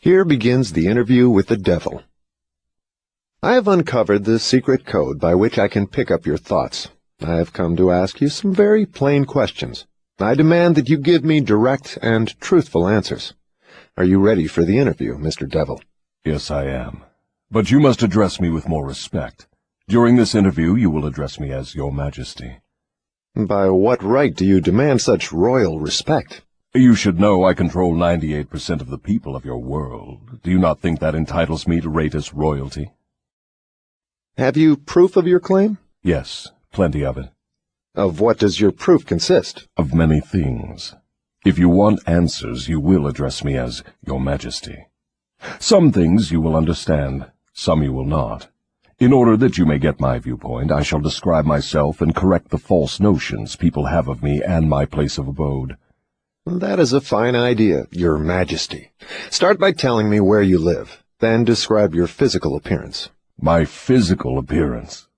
Here begins the interview with the devil. I have uncovered the secret code by which I can pick up your thoughts. I have come to ask you some very plain questions. I demand that you give me direct and truthful answers. Are you ready for the interview, Mr. Devil? Yes, I am. But you must address me with more respect. During this interview, you will address me as Your Majesty. By what right do you demand such royal respect? You should know I control 98% of the people of your world. Do you not think that entitles me to rate as royalty? Have you proof of your claim? Yes, plenty of it. Of what does your proof consist? Of many things. If you want answers, you will address me as Your Majesty. Some things you will understand, some you will not. In order that you may get my viewpoint, I shall describe myself and correct the false notions people have of me and my place of abode. That is a fine idea, Your Majesty. Start by telling me where you live, then describe your physical appearance. My physical appearance?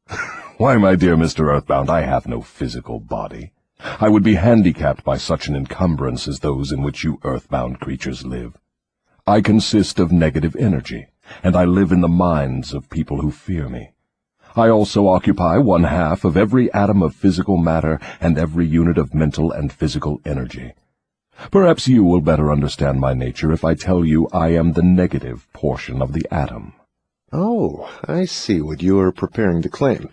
Why, my dear Mr. Earthbound, I have no physical body. I would be handicapped by such an encumbrance as those in which you earthbound creatures live. I consist of negative energy, and I live in the minds of people who fear me. I also occupy 1/2 of every atom of physical matter and every unit of mental and physical energy. Perhaps you will better understand my nature if I tell you I am the negative portion of the atom. Oh, I see what you are preparing to claim.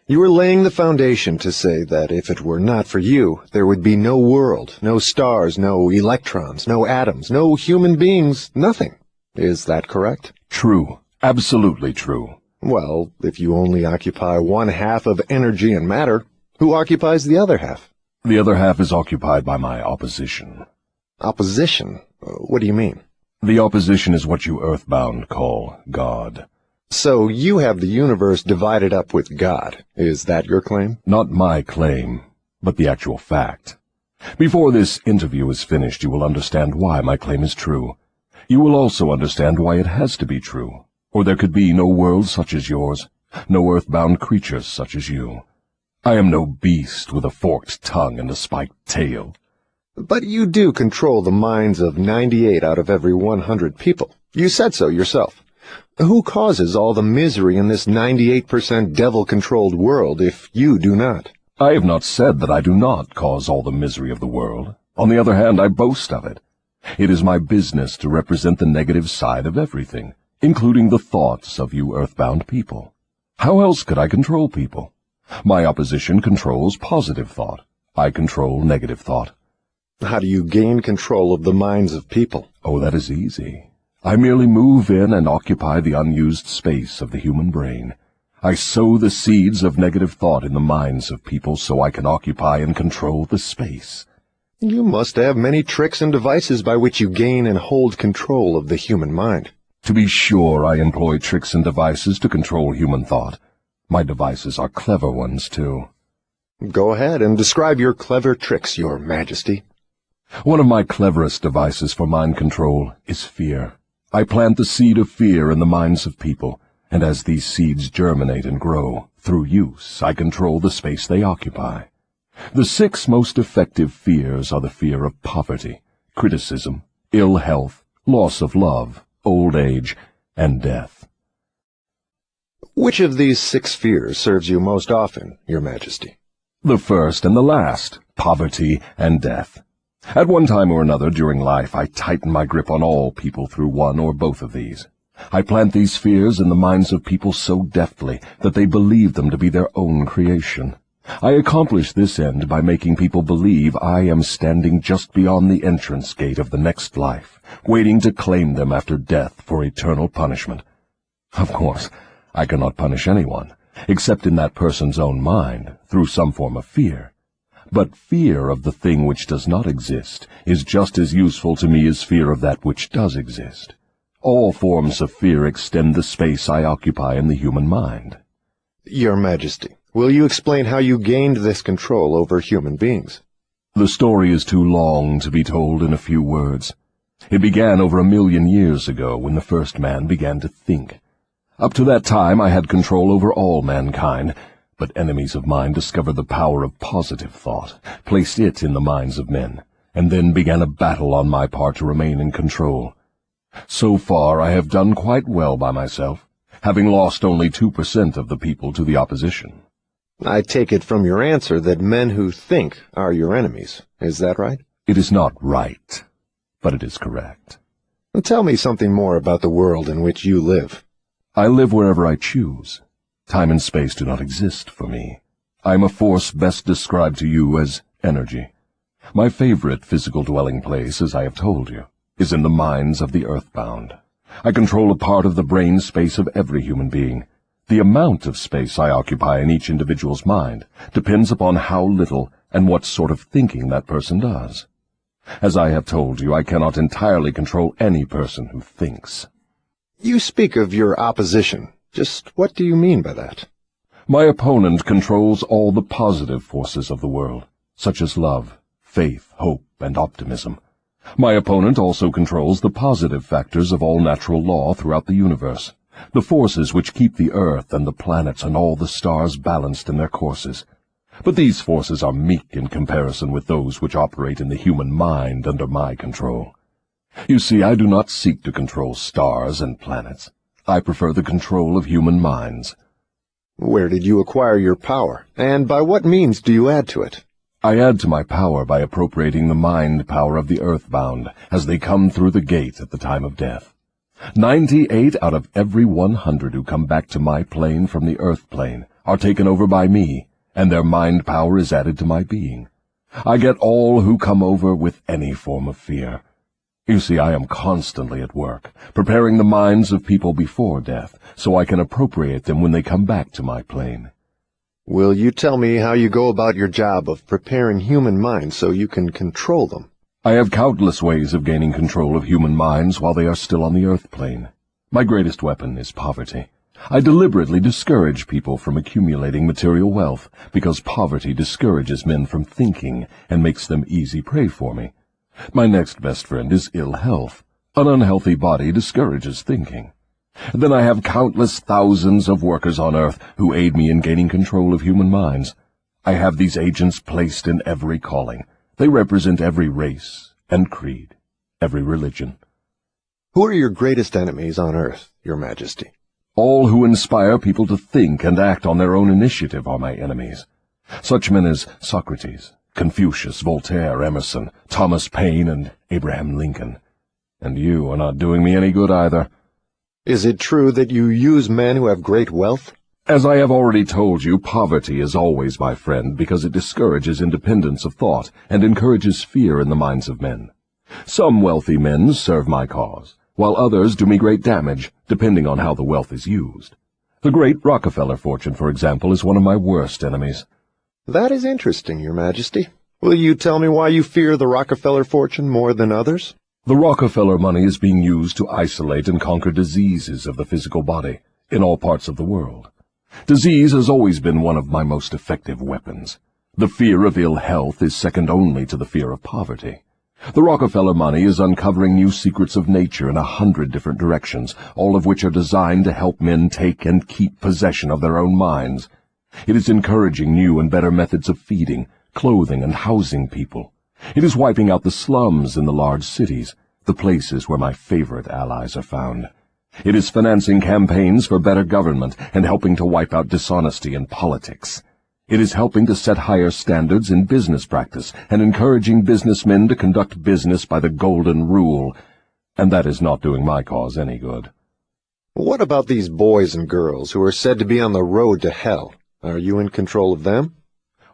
You are laying the foundation to say that if it were not for you, there would be no world, no stars, no electrons, no atoms, no human beings, nothing. Is that correct? True. Absolutely true. Well, if you only occupy 1/2 of energy and matter, who occupies the other half? The other half is occupied by my opposition. Opposition? What do you mean? The opposition is what you earthbound call God. So you have the universe divided up with God. Is that your claim? Not my claim, but the actual fact. Before this interview is finished, you will understand why my claim is true. You will also understand why it has to be true, or there could be no world such as yours, no earthbound creatures such as you. I am no beast with a forked tongue and a spiked tail. But you do control the minds of 98 out of every 100 people. You said so yourself. Who causes all the misery in this 98% devil-controlled world if you do not? I have not said that I do not cause all the misery of the world. On the other hand, I boast of it. It is my business to represent the negative side of everything, including the thoughts of you earthbound people. How else could I control people? My opposition controls positive thought. I control negative thought. How do you gain control of the minds of people? Oh, that is easy. I merely move in and occupy the unused space of the human brain. I sow the seeds of negative thought in the minds of people so I can occupy and control the space. You must have many tricks and devices by which you gain and hold control of the human mind. To be sure, I employ tricks and devices to control human thought. My devices are clever ones, too. Go ahead and describe your clever tricks, Your Majesty. One of my cleverest devices for mind control is fear. I plant the seed of fear in the minds of people, and as these seeds germinate and grow, through use, I control the space they occupy. The 6 most effective fears are the fear of poverty, criticism, ill health, loss of love, old age, and death. Which of these 6 fears serves you most often, Your Majesty? The first and the last, poverty and death. At one time or another during life, I tighten my grip on all people through one or both of these. I plant these fears in the minds of people so deftly that they believe them to be their own creation. I accomplish this end by making people believe I am standing just beyond the entrance gate of the next life, waiting to claim them after death for eternal punishment. Of course, I cannot punish anyone, except in that person's own mind, through some form of fear. But fear of the thing which does not exist is just as useful to me as fear of that which does exist. All forms of fear extend the space I occupy in the human mind. Your Majesty, will you explain how you gained this control over human beings? The story is too long to be told in a few words. It began over 1,000,000 years ago when the first man began to think. Up to that time I had control over all mankind, but enemies of mine discovered the power of positive thought, placed it in the minds of men, and then began a battle on my part to remain in control. So far I have done quite well by myself, having lost only 2% of the people to the opposition. I take it from your answer that men who think are your enemies. Is that right? It is not right, but it is correct. Tell me something more about the world in which you live. I live wherever I choose. Time and space do not exist for me. I am a force best described to you as energy. My favorite physical dwelling place, as I have told you, is in the minds of the earthbound. I control a part of the brain space of every human being. The amount of space I occupy in each individual's mind depends upon how little and what sort of thinking that person does. As I have told you, I cannot entirely control any person who thinks. You speak of your opposition. Just what do you mean by that? My opponent controls all the positive forces of the world, such as love, faith, hope, and optimism. My opponent also controls the positive factors of all natural law throughout the universe, the forces which keep the earth and the planets and all the stars balanced in their courses. But these forces are meek in comparison with those which operate in the human mind under my control. You see, I do not seek to control stars and planets. I prefer the control of human minds. Where did you acquire your power, and by what means do you add to it? I add to my power by appropriating the mind power of the earthbound as they come through the gate at the time of death. 98 out of every 100 who come back to my plane from the earth plane are taken over by me, and their mind power is added to my being. I get all who come over with any form of fear. You see, I am constantly at work, preparing the minds of people before death, so I can appropriate them when they come back to my plane. Will you tell me how you go about your job of preparing human minds so you can control them? I have countless ways of gaining control of human minds while they are still on the earth plane. My greatest weapon is poverty. I deliberately discourage people from accumulating material wealth, because poverty discourages men from thinking and makes them easy prey for me. My next best friend is ill health. An unhealthy body discourages thinking. Then I have countless thousands of workers on earth who aid me in gaining control of human minds. I have these agents placed in every calling. They represent every race and creed, every religion. Who are your greatest enemies on earth, Your Majesty? All who inspire people to think and act on their own initiative are my enemies. Such men as Socrates, Confucius, Voltaire, Emerson, Thomas Paine, and Abraham Lincoln. And you are not doing me any good either. Is it true that you use men who have great wealth? As I have already told you, poverty is always my friend because it discourages independence of thought and encourages fear in the minds of men. Some wealthy men serve my cause, while others do me great damage, depending on how the wealth is used. The great Rockefeller fortune, for example, is one of my worst enemies. That is interesting, Your Majesty. Will you tell me why you fear the Rockefeller fortune more than others? The Rockefeller money is being used to isolate and conquer diseases of the physical body in all parts of the world. Disease has always been one of my most effective weapons. The fear of ill health is second only to the fear of poverty. The Rockefeller money is uncovering new secrets of nature in 100 different directions, all of which are designed to help men take and keep possession of their own minds. It is encouraging new and better methods of feeding, clothing, and housing people. It is wiping out the slums in the large cities, the places where my favorite allies are found. It is financing campaigns for better government and helping to wipe out dishonesty in politics. It is helping to set higher standards in business practice and encouraging businessmen to conduct business by the golden rule, and that is not doing my cause any good. What about these boys and girls who are said to be on the road to hell? Are you in control of them?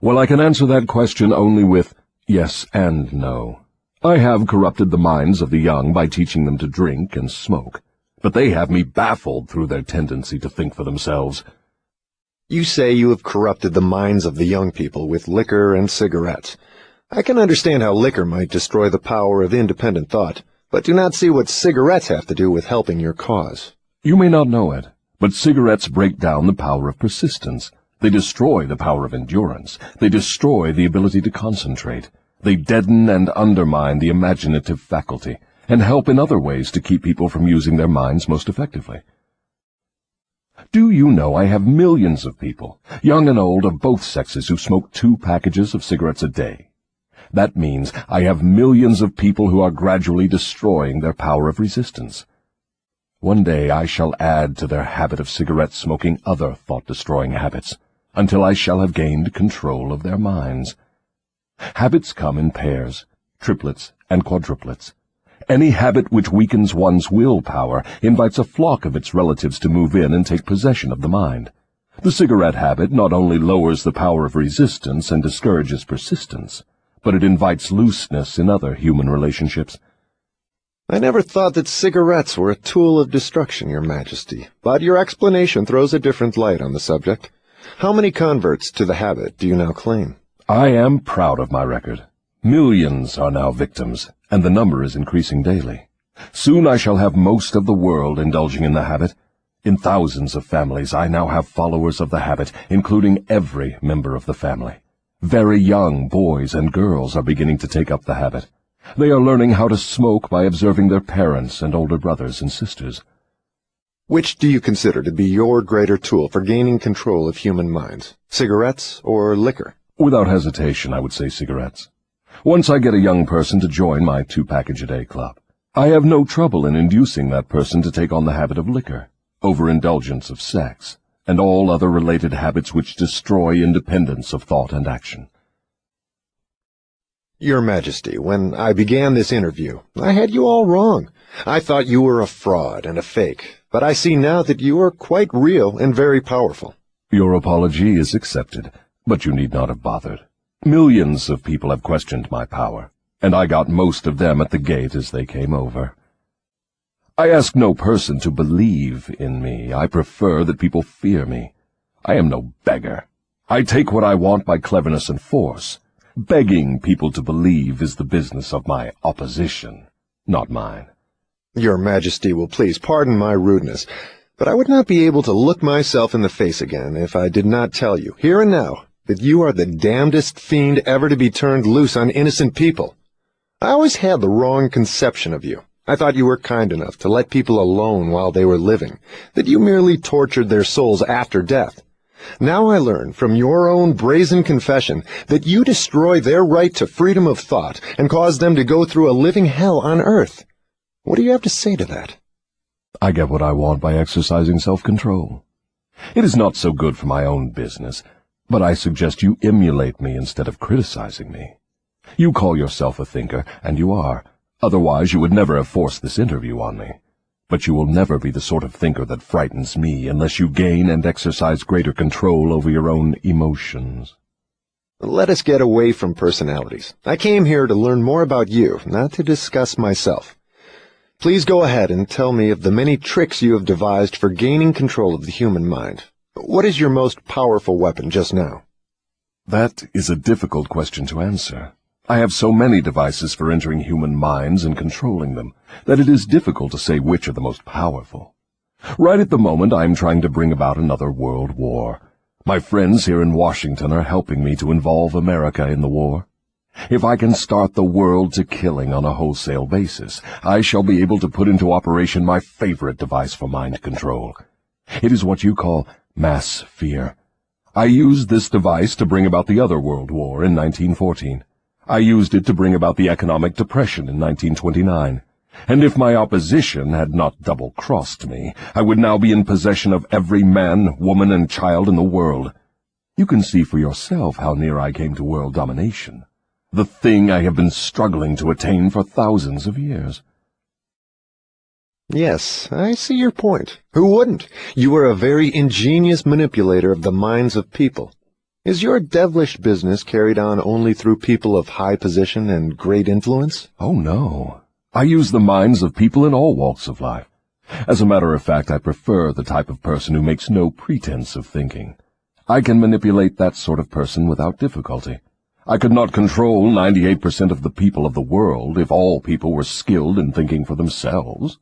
Well, I can answer that question only with yes and no. I have corrupted the minds of the young by teaching them to drink and smoke, but they have me baffled through their tendency to think for themselves. You say you have corrupted the minds of the young people with liquor and cigarettes. I can understand how liquor might destroy the power of independent thought, but do not see what cigarettes have to do with helping your cause. You may not know it, but cigarettes break down the power of persistence. They destroy the power of endurance. They destroy the ability to concentrate. They deaden and undermine the imaginative faculty, and help in other ways to keep people from using their minds most effectively. Do you know I have millions of people, young and old of both sexes, who smoke 2 packages of cigarettes a day? That means I have millions of people who are gradually destroying their power of resistance. One day I shall add to their habit of cigarette smoking other thought-destroying habits, until I shall have gained control of their minds. Habits come in pairs, triplets, and quadruplets. Any habit which weakens one's willpower invites a flock of its relatives to move in and take possession of the mind. The cigarette habit not only lowers the power of resistance and discourages persistence, but it invites looseness in other human relationships. I never thought that cigarettes were a tool of destruction, Your Majesty, but your explanation throws a different light on the subject. How many converts to the habit do you now claim? I am proud of my record. Millions are now victims, and the number is increasing daily. Soon I shall have most of the world indulging in the habit. In thousands of families I now have followers of the habit, including every member of the family. Very young boys and girls are beginning to take up the habit. They are learning how to smoke by observing their parents and older brothers and sisters. Which do you consider to be your greater tool for gaining control of human minds, cigarettes or liquor? Without hesitation, I would say cigarettes. Once I get a young person to join my 2-package-a-day club, I have no trouble in inducing that person to take on the habit of liquor, overindulgence of sex, and all other related habits which destroy independence of thought and action. Your Majesty, when I began this interview, I had you all wrong. I thought you were a fraud and a fake, but I see now that you are quite real and very powerful. Your apology is accepted, but you need not have bothered. Millions of people have questioned my power, and I got most of them at the gate as they came over. I ask no person to believe in me. I prefer that people fear me. I am no beggar. I take what I want by cleverness and force. Begging people to believe is the business of my opposition, not mine. Your Majesty will please pardon my rudeness, but I would not be able to look myself in the face again if I did not tell you, here and now, that you are the damnedest fiend ever to be turned loose on innocent people. I always had the wrong conception of you. I thought you were kind enough to let people alone while they were living, that you merely tortured their souls after death. Now I learn from your own brazen confession that you destroy their right to freedom of thought and cause them to go through a living hell on earth. What do you have to say to that? I get what I want by exercising self-control. It is not so good for my own business, but I suggest you emulate me instead of criticizing me. You call yourself a thinker, and you are. Otherwise you would never have forced this interview on me. But you will never be the sort of thinker that frightens me unless you gain and exercise greater control over your own emotions. Let us get away from personalities. I came here to learn more about you, not to discuss myself. Please go ahead and tell me of the many tricks you have devised for gaining control of the human mind. What is your most powerful weapon just now? That is a difficult question to answer. I have so many devices for entering human minds and controlling them that it is difficult to say which are the most powerful. Right at the moment I am trying to bring about another world war. My friends here in Washington are helping me to involve America in the war. If I can start the world to killing on a wholesale basis, I shall be able to put into operation my favorite device for mind control. It is what you call mass fear. I used this device to bring about the other World War in 1914. I used it to bring about the economic depression in 1929. And if my opposition had not double-crossed me, I would now be in possession of every man, woman, and child in the world. You can see for yourself how near I came to world domination, the thing I have been struggling to attain for thousands of years. Yes, I see your point. Who wouldn't? You are a very ingenious manipulator of the minds of people. Is your devilish business carried on only through people of high position and great influence? Oh, no. I use the minds of people in all walks of life. As a matter of fact, I prefer the type of person who makes no pretense of thinking. I can manipulate that sort of person without difficulty. I could not control 98% of the people of the world if all people were skilled in thinking for themselves.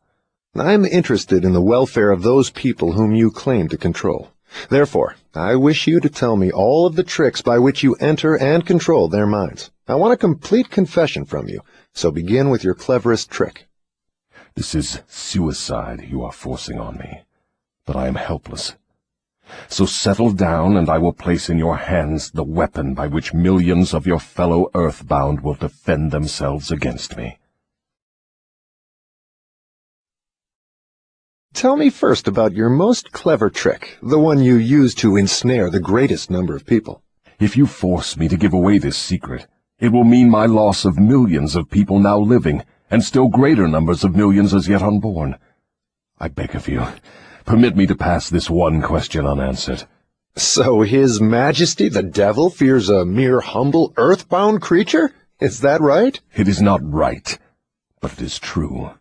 I'm interested in the welfare of those people whom you claim to control. Therefore, I wish you to tell me all of the tricks by which you enter and control their minds. I want a complete confession from you, so begin with your cleverest trick. This is suicide you are forcing on me, but I am helpless. So settle down, and I will place in your hands the weapon by which millions of your fellow earthbound will defend themselves against me. Tell me first about your most clever trick, the one you use to ensnare the greatest number of people. If you force me to give away this secret, it will mean my loss of millions of people now living, and still greater numbers of millions as yet unborn. I beg of you, permit me to pass this one question unanswered. So His Majesty the Devil fears a mere humble earthbound creature? Is that right? It is not right, but it is true.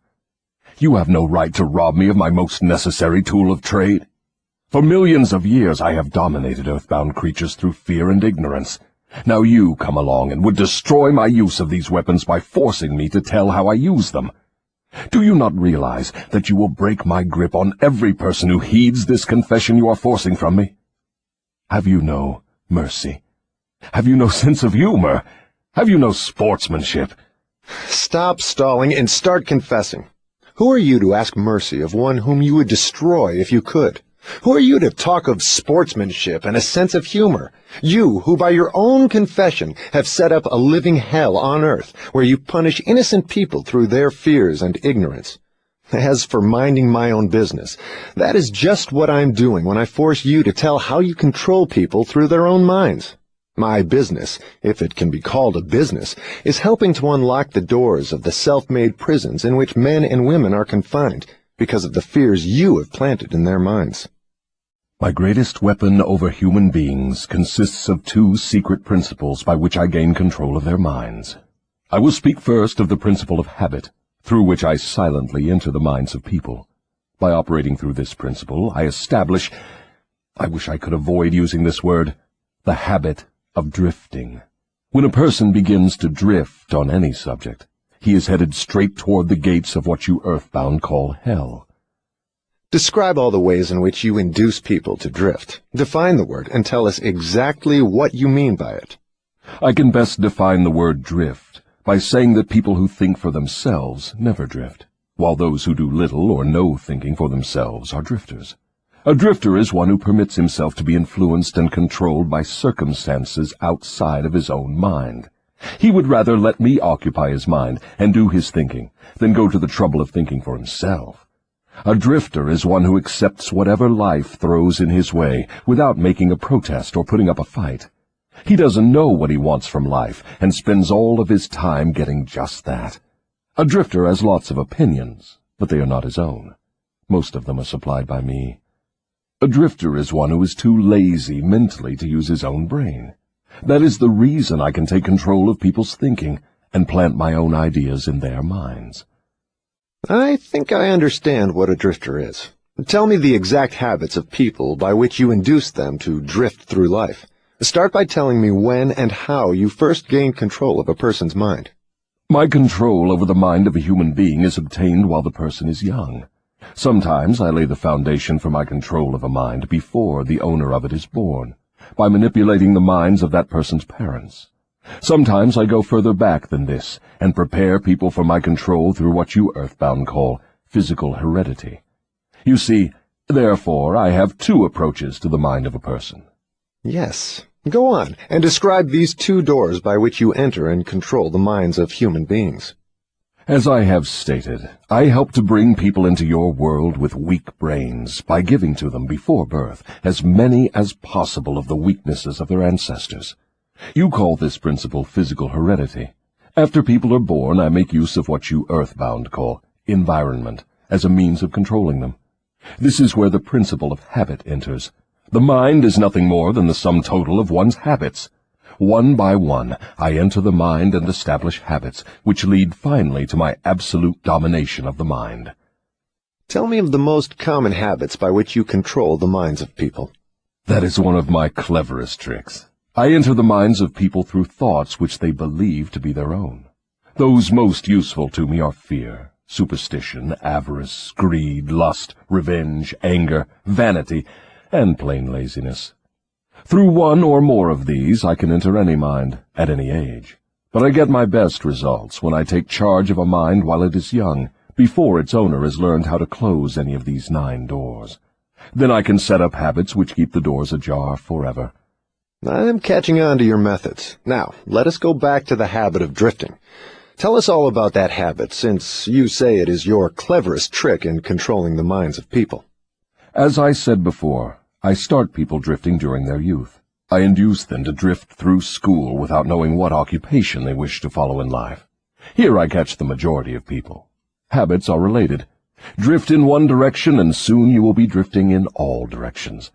You have no right to rob me of my most necessary tool of trade. For millions of years I have dominated earthbound creatures through fear and ignorance. Now you come along and would destroy my use of these weapons by forcing me to tell how I use them. Do you not realize that you will break my grip on every person who heeds this confession you are forcing from me? Have you no mercy? Have you no sense of humor? Have you no sportsmanship? Stop stalling and start confessing. Who are you to ask mercy of one whom you would destroy if you could? Who are you to talk of sportsmanship and a sense of humor? You, who by your own confession have set up a living hell on earth, where you punish innocent people through their fears and ignorance. As for minding my own business, that is just what I'm doing when I force you to tell how you control people through their own minds. My business, if it can be called a business, is helping to unlock the doors of the self-made prisons in which men and women are confined because of the fears you have planted in their minds. My greatest weapon over human beings consists of two secret principles by which I gain control of their minds. I will speak first of the principle of habit, through which I silently enter the minds of people. By operating through this principle, I establish, I wish I could avoid using this word, the habit of drifting. When a person begins to drift on any subject, he is headed straight toward the gates of what you earthbound call hell. Describe all the ways in which you induce people to drift. Define the word and tell us exactly what you mean by it. I can best define the word drift by saying that people who think for themselves never drift, while those who do little or no thinking for themselves are drifters. A drifter is one who permits himself to be influenced and controlled by circumstances outside of his own mind. He would rather let me occupy his mind and do his thinking than go to the trouble of thinking for himself. A drifter is one who accepts whatever life throws in his way without making a protest or putting up a fight. He doesn't know what he wants from life and spends all of his time getting just that. A drifter has lots of opinions, but they are not his own. Most of them are supplied by me. A drifter is one who is too lazy mentally to use his own brain. That is the reason I can take control of people's thinking and plant my own ideas in their minds. I think I understand what a drifter is. Tell me the exact habits of people by which you induce them to drift through life. Start by telling me when and how you first gained control of a person's mind. My control over the mind of a human being is obtained while the person is young. Sometimes I lay the foundation for my control of a mind before the owner of it is born, by manipulating the minds of that person's parents. Sometimes I go further back than this and prepare people for my control through what you earthbound call physical heredity. You see, therefore, I have two approaches to the mind of a person. Yes. Go on, and describe these two doors by which you enter and control the minds of human beings. As I have stated, I help to bring people into your world with weak brains by giving to them before birth as many as possible of the weaknesses of their ancestors. You call this principle physical heredity. After people are born, I make use of what you earthbound call environment as a means of controlling them. This is where the principle of habit enters. The mind is nothing more than the sum total of one's habits. One by one, I enter the mind and establish habits, which lead finally to my absolute domination of the mind. Tell me of the most common habits by which you control the minds of people. That is one of my cleverest tricks. I enter the minds of people through thoughts which they believe to be their own. Those most useful to me are fear, superstition, avarice, greed, lust, revenge, anger, vanity, and plain laziness. Through one or more of these I can enter any mind, at any age. But I get my best results when I take charge of a mind while it is young, before its owner has learned how to close any of these 9 doors. Then I can set up habits which keep the doors ajar forever. I'm catching on to your methods. Now, let us go back to the habit of drifting. Tell us all about that habit, since you say it is your cleverest trick in controlling the minds of people. As I said before, I start people drifting during their youth. I induce them to drift through school without knowing what occupation they wish to follow in life. Here I catch the majority of people. Habits are related. Drift in one direction and soon you will be drifting in all directions.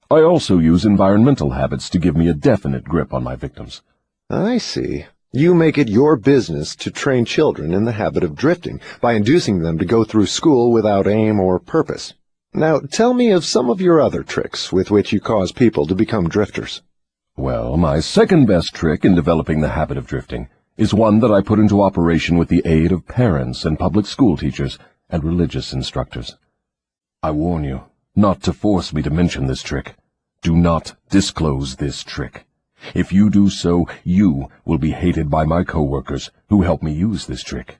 I also use environmental habits to give me a definite grip on my victims. I see. You make it your business to train children in the habit of drifting by inducing them to go through school without aim or purpose. Now, tell me of some of your other tricks with which you cause people to become drifters. Well, my second best trick in developing the habit of drifting is one that I put into operation with the aid of parents and public school teachers and religious instructors. I warn you not to force me to mention this trick. Do not disclose this trick. If you do so, you will be hated by my coworkers who help me use this trick.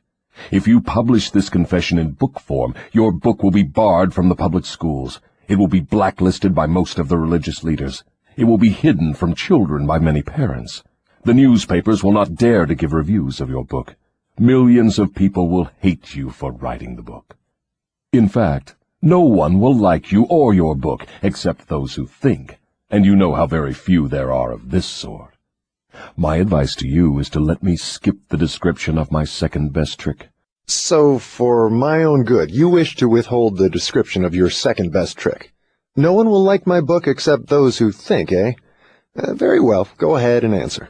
If you publish this confession in book form, your book will be barred from the public schools. It will be blacklisted by most of the religious leaders. It will be hidden from children by many parents. The newspapers will not dare to give reviews of your book. Millions of people will hate you for writing the book. In fact, no one will like you or your book except those who think, and you know how very few there are of this sort. My advice to you is to let me skip the description of my second best trick. So, for my own good, you wish to withhold the description of your second best trick. No one will like my book except those who think, eh? Very well, go ahead and answer.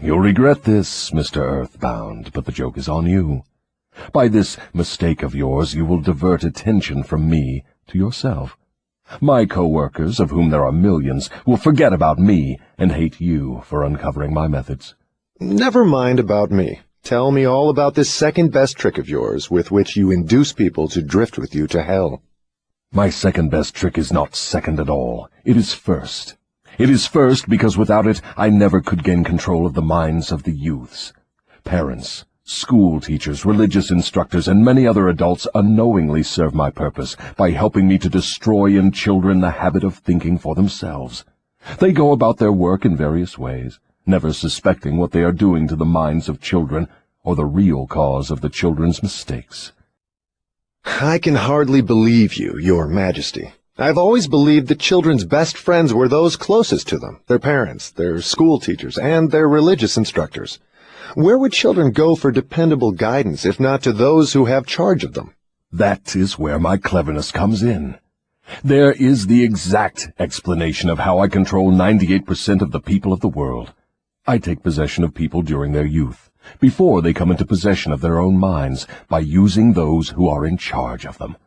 You'll regret this, Mr. Earthbound, but the joke is on you. By this mistake of yours, you will divert attention from me to yourself. My co-workers, of whom there are millions, will forget about me and hate you for uncovering my methods. Never mind about me. Tell me all about this second best trick of yours with which you induce people to drift with you to hell. My second best trick is not second at all. It is first. It is first because without it I never could gain control of the minds of the youths. Parents, school teachers, religious instructors, and many other adults unknowingly serve my purpose by helping me to destroy in children the habit of thinking for themselves. They go about their work in various ways, never suspecting what they are doing to the minds of children or the real cause of the children's mistakes. I can hardly believe you, Your Majesty. I've always believed that children's best friends were those closest to them, their parents, their school teachers, and their religious instructors. Where would children go for dependable guidance if not to those who have charge of them? That is where my cleverness comes in. There is the exact explanation of how I control 98% of the people of the world. I take possession of people during their youth, before they come into possession of their own minds, by using those who are in charge of them.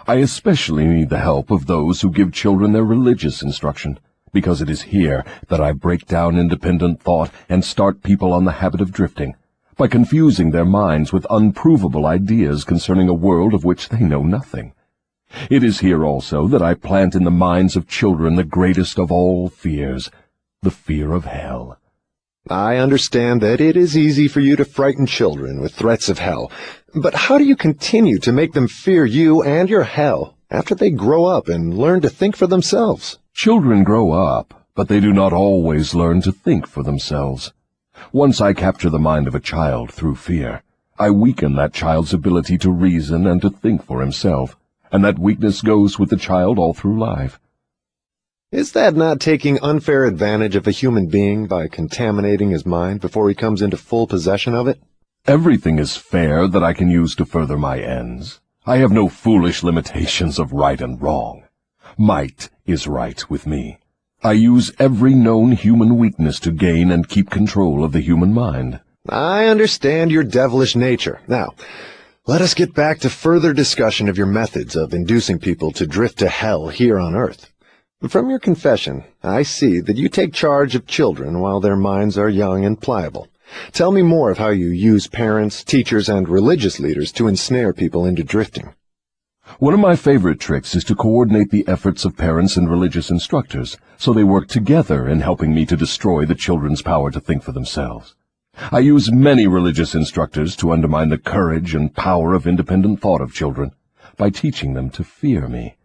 I especially need the help of those who give children their religious instruction, because it is here that I break down independent thought and start people on the habit of drifting, by confusing their minds with unprovable ideas concerning a world of which they know nothing. It is here also that I plant in the minds of children the greatest of all fears, the fear of hell. I understand that it is easy for you to frighten children with threats of hell, but how do you continue to make them fear you and your hell after they grow up and learn to think for themselves? Children grow up, but they do not always learn to think for themselves. Once I capture the mind of a child through fear, I weaken that child's ability to reason and to think for himself, and that weakness goes with the child all through life. Is that not taking unfair advantage of a human being by contaminating his mind before he comes into full possession of it? Everything is fair that I can use to further my ends. I have no foolish limitations of right and wrong. Might is right with me. I use every known human weakness to gain and keep control of the human mind. I understand your devilish nature. Now, let us get back to further discussion of your methods of inducing people to drift to hell here on earth. From your confession, I see that you take charge of children while their minds are young and pliable. Tell me more of how you use parents, teachers, and religious leaders to ensnare people into drifting. One of my favorite tricks is to coordinate the efforts of parents and religious instructors, so they work together in helping me to destroy the children's power to think for themselves. I use many religious instructors to undermine the courage and power of independent thought of children by teaching them to fear me.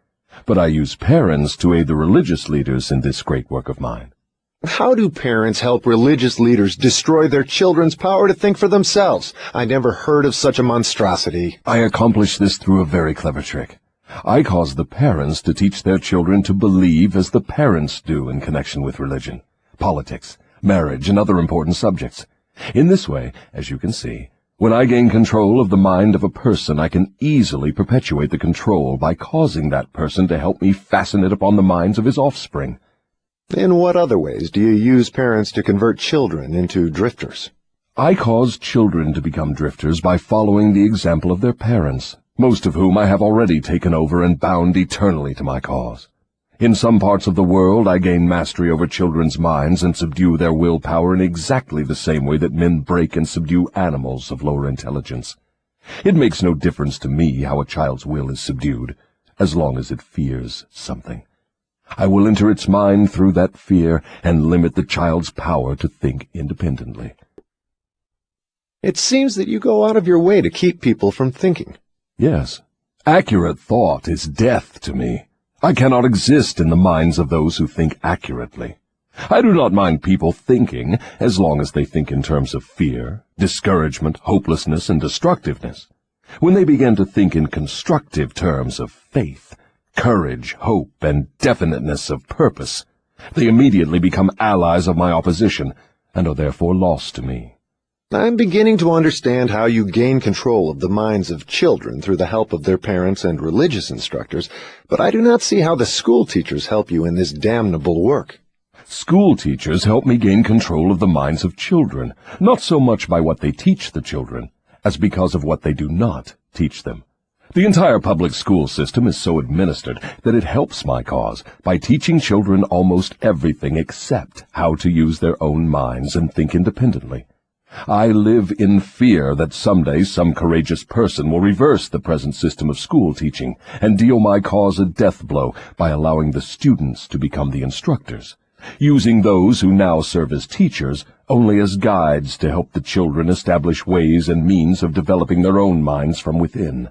But I use parents to aid the religious leaders in this great work of mine. How do parents help religious leaders destroy their children's power to think for themselves? I never heard of such a monstrosity. I accomplish this through a very clever trick. I cause the parents to teach their children to believe as the parents do in connection with religion, politics, marriage, and other important subjects. In this way, as you can see, when I gain control of the mind of a person, I can easily perpetuate the control by causing that person to help me fasten it upon the minds of his offspring. In what other ways do you use parents to convert children into drifters? I cause children to become drifters by following the example of their parents, most of whom I have already taken over and bound eternally to my cause. In some parts of the world I gain mastery over children's minds and subdue their willpower in exactly the same way that men break and subdue animals of lower intelligence. It makes no difference to me how a child's will is subdued, as long as it fears something. I will enter its mind through that fear and limit the child's power to think independently. It seems that you go out of your way to keep people from thinking. Yes, accurate thought is death to me. I cannot exist in the minds of those who think accurately. I do not mind people thinking, as long as they think in terms of fear, discouragement, hopelessness, and destructiveness. When they begin to think in constructive terms of faith, courage, hope, and definiteness of purpose, they immediately become allies of my opposition, and are therefore lost to me. I'm beginning to understand how you gain control of the minds of children through the help of their parents and religious instructors, but I do not see how the school teachers help you in this damnable work. School teachers help me gain control of the minds of children, not so much by what they teach the children, as because of what they do not teach them. The entire public school system is so administered that it helps my cause by teaching children almost everything except how to use their own minds and think independently. I live in fear that someday some courageous person will reverse the present system of school teaching and deal my cause a death blow by allowing the students to become the instructors, using those who now serve as teachers only as guides to help the children establish ways and means of developing their own minds from within.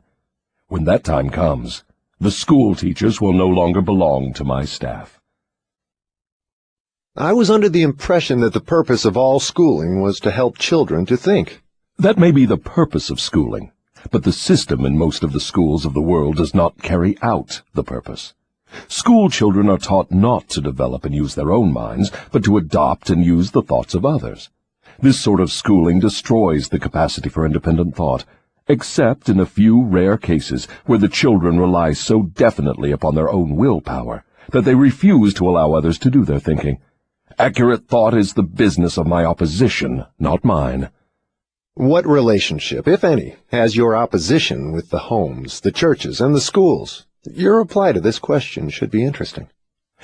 When that time comes, the school teachers will no longer belong to my staff. I was under the impression that the purpose of all schooling was to help children to think. That may be the purpose of schooling, but the system in most of the schools of the world does not carry out the purpose. School children are taught not to develop and use their own minds, but to adopt and use the thoughts of others. This sort of schooling destroys the capacity for independent thought, except in a few rare cases where the children rely so definitely upon their own willpower that they refuse to allow others to do their thinking. Accurate thought is the business of my opposition, not mine. What relationship, if any, has your opposition with the homes, the churches, and the schools? Your reply to this question should be interesting.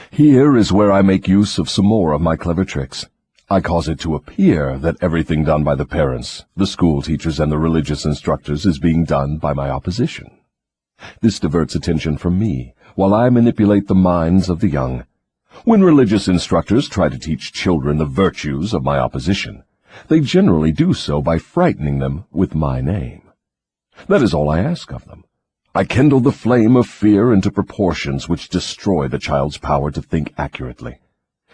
Here is where I make use of some more of my clever tricks. I cause it to appear that everything done by the parents, the school teachers, and the religious instructors is being done by my opposition. This diverts attention from me, while I manipulate the minds of the young. When religious instructors try to teach children the virtues of my opposition, they generally do so by frightening them with my name. That is all I ask of them. I kindle the flame of fear into proportions which destroy the child's power to think accurately.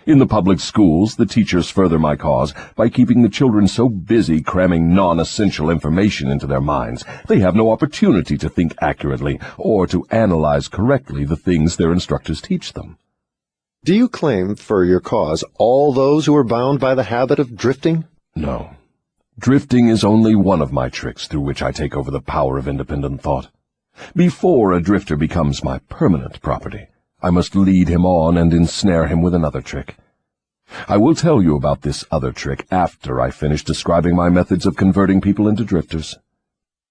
In the public schools, the teachers further my cause by keeping the children so busy cramming non-essential information into their minds, they have no opportunity to think accurately or to analyze correctly the things their instructors teach them. Do you claim for your cause all those who are bound by the habit of drifting? No. Drifting is only one of my tricks through which I take over the power of independent thought. Before a drifter becomes my permanent property, I must lead him on and ensnare him with another trick. I will tell you about this other trick after I finish describing my methods of converting people into drifters.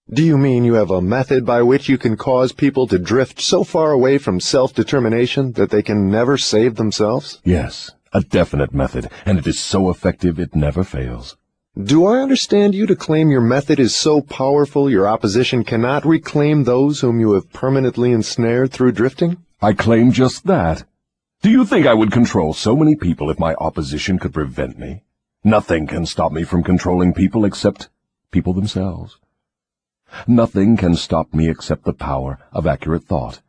Do you mean you have a method by which you can cause people to drift so far away from self-determination that they can never save themselves? Yes, a definite method, and it is so effective it never fails. Do I understand you to claim your method is so powerful your opposition cannot reclaim those whom you have permanently ensnared through drifting? I claim just that. Do you think I would control so many people if my opposition could prevent me? Nothing can stop me from controlling people except people themselves. Nothing can stop me except the power of accurate thought.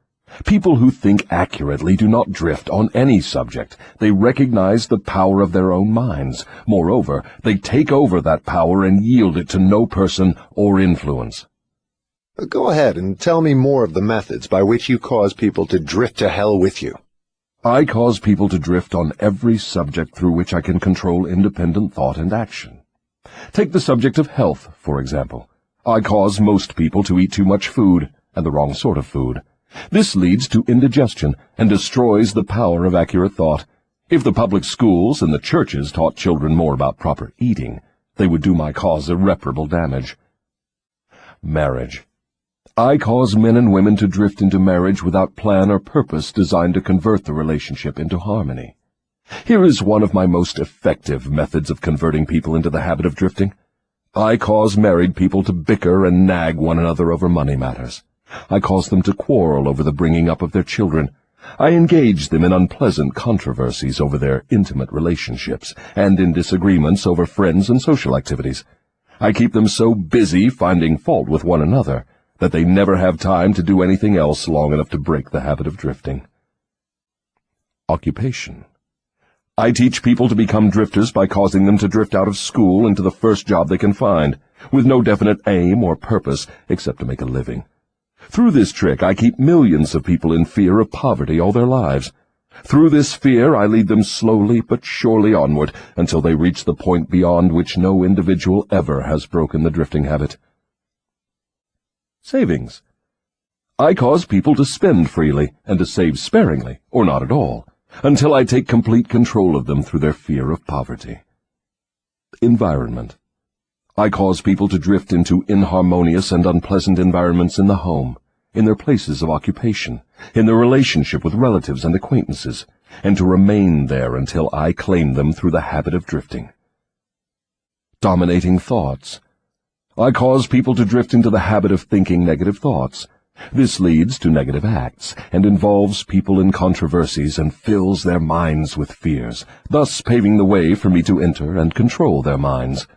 People who think accurately do not drift on any subject. They recognize the power of their own minds. Moreover, they take over that power and yield it to no person or influence. Go ahead and tell me more of the methods by which you cause people to drift to hell with you. I cause people to drift on every subject through which I can control independent thought and action. Take the subject of health, for example. I cause most people to eat too much food, and the wrong sort of food. This leads to indigestion and destroys the power of accurate thought. If the public schools and the churches taught children more about proper eating, they would do my cause irreparable damage. Marriage. I cause men and women to drift into marriage without plan or purpose designed to convert the relationship into harmony. Here is one of my most effective methods of converting people into the habit of drifting. I cause married people to bicker and nag one another over money matters. I cause them to quarrel over the bringing up of their children. I engage them in unpleasant controversies over their intimate relationships and in disagreements over friends and social activities. I keep them so busy finding fault with one another that they never have time to do anything else long enough to break the habit of drifting. Occupation. I teach people to become drifters by causing them to drift out of school into the first job they can find, with no definite aim or purpose except to make a living. Through this trick, I keep millions of people in fear of poverty all their lives. Through this fear, I lead them slowly but surely onward until they reach the point beyond which no individual ever has broken the drifting habit. Savings. I cause people to spend freely and to save sparingly, or not at all, until I take complete control of them through their fear of poverty. Environment. I cause people to drift into inharmonious and unpleasant environments in the home, in their places of occupation, in their relationship with relatives and acquaintances, and to remain there until I claim them through the habit of drifting. Dominating thoughts. I cause people to drift into the habit of thinking negative thoughts. This leads to negative acts, and involves people in controversies and fills their minds with fears, thus paving the way for me to enter and control their minds.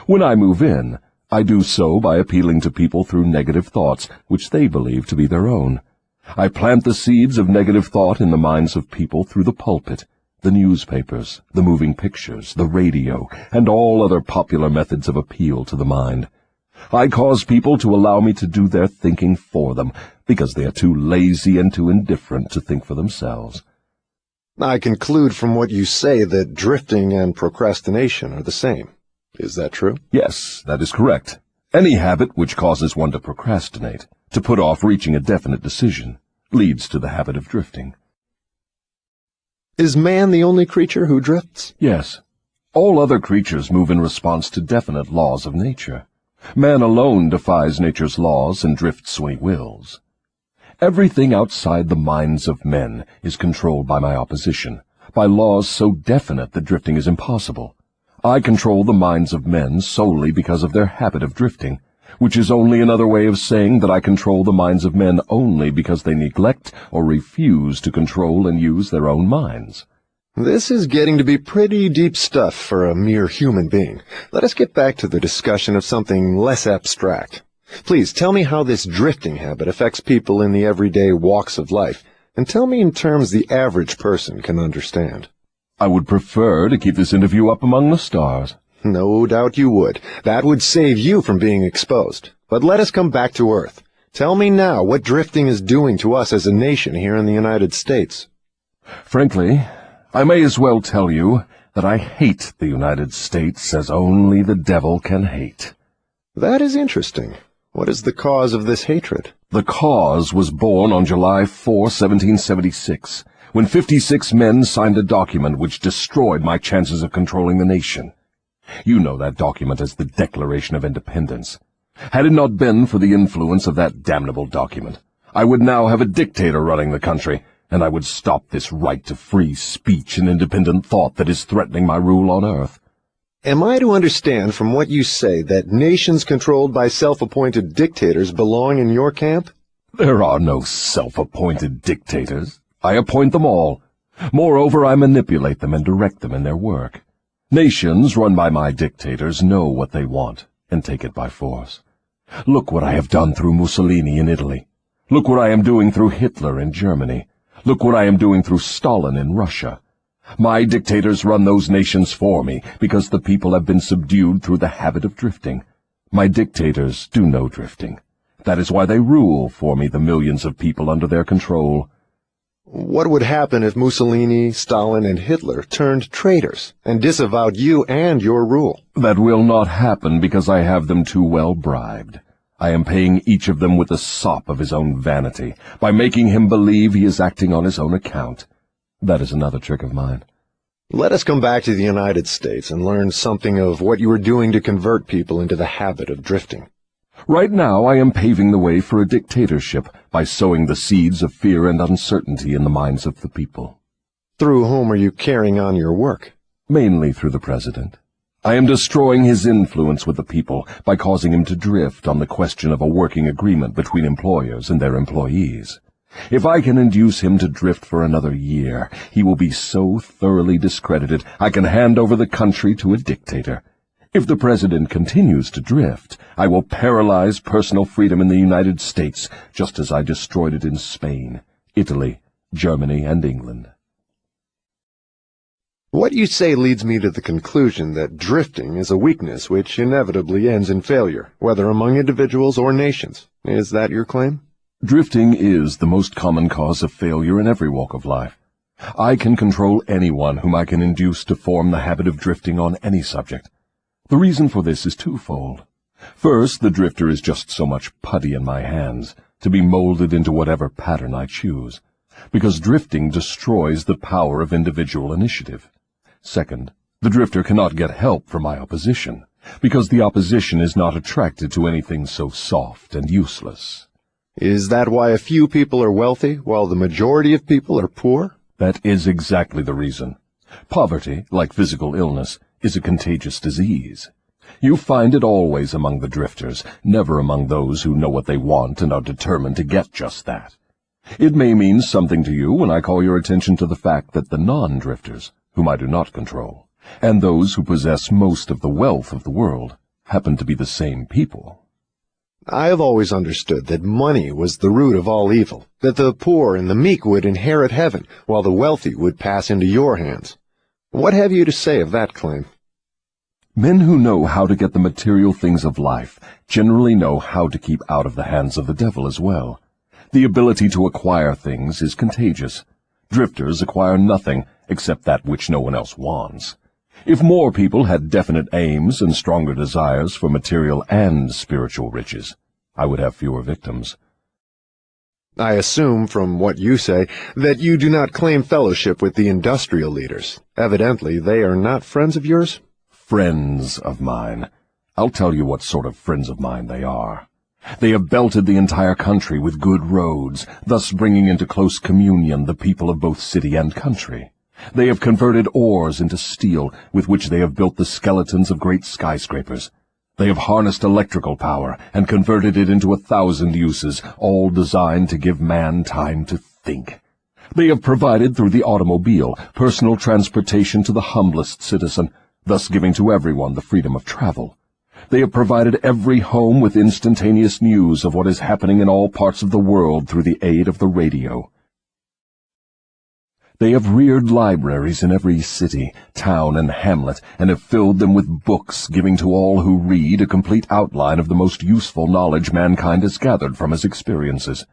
When I move in, I do so by appealing to people through negative thoughts, which they believe to be their own. I plant the seeds of negative thought in the minds of people through the pulpit, the newspapers, the moving pictures, the radio, and all other popular methods of appeal to the mind. I cause people to allow me to do their thinking for them, because they are too lazy and too indifferent to think for themselves. I conclude from what you say that drifting and procrastination are the same. Is that true? Yes, that is correct. Any habit which causes one to procrastinate, to put off reaching a definite decision, leads to the habit of drifting. Is man the only creature who drifts? Yes. All other creatures move in response to definite laws of nature. Man alone defies nature's laws and drifts when he wills. Everything outside the minds of men is controlled by my opposition, by laws so definite that drifting is impossible. I control the minds of men solely because of their habit of drifting, which is only another way of saying that I control the minds of men only because they neglect or refuse to control and use their own minds. This is getting to be pretty deep stuff for a mere human being. Let us get back to the discussion of something less abstract. Please tell me how this drifting habit affects people in the everyday walks of life, and tell me in terms the average person can understand. I would prefer to keep this interview up among the stars. No doubt you would. That would save you from being exposed. But let us come back to Earth. Tell me now what drifting is doing to us as a nation here in the United States. Frankly, I may as well tell you that I hate the United States as only the devil can hate. That is interesting. What is the cause of this hatred? The cause was born on July 4, 1776, when 56 men signed a document which destroyed my chances of controlling the nation. You know that document as the Declaration of Independence. Had it not been for the influence of that damnable document, I would now have a dictator running the country, and I would stop this right to free speech and independent thought that is threatening my rule on earth. Am I to understand from what you say that nations controlled by self-appointed dictators belong in your camp? There are no self-appointed dictators. I appoint them all. Moreover, I manipulate them and direct them in their work. Nations run by my dictators know what they want and take it by force. Look what I have done through Mussolini in Italy. Look what I am doing through Hitler in Germany. Look what I am doing through Stalin in Russia. My dictators run those nations for me because the people have been subdued through the habit of drifting. My dictators do no drifting. That is why they rule for me the millions of people under their control. What would happen if Mussolini, Stalin, and Hitler turned traitors and disavowed you and your rule? That will not happen because I have them too well bribed. I am paying each of them with the sop of his own vanity, by making him believe he is acting on his own account. That is another trick of mine. Let us come back to the United States and learn something of what you are doing to convert people into the habit of drifting. Right now I am paving the way for a dictatorship by sowing the seeds of fear and uncertainty in the minds of the people. Through whom are you carrying on your work? Mainly through the president. I am destroying his influence with the people by causing him to drift on the question of a working agreement between employers and their employees. If I can induce him to drift for another year, he will be so thoroughly discredited I can hand over the country to a dictator. If the president continues to drift, I will paralyze personal freedom in the United States, just as I destroyed it in Spain, Italy, Germany, and England. What you say leads me to the conclusion that drifting is a weakness which inevitably ends in failure, whether among individuals or nations. Is that your claim? Drifting is the most common cause of failure in every walk of life. I can control anyone whom I can induce to form the habit of drifting on any subject. The reason for this is twofold. First, the drifter is just so much putty in my hands, to be molded into whatever pattern I choose, because drifting destroys the power of individual initiative. Second, the drifter cannot get help from my opposition, because the opposition is not attracted to anything so soft and useless. Is that why a few people are wealthy, while the majority of people are poor? That is exactly the reason. Poverty, like physical illness, is a contagious disease. You find it always among the drifters, never among those who know what they want and are determined to get just that. It may mean something to you when I call your attention to the fact that the non-drifters, whom I do not control, and those who possess most of the wealth of the world, happen to be the same people. I have always understood that money was the root of all evil, that the poor and the meek would inherit heaven, while the wealthy would pass into your hands. What have you to say of that claim? Men who know how to get the material things of life generally know how to keep out of the hands of the devil as well. The ability to acquire things is contagious. Drifters acquire nothing except that which no one else wants. If more people had definite aims and stronger desires for material and spiritual riches, I would have fewer victims. I assume, from what you say, that you do not claim fellowship with the industrial leaders. Evidently, they are not friends of yours? Friends of mine. I'll tell you what sort of friends of mine they are. They have belted the entire country with good roads, thus bringing into close communion the people of both city and country. They have converted ores into steel, with which they have built the skeletons of great skyscrapers. They have harnessed electrical power and converted it into 1,000 uses, all designed to give man time to think. They have provided through the automobile personal transportation to the humblest citizen, thus giving to everyone the freedom of travel. They have provided every home with instantaneous news of what is happening in all parts of the world through the aid of the radio. They have reared libraries in every city, town, and hamlet, and have filled them with books, giving to all who read a complete outline of the most useful knowledge mankind has gathered from his experiences.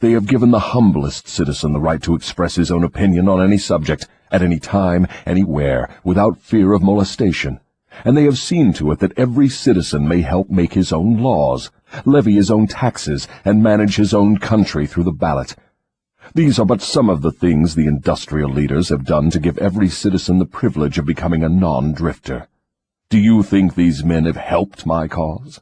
They have given the humblest citizen the right to express his own opinion on any subject, at any time, anywhere, without fear of molestation. And they have seen to it that every citizen may help make his own laws, levy his own taxes, and manage his own country through the ballot. These are but some of the things the industrial leaders have done to give every citizen the privilege of becoming a non-drifter. Do you think these men have helped my cause?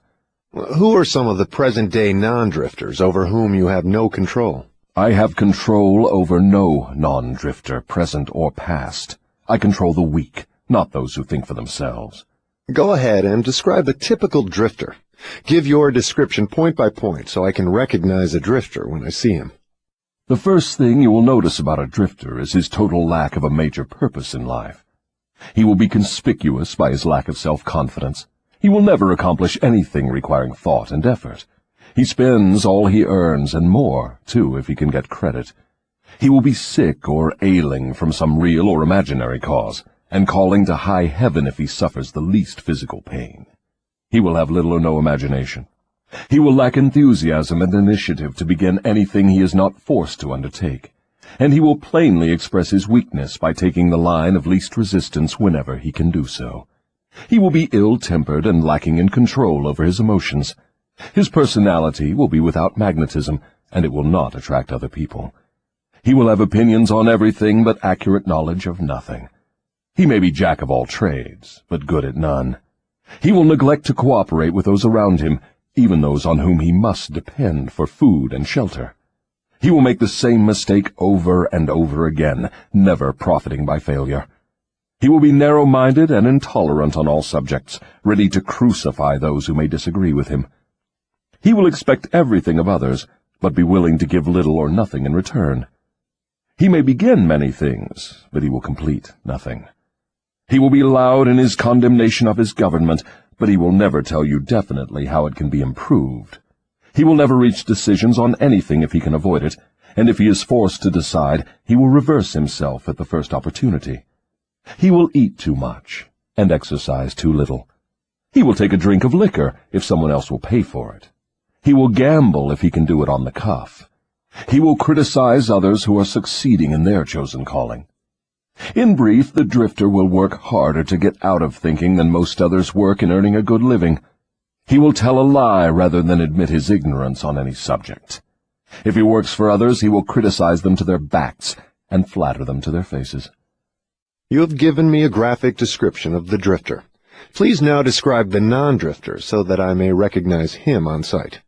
Who are some of the present-day non-drifters over whom you have no control? I have control over no non-drifter, present or past. I control the weak, not those who think for themselves. Go ahead and describe a typical drifter. Give your description point by point so I can recognize a drifter when I see him. The first thing you will notice about a drifter is his total lack of a major purpose in life. He will be conspicuous by his lack of self-confidence. He will never accomplish anything requiring thought and effort. He spends all he earns, and more, too, if he can get credit. He will be sick or ailing from some real or imaginary cause, and calling to high heaven if he suffers the least physical pain. He will have little or no imagination. He will lack enthusiasm and initiative to begin anything he is not forced to undertake, and he will plainly express his weakness by taking the line of least resistance whenever he can do so. He will be ill-tempered and lacking in control over his emotions. His personality will be without magnetism, and it will not attract other people. He will have opinions on everything but accurate knowledge of nothing. He may be jack of all trades, but good at none. He will neglect to cooperate with those around him, even those on whom he must depend for food and shelter. He will make the same mistake over and over again, never profiting by failure. He will be narrow-minded and intolerant on all subjects, ready to crucify those who may disagree with him. He will expect everything of others, but be willing to give little or nothing in return. He may begin many things, but he will complete nothing. He will be loud in his condemnation of his government, but he will never tell you definitely how it can be improved. He will never reach decisions on anything if he can avoid it, and if he is forced to decide, he will reverse himself at the first opportunity. He will eat too much and exercise too little. He will take a drink of liquor if someone else will pay for it. He will gamble if he can do it on the cuff. He will criticize others who are succeeding in their chosen calling. In brief, the drifter will work harder to get out of thinking than most others work in earning a good living. He will tell a lie rather than admit his ignorance on any subject. If he works for others, he will criticize them to their backs and flatter them to their faces. You have given me a graphic description of the drifter. Please now describe the non-drifter so that I may recognize him on sight.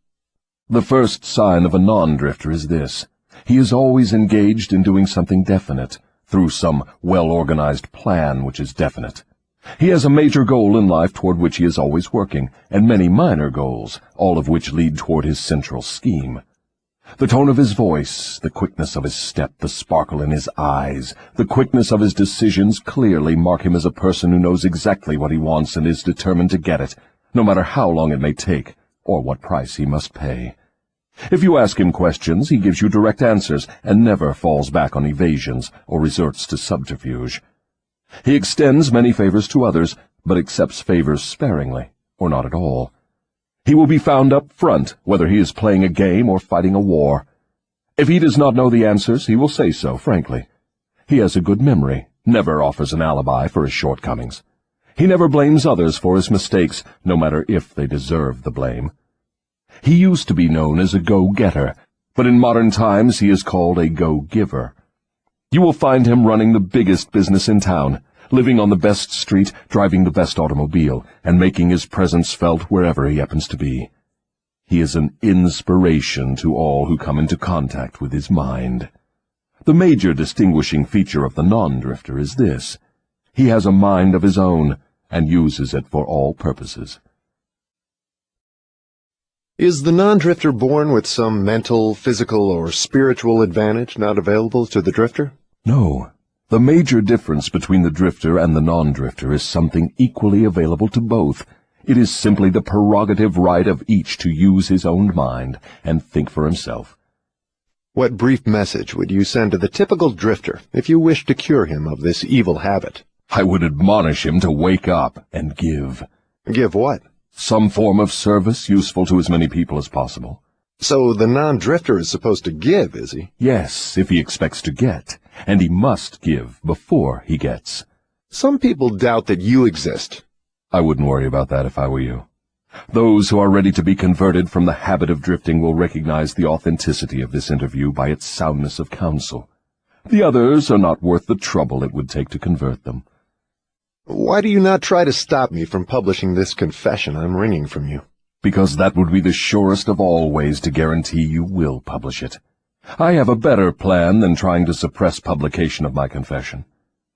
The first sign of a non-drifter is this. He is always engaged in doing something definite, through some well-organized plan which is definite. He has a major goal in life toward which he is always working, and many minor goals, all of which lead toward his central scheme. The tone of his voice, the quickness of his step, the sparkle in his eyes, the quickness of his decisions clearly mark him as a person who knows exactly what he wants and is determined to get it, no matter how long it may take, or what price he must pay. If you ask him questions, he gives you direct answers and never falls back on evasions or resorts to subterfuge. He extends many favors to others, but accepts favors sparingly, or not at all. He will be found up front, whether he is playing a game or fighting a war. If he does not know the answers, he will say so, frankly. He has a good memory, never offers an alibi for his shortcomings. He never blames others for his mistakes, no matter if they deserve the blame. He used to be known as a go-getter, but in modern times he is called a go-giver. You will find him running the biggest business in town, living on the best street, driving the best automobile, and making his presence felt wherever he happens to be. He is an inspiration to all who come into contact with his mind. The major distinguishing feature of the non-drifter is this. He has a mind of his own, and uses it for all purposes. Is the non-drifter born with some mental, physical, or spiritual advantage not available to the drifter? No. The major difference between the drifter and the non-drifter is something equally available to both. It is simply the prerogative right of each to use his own mind and think for himself. What brief message would you send to the typical drifter if you wished to cure him of this evil habit? I would admonish him to wake up and give. Give what? Some form of service useful to as many people as possible. So the non-drifter is supposed to give, is he? Yes, if he expects to get, and he must give before he gets. Some people doubt that you exist. I wouldn't worry about that if I were you. Those who are ready to be converted from the habit of drifting will recognize the authenticity of this interview by its soundness of counsel. The others are not worth the trouble it would take to convert them. Why do you not try to stop me from publishing this confession I'm wringing from you? Because that would be the surest of all ways to guarantee you will publish it. I have a better plan than trying to suppress publication of my confession.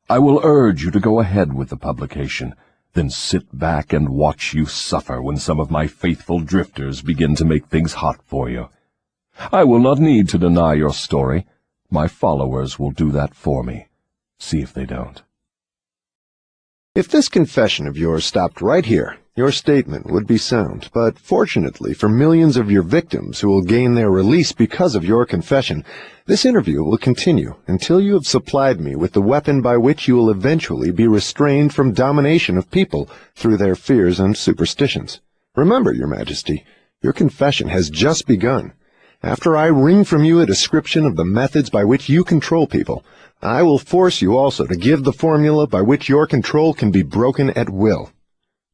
I will urge you to go ahead with the publication, then sit back and watch you suffer when some of my faithful drifters begin to make things hot for you. I will not need to deny your story. My followers will do that for me. See if they don't. If this confession of yours stopped right here, Your statement would be sound, but fortunately for millions of your victims who will gain their release because of your confession, this interview will continue until you have supplied me with the weapon by which you will eventually be restrained from domination of people through their fears and superstitions. Remember, Your Majesty, your confession has just begun. After I wring from you a description of the methods by which you control people, I will force you also to give the formula by which your control can be broken at will.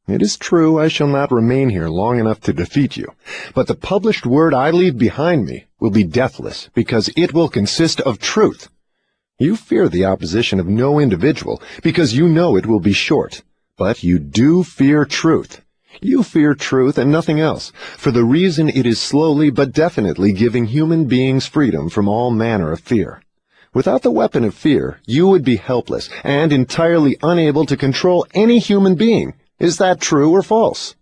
It is true I shall not remain here long enough to defeat you, but the published word I leave behind me will be deathless, because it will consist of truth. You fear the opposition of no individual, because you know it will be short, but you do fear truth. You fear truth and nothing else, for the reason it is slowly but definitely giving human beings freedom from all manner of fear. Without the weapon of fear, you would be helpless and entirely unable to control any human being. Is that true or false?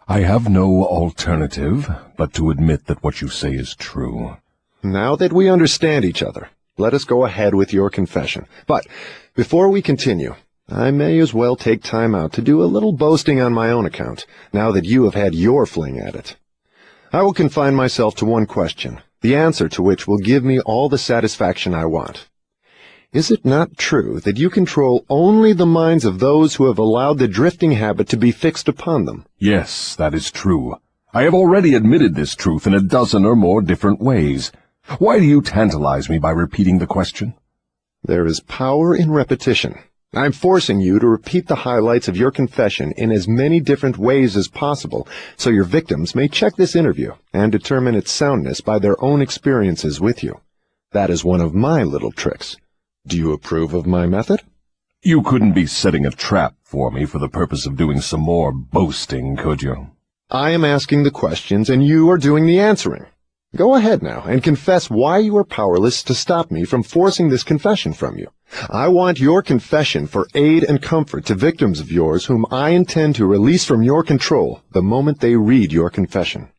I have no alternative but to admit that what you say is true. Now that we understand each other, let us go ahead with your confession. But before we continue, I may as well take time out to do a little boasting on my own account, now that you have had your fling at it. I will confine myself to one question, the answer to which will give me all the satisfaction I want. Is it not true that you control only the minds of those who have allowed the drifting habit to be fixed upon them? Yes, that is true. I have already admitted this truth in a dozen or more different ways. Why do you tantalize me by repeating the question? There is power in repetition. I'm forcing you to repeat the highlights of your confession in as many different ways as possible, so your victims may check this interview and determine its soundness by their own experiences with you. That is one of my little tricks. Do you approve of my method? You couldn't be setting a trap for me for the purpose of doing some more boasting, could you? I am asking the questions and you are doing the answering. Go ahead now and confess why you are powerless to stop me from forcing this confession from you. I want your confession for aid and comfort to victims of yours whom I intend to release from your control the moment they read your confession.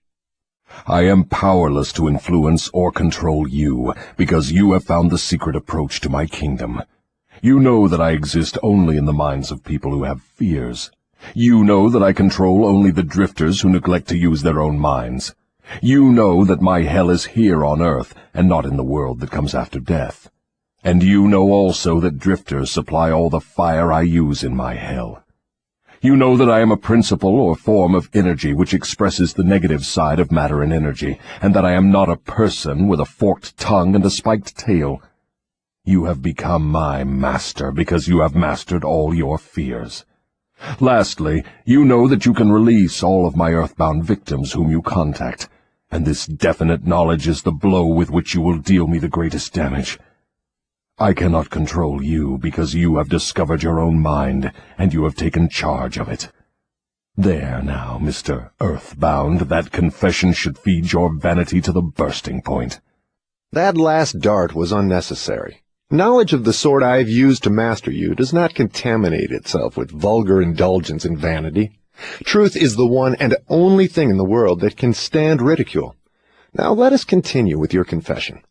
I am powerless to influence or control you, because you have found the secret approach to my kingdom. You know that I exist only in the minds of people who have fears. You know that I control only the drifters who neglect to use their own minds. You know that my hell is here on earth, and not in the world that comes after death. And you know also that drifters supply all the fire I use in my hell. You know that I am a principle or form of energy which expresses the negative side of matter and energy, and that I am not a person with a forked tongue and a spiked tail. You have become my master because you have mastered all your fears. Lastly, you know that you can release all of my earthbound victims whom you contact, and this definite knowledge is the blow with which you will deal me the greatest damage. I cannot control you because you have discovered your own mind, and you have taken charge of it. There now, Mr. Earthbound, that confession should feed your vanity to the bursting point. That last dart was unnecessary. Knowledge of the sort I have used to master you does not contaminate itself with vulgar indulgence and vanity. Truth is the one and only thing in the world that can stand ridicule. Now let us continue with your confession.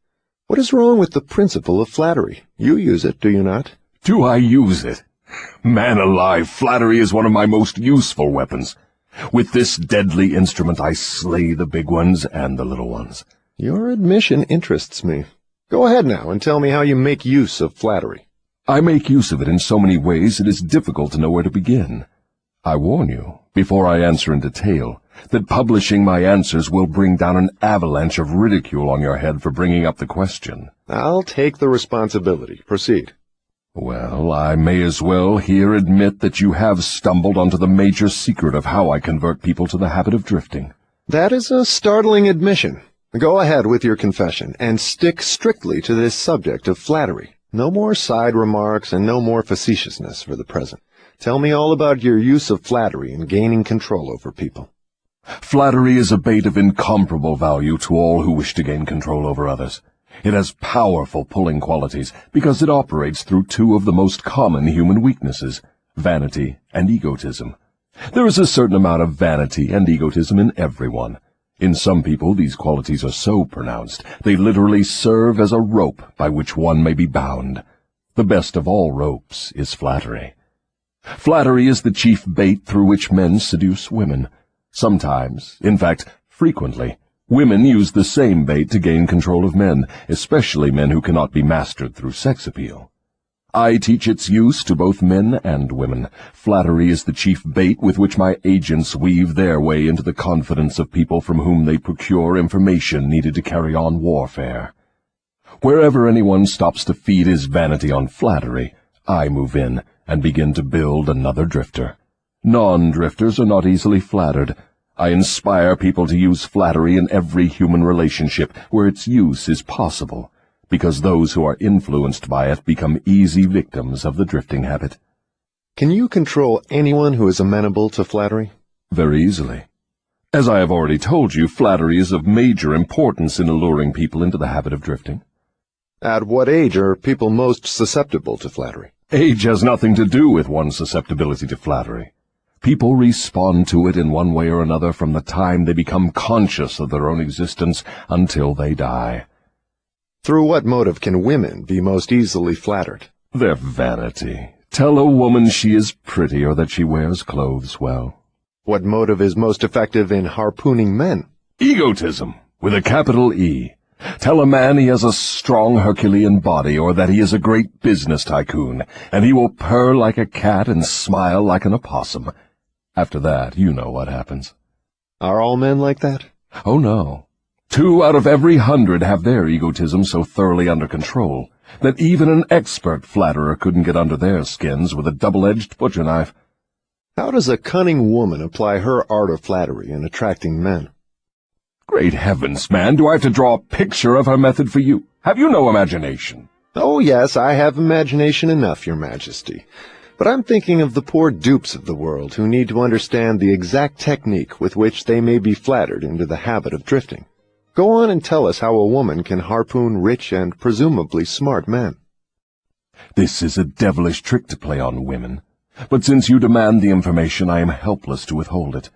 What is wrong with the principle of flattery? You use it, do you not? Do I use it? Man alive, flattery is one of my most useful weapons. With this deadly instrument I slay the big ones and the little ones. Your admission interests me. Go ahead now and tell me how you make use of flattery. I make use of it in so many ways it is difficult to know where to begin. I warn you, before I answer in detail, that publishing my answers will bring down an avalanche of ridicule on your head for bringing up the question. I'll take the responsibility. Proceed. Well, I may as well here admit that you have stumbled onto the major secret of how I convert people to the habit of drifting. That is a startling admission. Go ahead with your confession, and stick strictly to this subject of flattery. No more side remarks and no more facetiousness for the present. Tell me all about your use of flattery in gaining control over people. Flattery is a bait of incomparable value to all who wish to gain control over others. It has powerful pulling qualities because it operates through two of the most common human weaknesses, vanity and egotism. There is a certain amount of vanity and egotism in everyone. In some people these qualities are so pronounced they literally serve as a rope by which one may be bound. The best of all ropes is flattery. Flattery is the chief bait through which men seduce women. Sometimes, in fact, frequently, women use the same bait to gain control of men, especially men who cannot be mastered through sex appeal. I teach its use to both men and women. Flattery is the chief bait with which my agents weave their way into the confidence of people from whom they procure information needed to carry on warfare. Wherever anyone stops to feed his vanity on flattery, I move in and begin to build another drifter. Non-drifters are not easily flattered. I inspire people to use flattery in every human relationship where its use is possible, because those who are influenced by it become easy victims of the drifting habit. Can you control anyone who is amenable to flattery? Very easily. As I have already told you, flattery is of major importance in alluring people into the habit of drifting. At what age are people most susceptible to flattery? Age has nothing to do with one's susceptibility to flattery. People respond to it in one way or another from the time they become conscious of their own existence until they die. Through what motive can women be most easily flattered? Their vanity. Tell a woman she is pretty or that she wears clothes well. What motive is most effective in harpooning men? Egotism, with a capital E. Tell a man he has a strong Herculean body or that he is a great business tycoon, and he will purr like a cat and smile like an opossum. After that, you know what happens. Are all men like that? Oh, no. 2 out of every 100 have their egotism so thoroughly under control that even an expert flatterer couldn't get under their skins with a double-edged butcher knife. How does a cunning woman apply her art of flattery in attracting men? Great heavens, man, do I have to draw a picture of her method for you? Have you no imagination? Oh, yes, I have imagination enough, Your Majesty. But I'm thinking of the poor dupes of the world who need to understand the exact technique with which they may be flattered into the habit of drifting. Go on and tell us how a woman can harpoon rich and presumably smart men. This is a devilish trick to play on women, but since you demand the information, I am helpless to withhold it.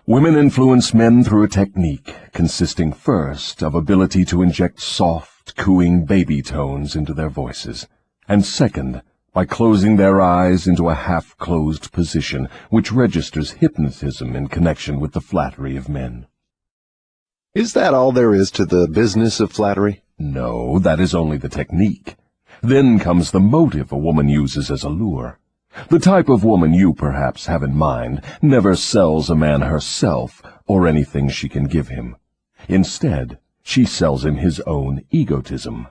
Women influence men through a technique consisting first of ability to inject soft, cooing baby tones into their voices, and second, by closing their eyes into a half-closed position which registers hypnotism in connection with the flattery of men. Is that all there is to the business of flattery? No, that is only the technique. Then comes the motive a woman uses as a lure. The type of woman you perhaps have in mind never sells a man herself or anything she can give him. Instead, she sells him his own egotism.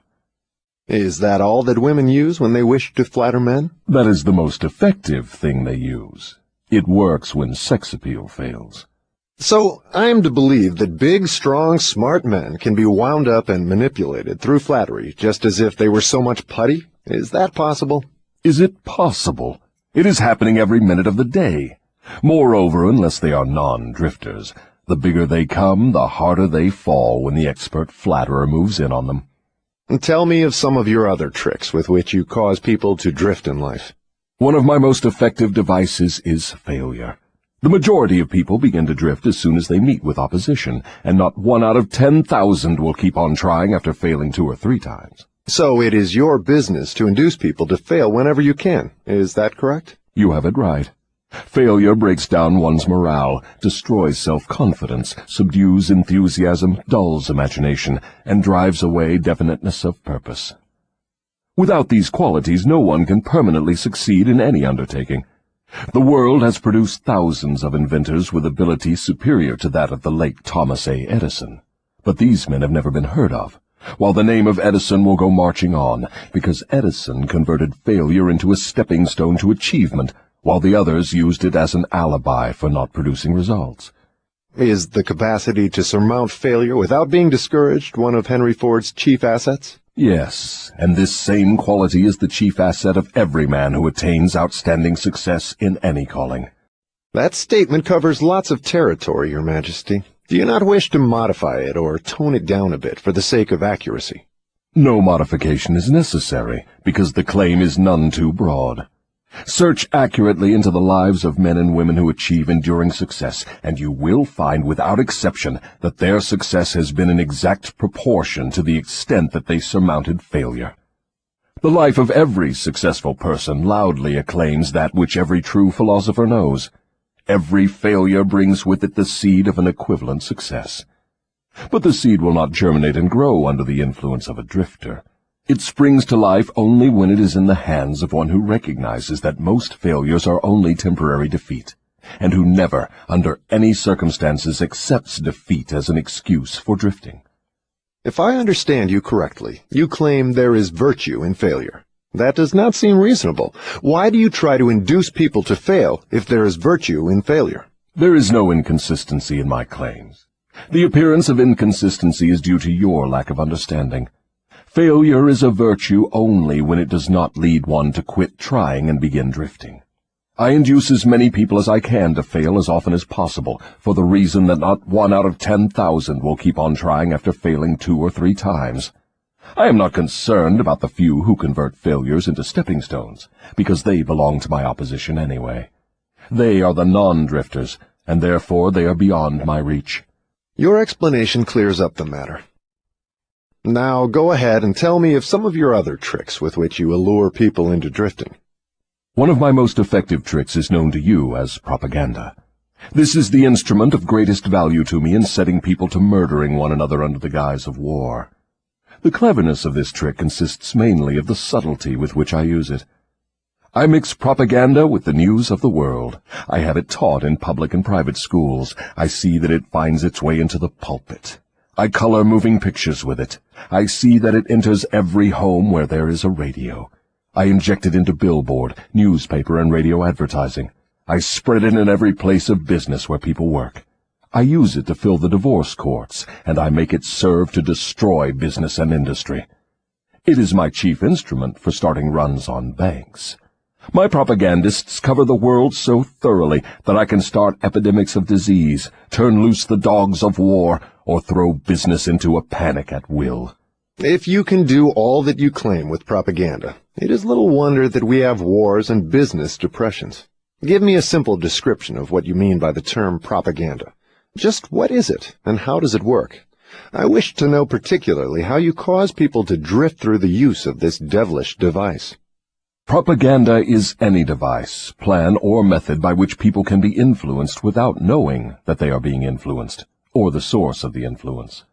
Is that all that women use when they wish to flatter men? That is the most effective thing they use. It works when sex appeal fails. So, I am to believe that big, strong, smart men can be wound up and manipulated through flattery just as if they were so much putty? Is that possible? Is it possible? It is happening every minute of the day. Moreover, unless they are non-drifters, the bigger they come, the harder they fall when the expert flatterer moves in on them. And tell me of some of your other tricks with which you cause people to drift in life. One of my most effective devices is failure. The majority of people begin to drift as soon as they meet with opposition, and not 1 out of 10,000 will keep on trying after failing 2 or 3 times. So it is your business to induce people to fail whenever you can. Is that correct? You have it right. Failure breaks down one's morale, destroys self-confidence, subdues enthusiasm, dulls imagination, and drives away definiteness of purpose. Without these qualities, no one can permanently succeed in any undertaking. The world has produced thousands of inventors with ability superior to that of the late Thomas A. Edison. But these men have never been heard of, while the name of Edison will go marching on, because Edison converted failure into a stepping stone to achievement, while the others used it as an alibi for not producing results. Is the capacity to surmount failure without being discouraged one of Henry Ford's chief assets? Yes, and this same quality is the chief asset of every man who attains outstanding success in any calling. That statement covers lots of territory, Your Majesty. Do you not wish to modify it or tone it down a bit for the sake of accuracy? No modification is necessary, because the claim is none too broad. Search accurately into the lives of men and women who achieve enduring success, and you will find without exception that their success has been in exact proportion to the extent that they surmounted failure. The life of every successful person loudly acclaims that which every true philosopher knows. Every failure brings with it the seed of an equivalent success. But the seed will not germinate and grow under the influence of a drifter. It springs to life only when it is in the hands of one who recognizes that most failures are only temporary defeat, and who never, under any circumstances, accepts defeat as an excuse for drifting. If I understand you correctly, you claim there is virtue in failure. That does not seem reasonable. Why do you try to induce people to fail if there is virtue in failure? There is no inconsistency in my claims. The appearance of inconsistency is due to your lack of understanding. Failure is a virtue only when it does not lead one to quit trying and begin drifting. I induce as many people as I can to fail as often as possible, for the reason that not 1 out of 10,000 will keep on trying after failing 2 or 3 times. I am not concerned about the few who convert failures into stepping stones, because they belong to my opposition anyway. They are the non-drifters, and therefore they are beyond my reach. Your explanation clears up the matter. Now go ahead and tell me of some of your other tricks with which you allure people into drifting. One of my most effective tricks is known to you as propaganda. This is the instrument of greatest value to me in setting people to murdering one another under the guise of war. The cleverness of this trick consists mainly of the subtlety with which I use it. I mix propaganda with the news of the world. I have it taught in public and private schools. I see that it finds its way into the pulpit. I color moving pictures with it. I see that it enters every home where there is a radio. I inject it into billboard, newspaper, and radio advertising. I spread it in every place of business where people work. I use it to fill the divorce courts, and I make it serve to destroy business and industry. It is my chief instrument for starting runs on banks. My propagandists cover the world so thoroughly that I can start epidemics of disease, turn loose the dogs of war, or throw business into a panic at will. If you can do all that you claim with propaganda, it is little wonder that we have wars and business depressions. Give me a simple description of what you mean by the term propaganda. Just what is it, and how does it work? I wish to know particularly how you cause people to drift through the use of this devilish device. Propaganda is any device, plan, or method by which people can be influenced without knowing that they are being influenced, or the source of the influence.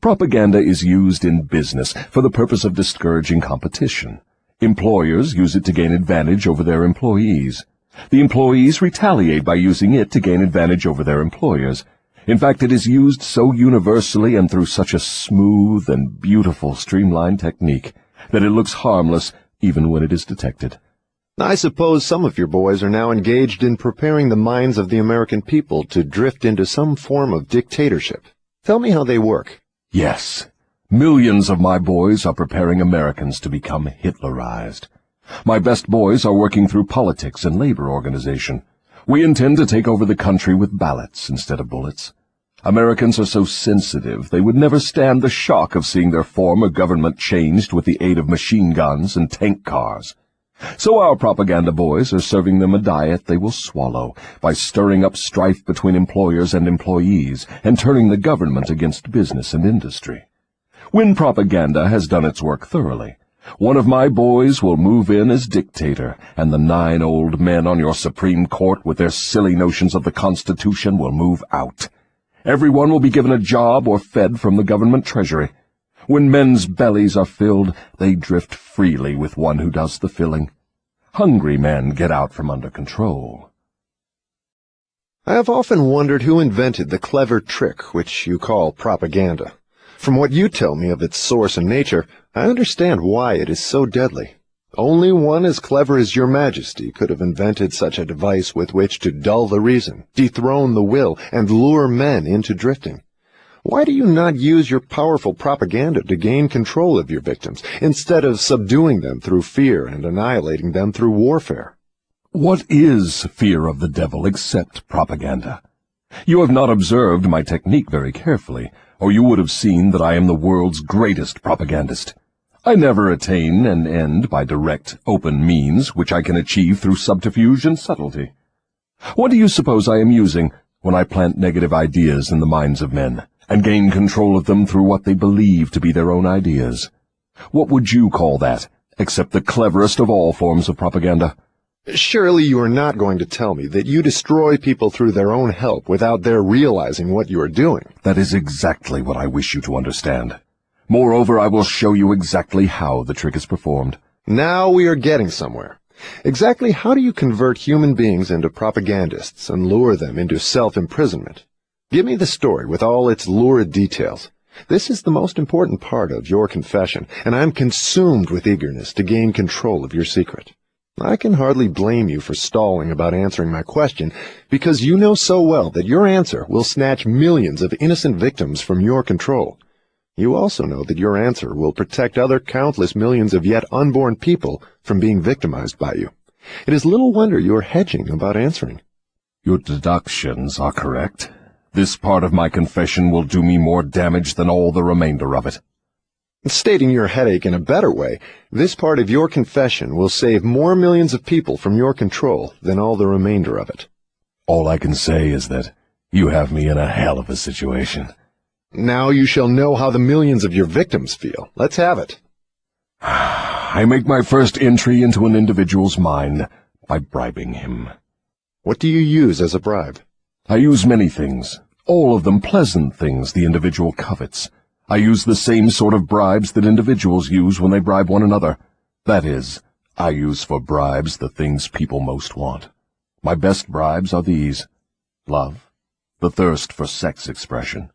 Propaganda is used in business for the purpose of discouraging competition. Employers use it to gain advantage over their employees. The employees retaliate by using it to gain advantage over their employers. In fact, it is used so universally and through such a smooth and beautiful streamlined technique that it looks harmless even when it is detected. I suppose some of your boys are now engaged in preparing the minds of the American people to drift into some form of dictatorship. Tell me how they work. Yes, millions of my boys are preparing Americans to become Hitlerized. My best boys are working through politics and labor organization. We intend to take over the country with ballots instead of bullets. Americans are so sensitive they would never stand the shock of seeing their form of government changed with the aid of machine guns and tank cars. So our propaganda boys are serving them a diet they will swallow by stirring up strife between employers and employees and turning the government against business and industry. When propaganda has done its work thoroughly, one of my boys will move in as dictator, and the 9 old men on your Supreme Court with their silly notions of the Constitution will move out. Everyone will be given a job or fed from the government treasury. When men's bellies are filled, they drift freely with one who does the filling. Hungry men get out from under control. I have often wondered who invented the clever trick which you call propaganda. From what you tell me of its source and nature, I understand why it is so deadly. Only one as clever as your Majesty could have invented such a device with which to dull the reason, dethrone the will, and lure men into drifting. Why do you not use your powerful propaganda to gain control of your victims, instead of subduing them through fear and annihilating them through warfare? What is fear of the devil except propaganda? You have not observed my technique very carefully, or you would have seen that I am the world's greatest propagandist. I never attain an end by direct, open means which I can achieve through subterfuge and subtlety. What do you suppose I am using when I plant negative ideas in the minds of men, and gain control of them through what they believe to be their own ideas? What would you call that, except the cleverest of all forms of propaganda? Surely you are not going to tell me that you destroy people through their own help without their realizing what you are doing. That is exactly what I wish you to understand. Moreover, I will show you exactly how the trick is performed. Now we are getting somewhere. Exactly how do you convert human beings into propagandists and lure them into self-imprisonment? Give me the story with all its lurid details. This is the most important part of your confession, and I'm consumed with eagerness to gain control of your secret. I can hardly blame you for stalling about answering my question, because you know so well that your answer will snatch millions of innocent victims from your control. You also know that your answer will protect other countless millions of yet unborn people from being victimized by you. It is little wonder you are hedging about answering. Your deductions are correct. This part of my confession will do me more damage than all the remainder of it. Stating your headache in a better way, this part of your confession will save more millions of people from your control than all the remainder of it. All I can say is that you have me in a hell of a situation. Now you shall know how the millions of your victims feel. Let's have it. I make my first entry into an individual's mind by bribing him. What do you use as a bribe? I use many things, all of them pleasant things the individual covets. I use the same sort of bribes that individuals use when they bribe one another. That is, I use for bribes the things people most want. My best bribes are these: love, the thirst for sex expression,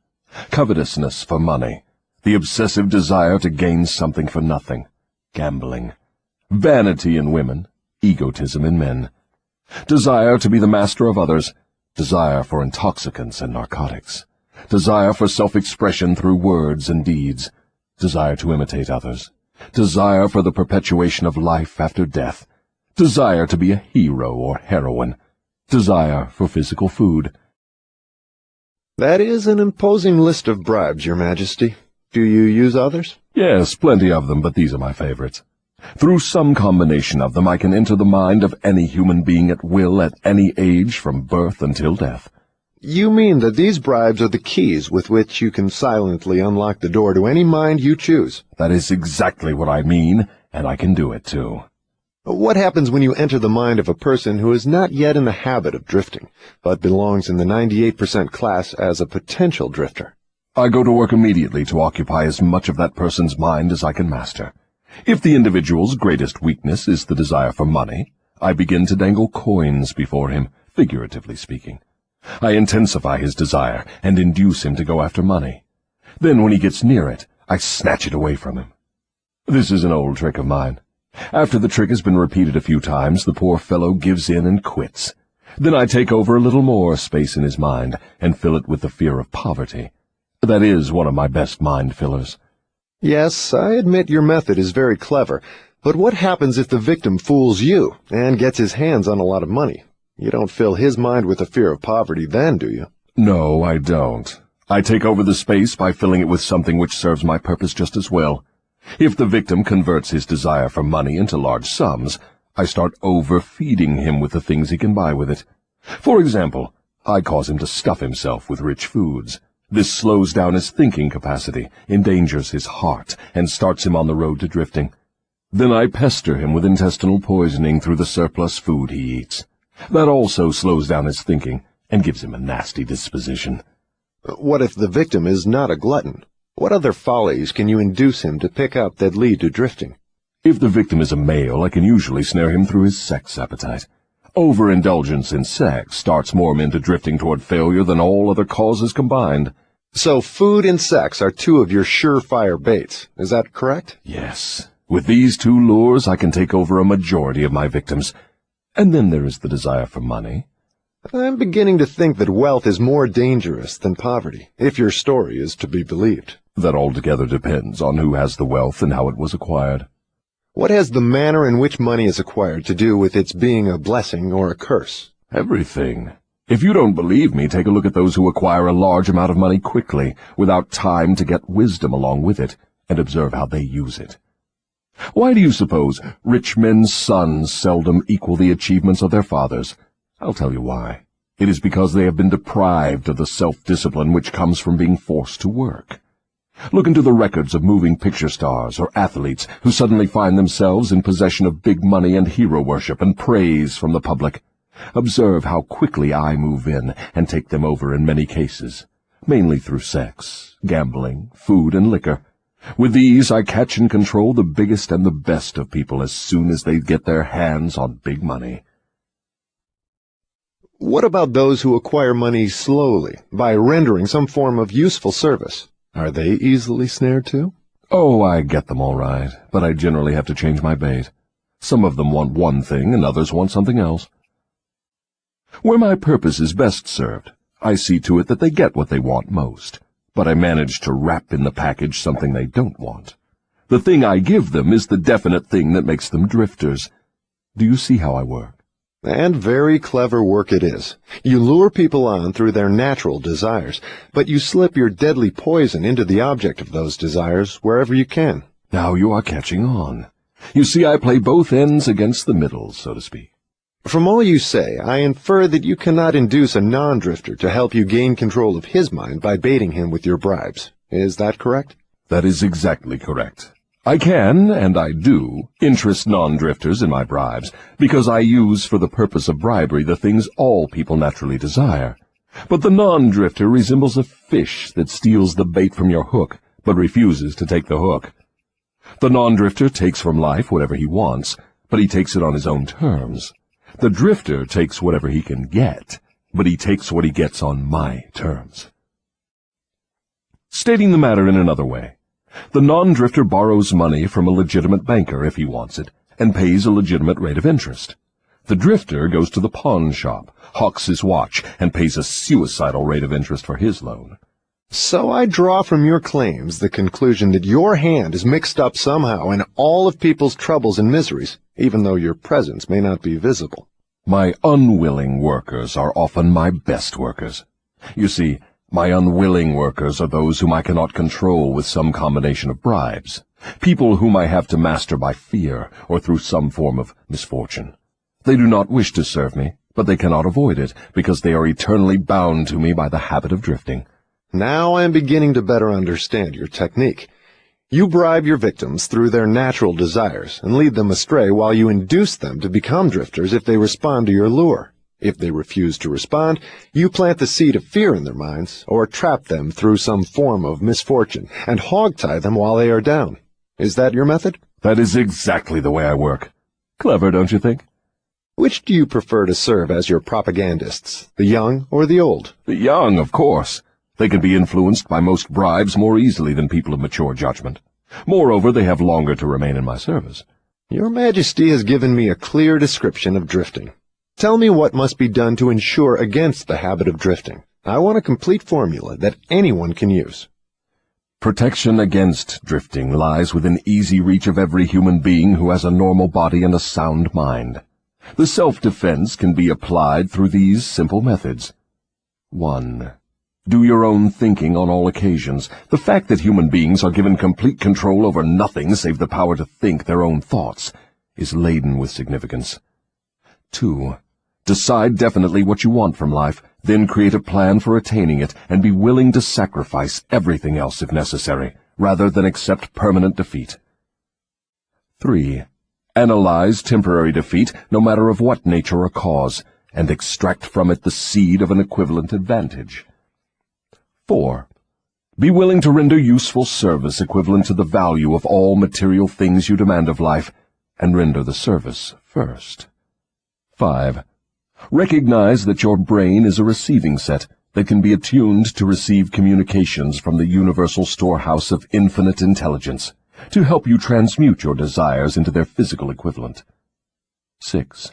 covetousness for money, the obsessive desire to gain something for nothing, gambling, vanity in women, egotism in men, desire to be the master of others, desire for intoxicants and narcotics, desire for self-expression through words and deeds, desire to imitate others, desire for the perpetuation of life after death, desire to be a hero or heroine, desire for physical food. That is an imposing list of bribes, Your Majesty. Do you use others? Yes, plenty of them, but these are my favorites. Through some combination of them I can enter the mind of any human being at will at any age from birth until death. You mean that these bribes are the keys with which you can silently unlock the door to any mind you choose? That is exactly what I mean, and I can do it too. What happens when you enter the mind of a person who is not yet in the habit of drifting, but belongs in the 98% class as a potential drifter? I go to work immediately to occupy as much of that person's mind as I can master. If the individual's greatest weakness is the desire for money, I begin to dangle coins before him, figuratively speaking. I intensify his desire and induce him to go after money. Then when he gets near it, I snatch it away from him. This is an old trick of mine. After the trick has been repeated a few times, the poor fellow gives in and quits. Then I take over a little more space in his mind and fill it with the fear of poverty. That is one of my best mind fillers. Yes, I admit your method is very clever, but what happens if the victim fools you and gets his hands on a lot of money? You don't fill his mind with the fear of poverty then, do you? No, I don't. I take over the space by filling it with something which serves my purpose just as well. If the victim converts his desire for money into large sums, I start overfeeding him with the things he can buy with it. For example, I cause him to stuff himself with rich foods. This slows down his thinking capacity, endangers his heart, and starts him on the road to drifting. Then I pester him with intestinal poisoning through the surplus food he eats. That also slows down his thinking and gives him a nasty disposition. What if the victim is not a glutton? What other follies can you induce him to pick up that lead to drifting? If the victim is a male, I can usually snare him through his sex appetite. Overindulgence in sex starts more men to drifting toward failure than all other causes combined. So food and sex are two of your surefire baits. Is that correct? Yes. With these two lures, I can take over a majority of my victims. And then there is the desire for money. I'm beginning to think that wealth is more dangerous than poverty, if your story is to be believed. That altogether depends on who has the wealth and how it was acquired. What has the manner in which money is acquired to do with its being a blessing or a curse? Everything. If you don't believe me, take a look at those who acquire a large amount of money quickly, without time to get wisdom along with it, and observe how they use it. Why do you suppose rich men's sons seldom equal the achievements of their fathers? I'll tell you why. It is because they have been deprived of the self-discipline which comes from being forced to work. Look into the records of moving picture stars or athletes who suddenly find themselves in possession of big money and hero worship and praise from the public. Observe how quickly I move in and take them over in many cases, mainly through sex, gambling, food, and liquor. With these, I catch and control the biggest and the best of people as soon as they get their hands on big money. What about those who acquire money slowly, by rendering some form of useful service? Are they easily snared too? Oh, I get them all right, but I generally have to change my bait. Some of them want one thing and others want something else. Where my purpose is best served, I see to it that they get what they want most, but I manage to wrap in the package something they don't want. The thing I give them is the definite thing that makes them drifters. Do you see how I work? And very clever work it is. You lure people on through their natural desires, but you slip your deadly poison into the object of those desires wherever you can. Now you are catching on. You see, I play both ends against the middle, so to speak. From all you say, I infer that you cannot induce a non-drifter to help you gain control of his mind by baiting him with your bribes. Is that correct? That is exactly correct. I can, and I do, interest non-drifters in my bribes, because I use for the purpose of bribery the things all people naturally desire. But the non-drifter resembles a fish that steals the bait from your hook, but refuses to take the hook. The non-drifter takes from life whatever he wants, but he takes it on his own terms. The drifter takes whatever he can get, but he takes what he gets on my terms. Stating the matter in another way, the non-drifter borrows money from a legitimate banker if he wants it, and pays a legitimate rate of interest. The drifter goes to the pawn shop, hawks his watch, and pays a suicidal rate of interest for his loan. So I draw from your claims the conclusion that your hand is mixed up somehow in all of people's troubles and miseries, even though your presence may not be visible. My unwilling workers are often my best workers. You see, my unwilling workers are those whom I cannot control with some combination of bribes, people whom I have to master by fear or through some form of misfortune. They do not wish to serve me, but they cannot avoid it, because they are eternally bound to me by the habit of drifting. Now I am beginning to better understand your technique. You bribe your victims through their natural desires and lead them astray while you induce them to become drifters if they respond to your lure. If they refuse to respond, you plant the seed of fear in their minds or trap them through some form of misfortune and hog-tie them while they are down. Is that your method? That is exactly the way I work. Clever, don't you think? Which do you prefer to serve as your propagandists, the young or the old? The young, of course. They can be influenced by most bribes more easily than people of mature judgment. Moreover, they have longer to remain in my service. Your Majesty has given me a clear description of drifting. Tell me what must be done to ensure against the habit of drifting. I want a complete formula that anyone can use. Protection against drifting lies within easy reach of every human being who has a normal body and a sound mind. The self-defense can be applied through these simple methods. 1. Do your own thinking on all occasions. The fact that human beings are given complete control over nothing save the power to think their own thoughts is laden with significance. 2. Decide definitely what you want from life, then create a plan for attaining it, and be willing to sacrifice everything else if necessary, rather than accept permanent defeat. 3. Analyze temporary defeat, no matter of what nature or cause, and extract from it the seed of an equivalent advantage. 4. Be willing to render useful service equivalent to the value of all material things you demand of life, and render the service first. 5. Recognize that your brain is a receiving set that can be attuned to receive communications from the universal storehouse of infinite intelligence, to help you transmute your desires into their physical equivalent. 6.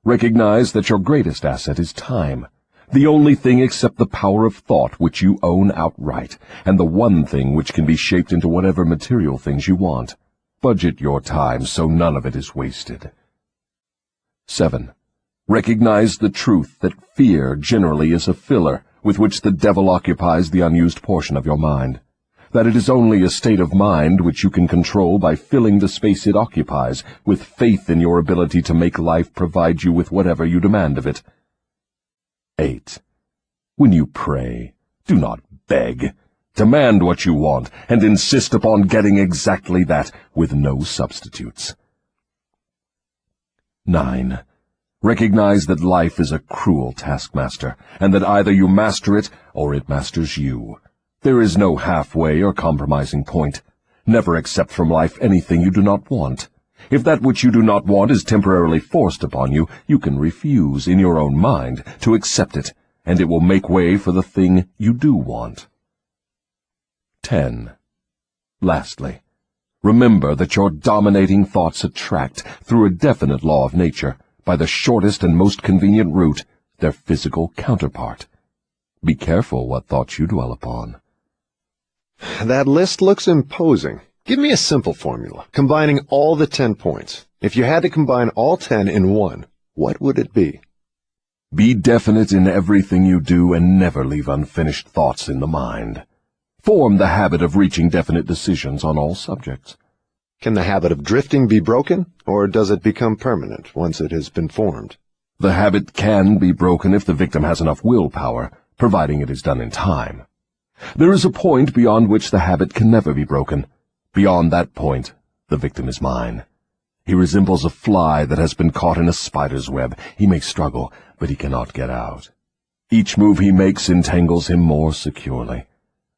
Recognize that your greatest asset is time, the only thing except the power of thought which you own outright, and the one thing which can be shaped into whatever material things you want. Budget your time so none of it is wasted. 7. Recognize the truth that fear generally is a filler with which the devil occupies the unused portion of your mind, that it is only a state of mind which you can control by filling the space it occupies with faith in your ability to make life provide you with whatever you demand of it. 8. When you pray, do not beg. Demand what you want, and insist upon getting exactly that, with no substitutes. 9. Recognize that life is a cruel taskmaster, and that either you master it, or it masters you. There is no halfway or compromising point. Never accept from life anything you do not want. If that which you do not want is temporarily forced upon you, you can refuse, in your own mind, to accept it, and it will make way for the thing you do want. 10. Lastly, remember that your dominating thoughts attract, through a definite law of nature, by the shortest and most convenient route, their physical counterpart. Be careful what thoughts you dwell upon. That list looks imposing. Give me a simple formula, combining all the 10 points. If you had to combine all 10 in one, what would it be? Be definite in everything you do and never leave unfinished thoughts in the mind. Form the habit of reaching definite decisions on all subjects. Can the habit of drifting be broken, or does it become permanent once it has been formed? The habit can be broken if the victim has enough willpower, providing it is done in time. There is a point beyond which the habit can never be broken. Beyond that point, the victim is mine. He resembles a fly that has been caught in a spider's web. He may struggle, but he cannot get out. Each move he makes entangles him more securely.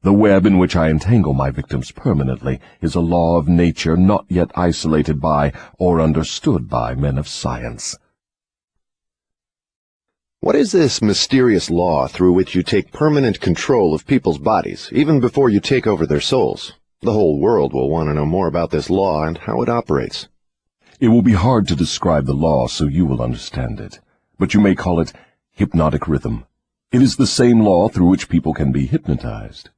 The web in which I entangle my victims permanently is a law of nature not yet isolated by or understood by men of science. What is this mysterious law through which you take permanent control of people's bodies, even before you take over their souls? The whole world will want to know more about this law and how it operates. It will be hard to describe the law so you will understand it, but you may call it hypnotic rhythm. It is the same law through which people can be hypnotized.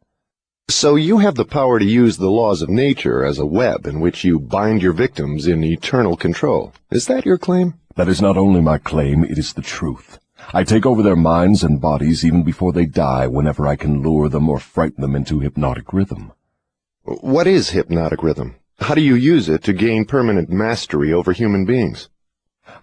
So you have the power to use the laws of nature as a web in which you bind your victims in eternal control. Is that your claim? That is not only my claim, it is the truth. I take over their minds and bodies even before they die whenever I can lure them or frighten them into hypnotic rhythm. What is hypnotic rhythm? How do you use it to gain permanent mastery over human beings?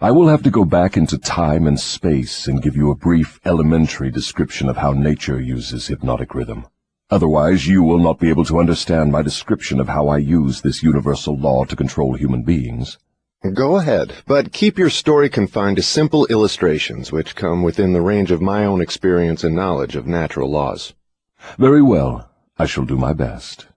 I will have to go back into time and space and give you a brief, elementary description of how nature uses hypnotic rhythm. Otherwise, you will not be able to understand my description of how I use this universal law to control human beings. Go ahead, but keep your story confined to simple illustrations which come within the range of my own experience and knowledge of natural laws. Very well. I shall do my best.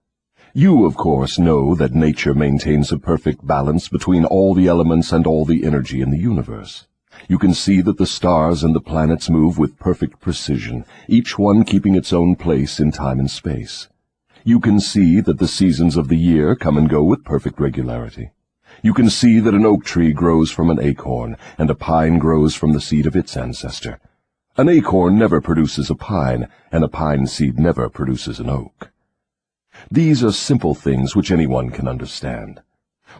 You, of course, know that nature maintains a perfect balance between all the elements and all the energy in the universe. You can see that the stars and the planets move with perfect precision, each one keeping its own place in time and space. You can see that the seasons of the year come and go with perfect regularity. You can see that an oak tree grows from an acorn, and a pine grows from the seed of its ancestor. An acorn never produces a pine, and a pine seed never produces an oak. These are simple things which anyone can understand.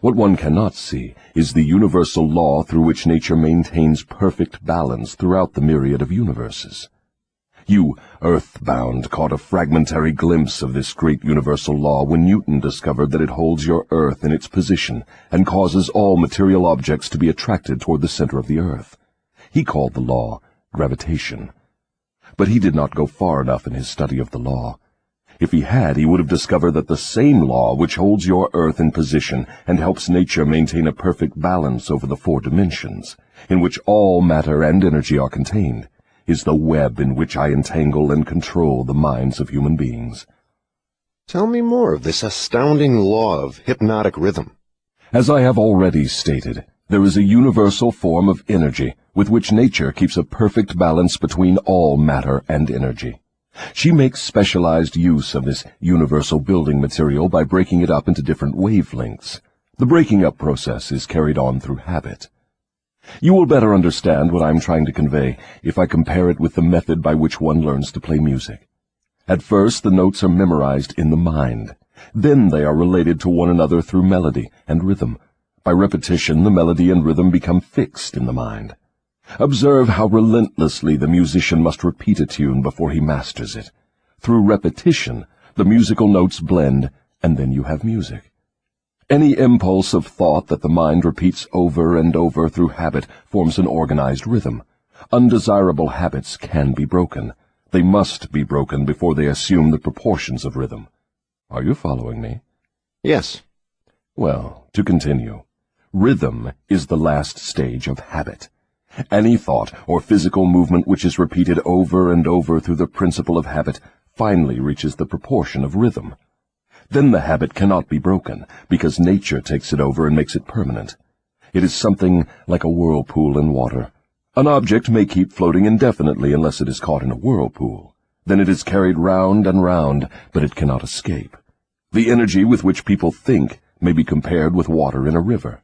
What one cannot see is the universal law through which nature maintains perfect balance throughout the myriad of universes. You, earthbound, caught a fragmentary glimpse of this great universal law when Newton discovered that it holds your earth in its position and causes all material objects to be attracted toward the center of the earth. He called the law gravitation. But he did not go far enough in his study of the law. If he had, he would have discovered that the same law which holds your earth in position and helps nature maintain a perfect balance over the 4 dimensions, in which all matter and energy are contained, is the web in which I entangle and control the minds of human beings. Tell me more of this astounding law of hypnotic rhythm. As I have already stated, there is a universal form of energy with which nature keeps a perfect balance between all matter and energy. She makes specialized use of this universal building material by breaking it up into different wavelengths. The breaking up process is carried on through habit. You will better understand what I am trying to convey if I compare it with the method by which one learns to play music. At first, the notes are memorized in the mind. Then they are related to one another through melody and rhythm. By repetition, the melody and rhythm become fixed in the mind. Observe how relentlessly the musician must repeat a tune before he masters it. Through repetition, the musical notes blend, and then you have music. Any impulse of thought that the mind repeats over and over through habit forms an organized rhythm. Undesirable habits can be broken. They must be broken before they assume the proportions of rhythm. Are you following me? Yes. Well, to continue, rhythm is the last stage of habit. Any thought or physical movement which is repeated over and over through the principle of habit finally reaches the proportion of rhythm. Then the habit cannot be broken, because nature takes it over and makes it permanent. It is something like a whirlpool in water. An object may keep floating indefinitely unless it is caught in a whirlpool. Then it is carried round and round, but it cannot escape. The energy with which people think may be compared with water in a river.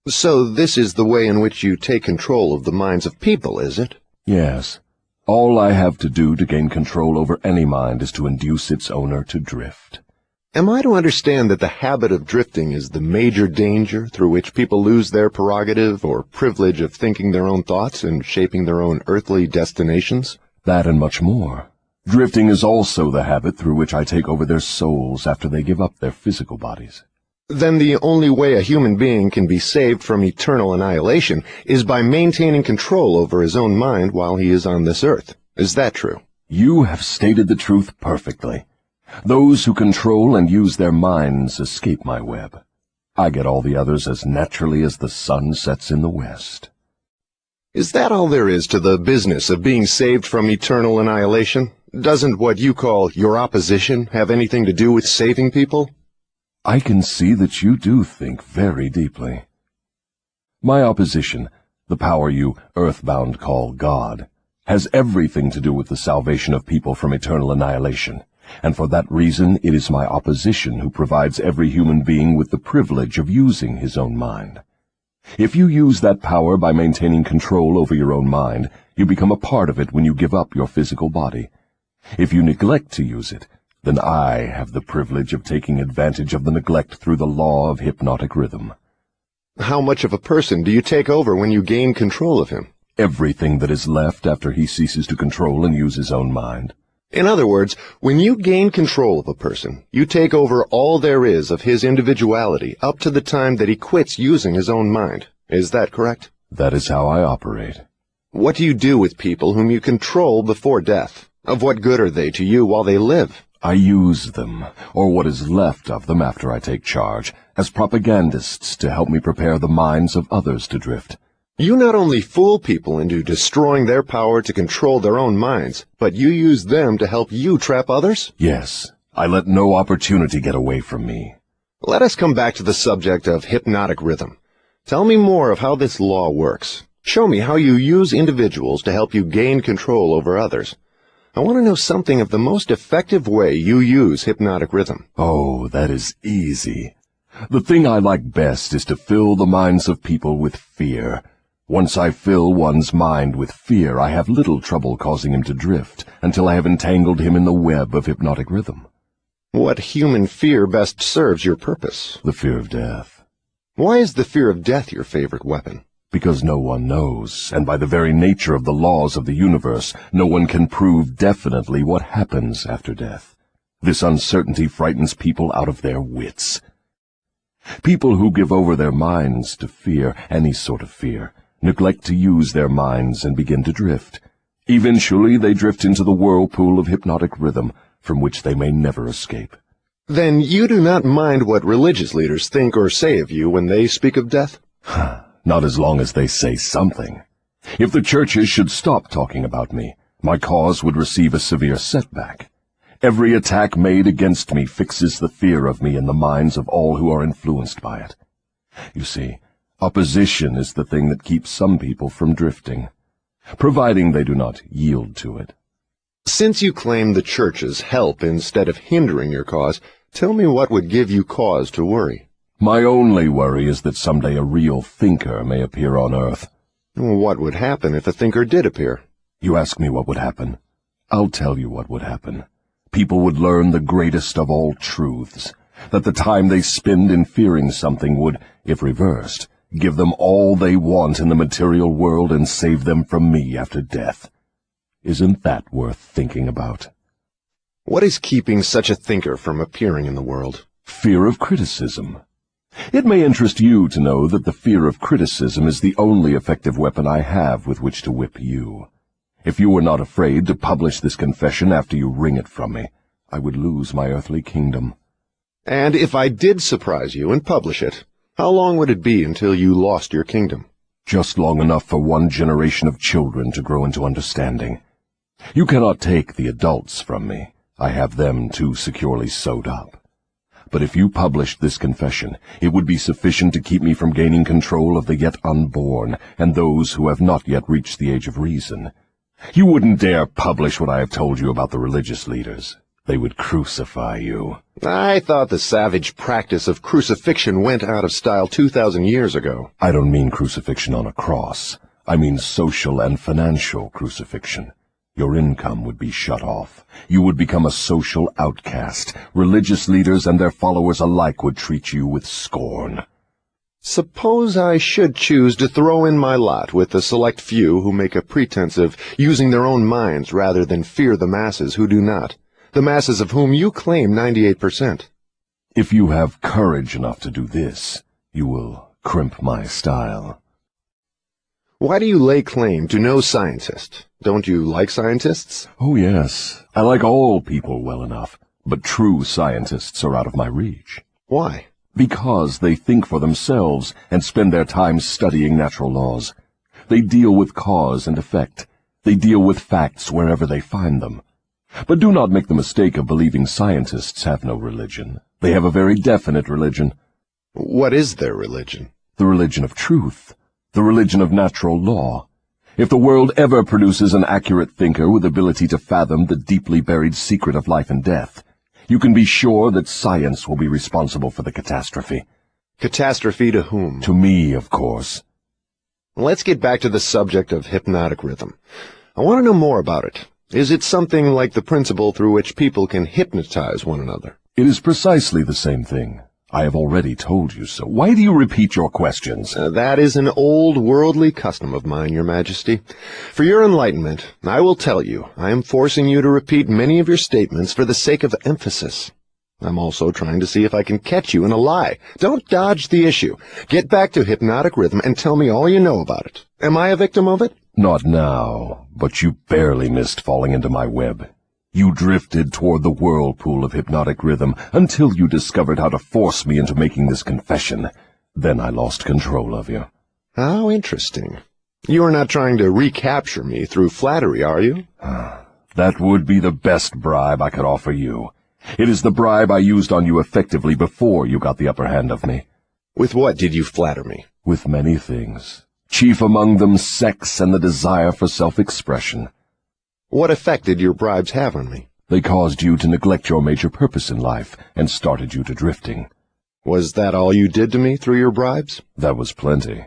So this is the way in which you take control of the minds of people, is it? Yes. All I have to do to gain control over any mind is to induce its owner to drift. Am I to understand that the habit of drifting is the major danger through which people lose their prerogative or privilege of thinking their own thoughts and shaping their own earthly destinations? That and much more. Drifting is also the habit through which I take over their souls after they give up their physical bodies. Then the only way a human being can be saved from eternal annihilation is by maintaining control over his own mind while he is on this earth. Is that true? You have stated the truth perfectly. Those who control and use their minds escape my web. I get all the others as naturally as the sun sets in the west. Is that all there is to the business of being saved from eternal annihilation? Doesn't what you call your opposition have anything to do with saving people? I can see that you do think very deeply. My opposition, the power you earthbound call God, has everything to do with the salvation of people from eternal annihilation. And for that reason it is my opposition who provides every human being with the privilege of using his own mind. If you use that power by maintaining control over your own mind, you become a part of it when you give up your physical body. If you neglect to use it, then I have the privilege of taking advantage of the neglect through the law of hypnotic rhythm. How much of a person do you take over when you gain control of him? Everything that is left after he ceases to control and use his own mind. In other words, when you gain control of a person, you take over all there is of his individuality up to the time that he quits using his own mind. Is that correct? That is how I operate. What do you do with people whom you control before death? Of what good are they to you while they live? I use them, or what is left of them after I take charge, as propagandists to help me prepare the minds of others to drift. You not only fool people into destroying their power to control their own minds, but you use them to help you trap others? Yes, I let no opportunity get away from me. Let us come back to the subject of hypnotic rhythm. Tell me more of how this law works. Show me how you use individuals to help you gain control over others. I want to know something of the most effective way you use hypnotic rhythm. Oh, that is easy. The thing I like best is to fill the minds of people with fear. Once I fill one's mind with fear, I have little trouble causing him to drift until I have entangled him in the web of hypnotic rhythm. What human fear best serves your purpose? The fear of death. Why is the fear of death your favorite weapon? Because no one knows, and by the very nature of the laws of the universe, no one can prove definitely what happens after death. This uncertainty frightens people out of their wits. People who give over their minds to fear, any sort of fear, neglect to use their minds and begin to drift. Eventually they drift into the whirlpool of hypnotic rhythm, from which they may never escape. Then you do not mind what religious leaders think or say of you when they speak of death? Not as long as they say something. If the churches should stop talking about me, my cause would receive a severe setback. Every attack made against me fixes the fear of me in the minds of all who are influenced by it. You see, opposition is the thing that keeps some people from drifting, providing they do not yield to it. Since you claim the churches help instead of hindering your cause, tell me what would give you cause to worry. My only worry is that someday a real thinker may appear on earth. What would happen if a thinker did appear? You ask me what would happen. I'll tell you what would happen. People would learn the greatest of all truths, that the time they spend in fearing something would, if reversed, give them all they want in the material world and save them from me after death. Isn't that worth thinking about? What is keeping such a thinker from appearing in the world? Fear of criticism. It may interest you to know that the fear of criticism is the only effective weapon I have with which to whip you. If you were not afraid to publish this confession after you wring it from me, I would lose my earthly kingdom. And if I did surprise you and publish it, how long would it be until you lost your kingdom? Just long enough for one generation of children to grow into understanding. You cannot take the adults from me. I have them too securely sewed up. But if you published this confession, it would be sufficient to keep me from gaining control of the yet unborn and those who have not yet reached the age of reason. You wouldn't dare publish what I have told you about the religious leaders. They would crucify you. I thought the savage practice of crucifixion went out of style 2,000 years ago. I don't mean crucifixion on a cross. I mean social and financial crucifixion. Your income would be shut off. You would become a social outcast. Religious leaders and their followers alike would treat you with scorn. Suppose I should choose to throw in my lot with the select few who make a pretense of using their own minds rather than fear the masses who do not, the masses of whom you claim 98%. If you have courage enough to do this, you will crimp my style. Why do you lay claim to no scientist? Don't you like scientists? Oh, yes. I like all people well enough, but true scientists are out of my reach. Why? Because they think for themselves and spend their time studying natural laws. They deal with cause and effect. They deal with facts wherever they find them. But do not make the mistake of believing scientists have no religion. They have a very definite religion. What is their religion? The religion of truth. The religion of natural law. If the world ever produces an accurate thinker with ability to fathom the deeply buried secret of life and death, you can be sure that science will be responsible for the catastrophe. Catastrophe to whom? To me, of course. Let's get back to the subject of hypnotic rhythm. I want to know more about it. Is it something like the principle through which people can hypnotize one another? It is precisely the same thing. I have already told you so. Why do you repeat your questions? That is an old worldly custom of mine, Your Majesty. For your enlightenment, I will tell you, I am forcing you to repeat many of your statements for the sake of emphasis. I'm also trying to see if I can catch you in a lie. Don't dodge the issue. Get back to hypnotic rhythm and tell me all you know about it. Am I a victim of it? Not now, but you barely missed falling into my web. You drifted toward the whirlpool of hypnotic rhythm until you discovered how to force me into making this confession. Then I lost control of you. How interesting. You are not trying to recapture me through flattery, are you? That would be the best bribe I could offer you. It is the bribe I used on you effectively before you got the upper hand of me. With what did you flatter me? With many things. Chief among them sex and the desire for self-expression. What effect did your bribes have on me? They caused you to neglect your major purpose in life and started you to drifting. Was that all you did to me through your bribes? That was plenty.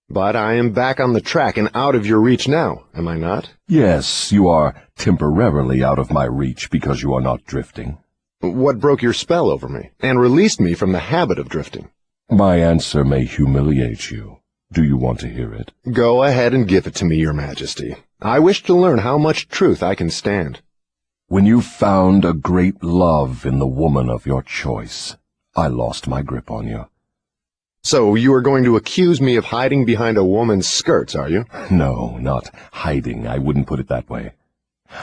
But I am back on the track and out of your reach now, am I not? Yes, you are temporarily out of my reach because you are not drifting. What broke your spell over me and released me from the habit of drifting? My answer may humiliate you. Do you want to hear it? Go ahead and give it to me, Your Majesty. I wish to learn how much truth I can stand. When you found a great love in the woman of your choice, I lost my grip on you. So you are going to accuse me of hiding behind a woman's skirts, are you? No, not hiding. I wouldn't put it that way.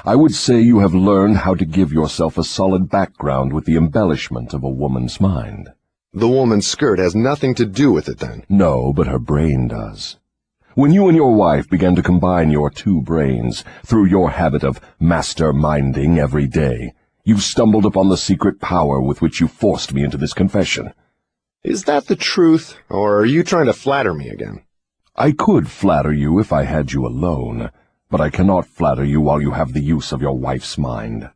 I would say you have learned how to give yourself a solid background with the embellishment of a woman's mind. The woman's skirt has nothing to do with it, then? No, but her brain does. When you and your wife began to combine your two brains through your habit of master-minding every day, you stumbled upon the secret power with which you forced me into this confession. Is that the truth, or are you trying to flatter me again? I could flatter you if I had you alone, but I cannot flatter you while you have the use of your wife's mind.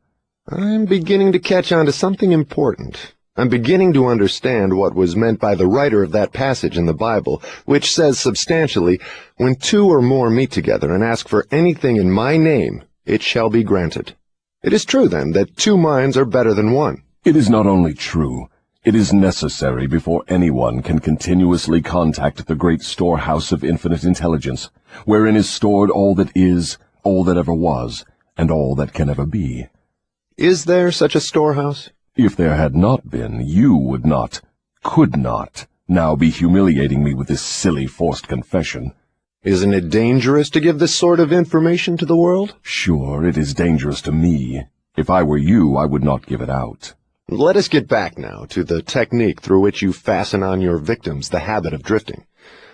I'm beginning to catch on to something important. I'm beginning to understand what was meant by the writer of that passage in the Bible, which says substantially, "When two or more meet together and ask for anything in my name, it shall be granted." It is true, then, that two minds are better than one. It is not only true, it is necessary before anyone can continuously contact the great storehouse of infinite intelligence, wherein is stored all that is, all that ever was, and all that can ever be. Is there such a storehouse? If there had not been, you would not, could not, now be humiliating me with this silly forced confession. Isn't it dangerous to give this sort of information to the world? Sure, it is dangerous to me. If I were you, I would not give it out. Let us get back now to the technique through which you fasten on your victims the habit of drifting.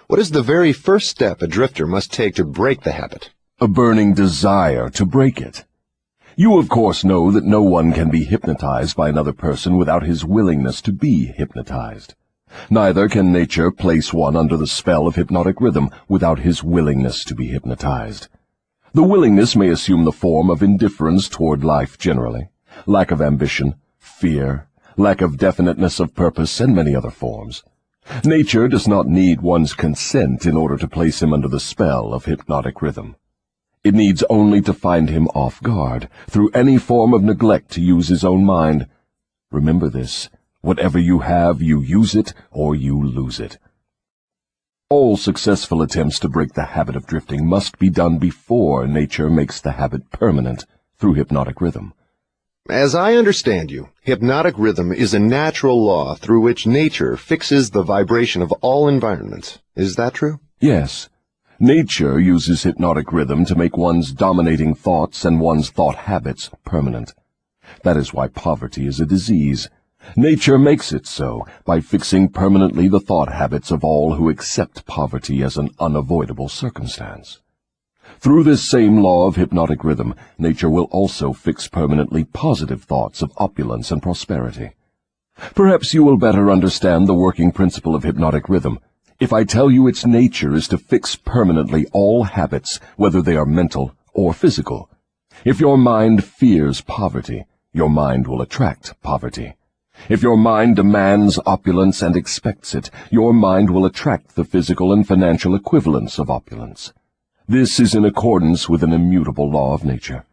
What is the very first step a drifter must take to break the habit? A burning desire to break it. You, of course, know that no one can be hypnotized by another person without his willingness to be hypnotized. Neither can nature place one under the spell of hypnotic rhythm without his willingness to be hypnotized. The willingness may assume the form of indifference toward life generally, lack of ambition, fear, lack of definiteness of purpose, and many other forms. Nature does not need one's consent in order to place him under the spell of hypnotic rhythm. It needs only to find him off guard, through any form of neglect to use his own mind. Remember this. Whatever you have, you use it or you lose it. All successful attempts to break the habit of drifting must be done before nature makes the habit permanent through hypnotic rhythm. As I understand you, hypnotic rhythm is a natural law through which nature fixes the vibration of all environments. Is that true? Yes. Nature uses hypnotic rhythm to make one's dominating thoughts and one's thought habits permanent. That is why poverty is a disease. Nature makes it so by fixing permanently the thought habits of all who accept poverty as an unavoidable circumstance. Through this same law of hypnotic rhythm, nature will also fix permanently positive thoughts of opulence and prosperity. Perhaps you will better understand the working principle of hypnotic rhythm if I tell you its nature is to fix permanently all habits, whether they are mental or physical. If your mind fears poverty, your mind will attract poverty. If your mind demands opulence and expects it, your mind will attract the physical and financial equivalents of opulence. This is in accordance with an immutable law of nature.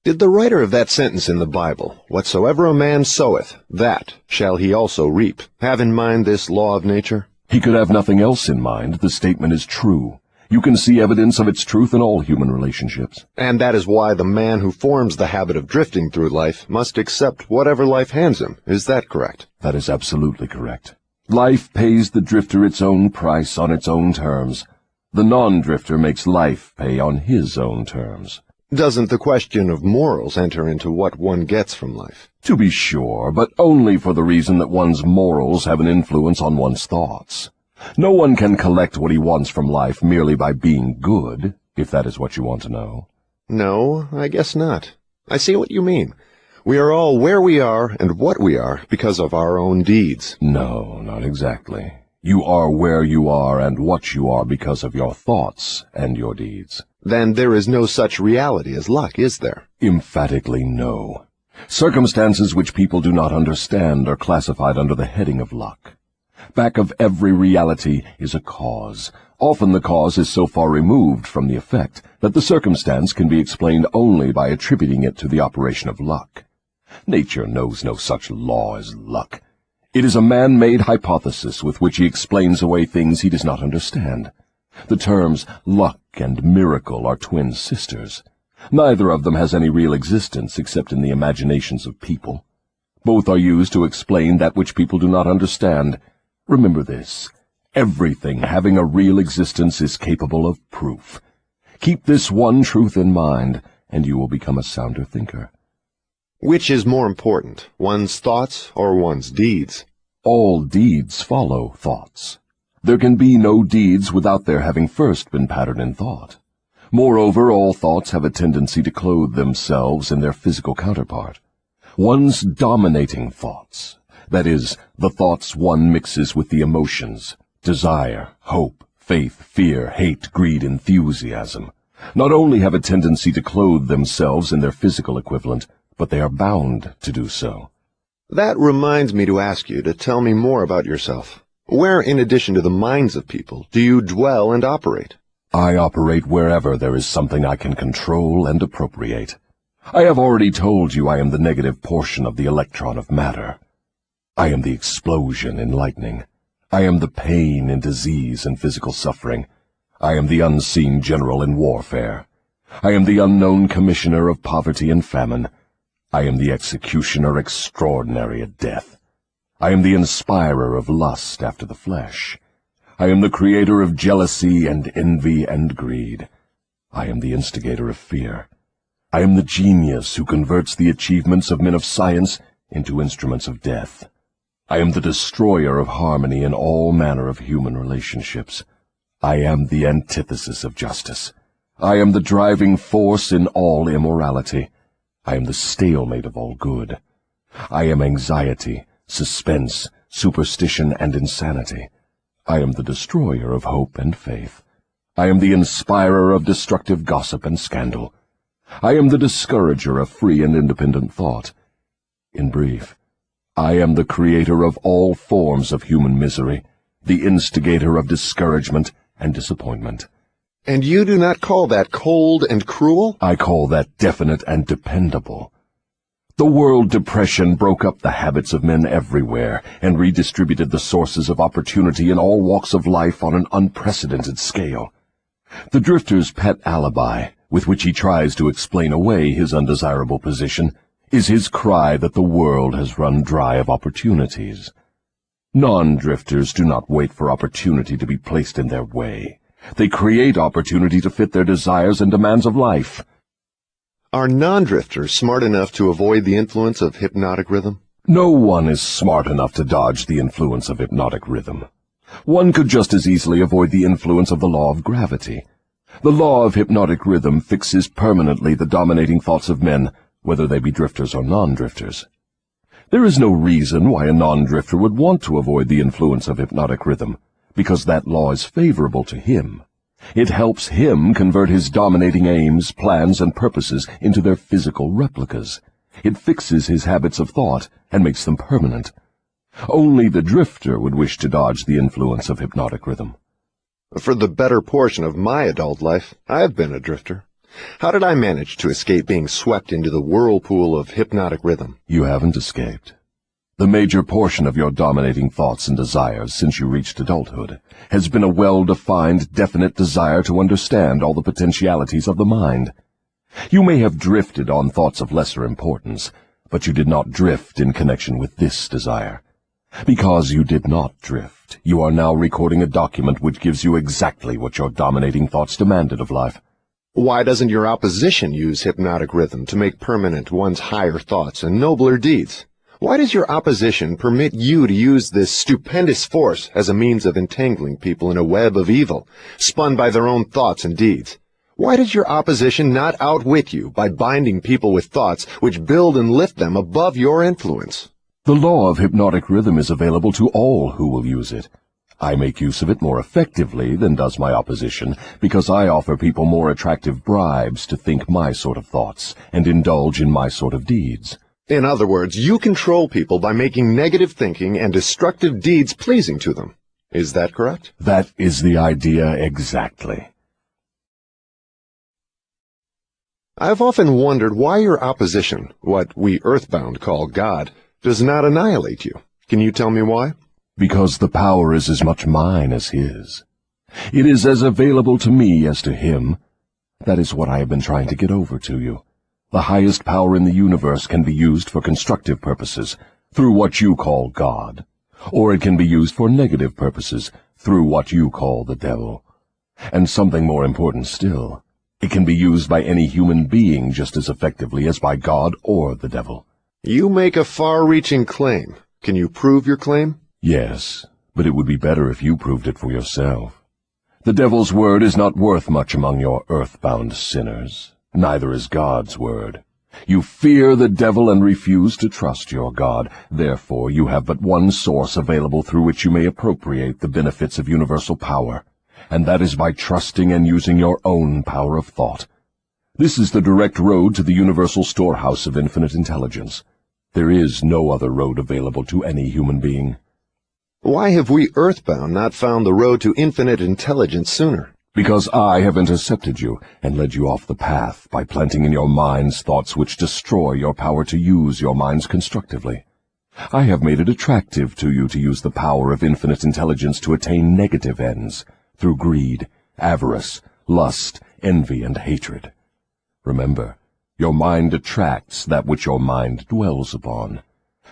Did the writer of that sentence in the Bible, "Whatsoever a man soweth, that shall he also reap," have in mind this law of nature? He could have nothing else in mind. The statement is true. You can see evidence of its truth in all human relationships. And that is why the man who forms the habit of drifting through life must accept whatever life hands him. Is that correct? That is absolutely correct. Life pays the drifter its own price on its own terms. The non-drifter makes life pay on his own terms. Doesn't the question of morals enter into what one gets from life? To be sure, but only for the reason that one's morals have an influence on one's thoughts. No one can collect what he wants from life merely by being good, if that is what you want to know. No, I guess not. I see what you mean. We are all where we are and what we are because of our own deeds. No, not exactly. You are where you are and what you are because of your thoughts and your deeds. Then there is no such reality as luck, is there? Emphatically no. Circumstances which people do not understand are classified under the heading of luck. Back of every reality is a cause. Often the cause is so far removed from the effect that the circumstance can be explained only by attributing it to the operation of luck. Nature knows no such law as luck. It is a man-made hypothesis with which he explains away things he does not understand. The terms luck and miracle are twin sisters. Neither of them has any real existence except in the imaginations of people. Both are used to explain that which people do not understand. Remember this. Everything having a real existence is capable of proof. Keep this one truth in mind, and you will become a sounder thinker. Which is more important, one's thoughts or one's deeds? All deeds follow thoughts. There can be no deeds without their having first been patterned in thought. Moreover, all thoughts have a tendency to clothe themselves in their physical counterpart. One's dominating thoughts, that is, the thoughts one mixes with the emotions, desire, hope, faith, fear, hate, greed, enthusiasm, not only have a tendency to clothe themselves in their physical equivalent, but they are bound to do so. That reminds me to ask you to tell me more about yourself. Where, in addition to the minds of people, do you dwell and operate? I operate wherever there is something I can control and appropriate. I have already told you I am the negative portion of the electron of matter. I am the explosion in lightning. I am the pain in disease and physical suffering. I am the unseen general in warfare. I am the unknown commissioner of poverty and famine. I am the executioner extraordinary at death. I am the inspirer of lust after the flesh. I am the creator of jealousy and envy and greed. I am the instigator of fear. I am the genius who converts the achievements of men of science into instruments of death. I am the destroyer of harmony in all manner of human relationships. I am the antithesis of justice. I am the driving force in all immorality. I am the stalemate of all good. I am anxiety, suspense, superstition, and insanity. I am the destroyer of hope and faith. I am the inspirer of destructive gossip and scandal. I am the discourager of free and independent thought. In brief, I am the creator of all forms of human misery, the instigator of discouragement and disappointment. And you do not call that cold and cruel? I call that definite and dependable. The world depression broke up the habits of men everywhere and redistributed the sources of opportunity in all walks of life on an unprecedented scale. The drifter's pet alibi, with which he tries to explain away his undesirable position, is his cry that the world has run dry of opportunities. Non-drifters do not wait for opportunity to be placed in their way. They create opportunity to fit their desires and demands of life. Are non-drifters smart enough to avoid the influence of hypnotic rhythm? No one is smart enough to dodge the influence of hypnotic rhythm. One could just as easily avoid the influence of the law of gravity. The law of hypnotic rhythm fixes permanently the dominating thoughts of men, whether they be drifters or non-drifters. There is no reason why a non-drifter would want to avoid the influence of hypnotic rhythm, because that law is favorable to him. It helps him convert his dominating aims, plans, and purposes into their physical replicas. It fixes his habits of thought and makes them permanent. Only the drifter would wish to dodge the influence of hypnotic rhythm. For the better portion of my adult life, I have been a drifter. How did I manage to escape being swept into the whirlpool of hypnotic rhythm? You haven't escaped. The major portion of your dominating thoughts and desires since you reached adulthood has been a well-defined, definite desire to understand all the potentialities of the mind. You may have drifted on thoughts of lesser importance, but you did not drift in connection with this desire. Because you did not drift, you are now recording a document which gives you exactly what your dominating thoughts demanded of life. Why doesn't your opposition use hypnotic rhythm to make permanent one's higher thoughts and nobler deeds? Why does your opposition permit you to use this stupendous force as a means of entangling people in a web of evil, spun by their own thoughts and deeds? Why does your opposition not outwit you by binding people with thoughts which build and lift them above your influence? The law of hypnotic rhythm is available to all who will use it. I make use of it more effectively than does my opposition, because I offer people more attractive bribes to think my sort of thoughts and indulge in my sort of deeds. In other words, you control people by making negative thinking and destructive deeds pleasing to them. Is that correct? That is the idea exactly. I've often wondered why your opposition, what we earthbound call God, does not annihilate you. Can you tell me why? Because the power is as much mine as his. It is as available to me as to him. That is what I have been trying to get over to you. The highest power in the universe can be used for constructive purposes, through what you call God, or it can be used for negative purposes, through what you call the devil. And something more important still, it can be used by any human being just as effectively as by God or the devil. You make a far-reaching claim. Can you prove your claim? Yes, but it would be better if you proved it for yourself. The devil's word is not worth much among your earthbound sinners. Neither is God's word. You fear the devil and refuse to trust your God. Therefore, you have but one source available through which you may appropriate the benefits of universal power, and that is by trusting and using your own power of thought. This is the direct road to the universal storehouse of infinite intelligence. There is no other road available to any human being. Why have we earthbound not found the road to infinite intelligence sooner? Because I have intercepted you and led you off the path by planting in your minds thoughts which destroy your power to use your minds constructively. I have made it attractive to you to use the power of infinite intelligence to attain negative ends, through greed, avarice, lust, envy, and hatred. Remember, your mind attracts that which your mind dwells upon.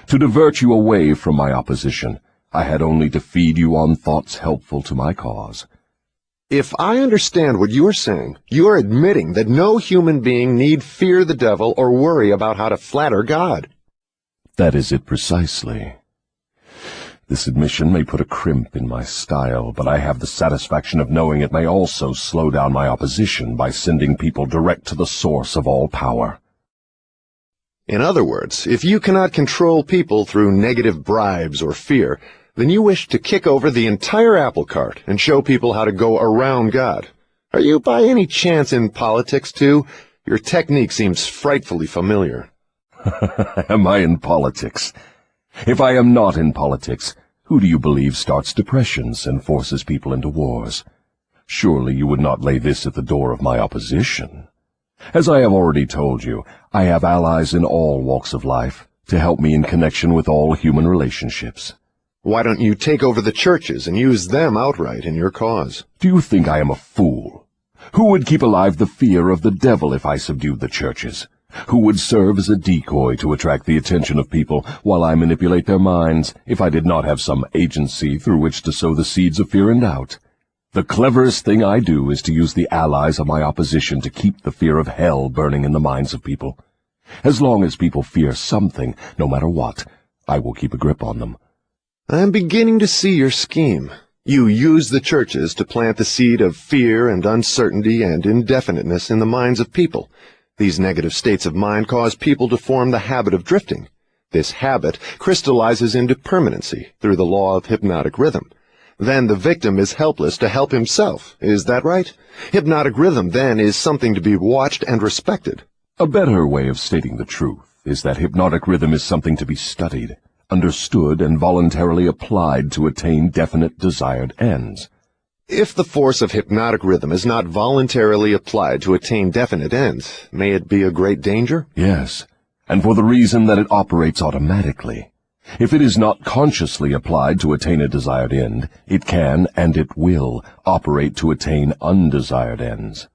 To divert you away from my opposition, I had only to feed you on thoughts helpful to my cause. If I understand what you're saying, you're admitting that no human being need fear the devil or worry about how to flatter God. That is it precisely. This admission may put a crimp in my style, but I have the satisfaction of knowing it may also slow down my opposition by sending people direct to the source of all power. In other words, if you cannot control people through negative bribes or fear, then you wish to kick over the entire apple cart and show people how to go around God. Are you by any chance in politics, too? Your technique seems frightfully familiar. Am I in politics? If I am not in politics, who do you believe starts depressions and forces people into wars? Surely you would not lay this at the door of my opposition. As I have already told you, I have allies in all walks of life to help me in connection with all human relationships. Why don't you take over the churches and use them outright in your cause? Do you think I am a fool? Who would keep alive the fear of the devil if I subdued the churches? Who would serve as a decoy to attract the attention of people while I manipulate their minds if I did not have some agency through which to sow the seeds of fear and doubt? The cleverest thing I do is to use the allies of my opposition to keep the fear of hell burning in the minds of people. As long as people fear something, no matter what, I will keep a grip on them. I'm beginning to see your scheme. You use the churches to plant the seed of fear and uncertainty and indefiniteness in the minds of people. These negative states of mind cause people to form the habit of drifting. This habit crystallizes into permanency through the law of hypnotic rhythm. Then the victim is helpless to help himself. Is that right? Hypnotic rhythm, then, is something to be watched and respected. A better way of stating the truth is that hypnotic rhythm is something to be studied, understood, and voluntarily applied to attain definite desired ends. If the force of hypnotic rhythm is not voluntarily applied to attain definite ends, may it be a great danger? Yes, and for the reason that it operates automatically. If it is not consciously applied to attain a desired end, it can, and it will, operate to attain undesired ends.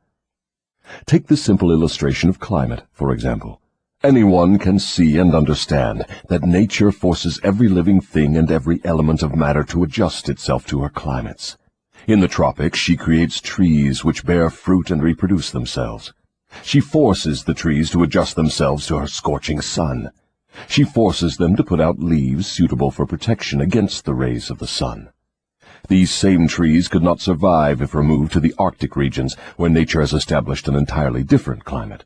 Take the simple illustration of climate, for example. Anyone can see and understand that nature forces every living thing and every element of matter to adjust itself to her climates. In the tropics, she creates trees which bear fruit and reproduce themselves. She forces the trees to adjust themselves to her scorching sun. She forces them to put out leaves suitable for protection against the rays of the sun. These same trees could not survive if removed to the Arctic regions, where nature has established an entirely different climate.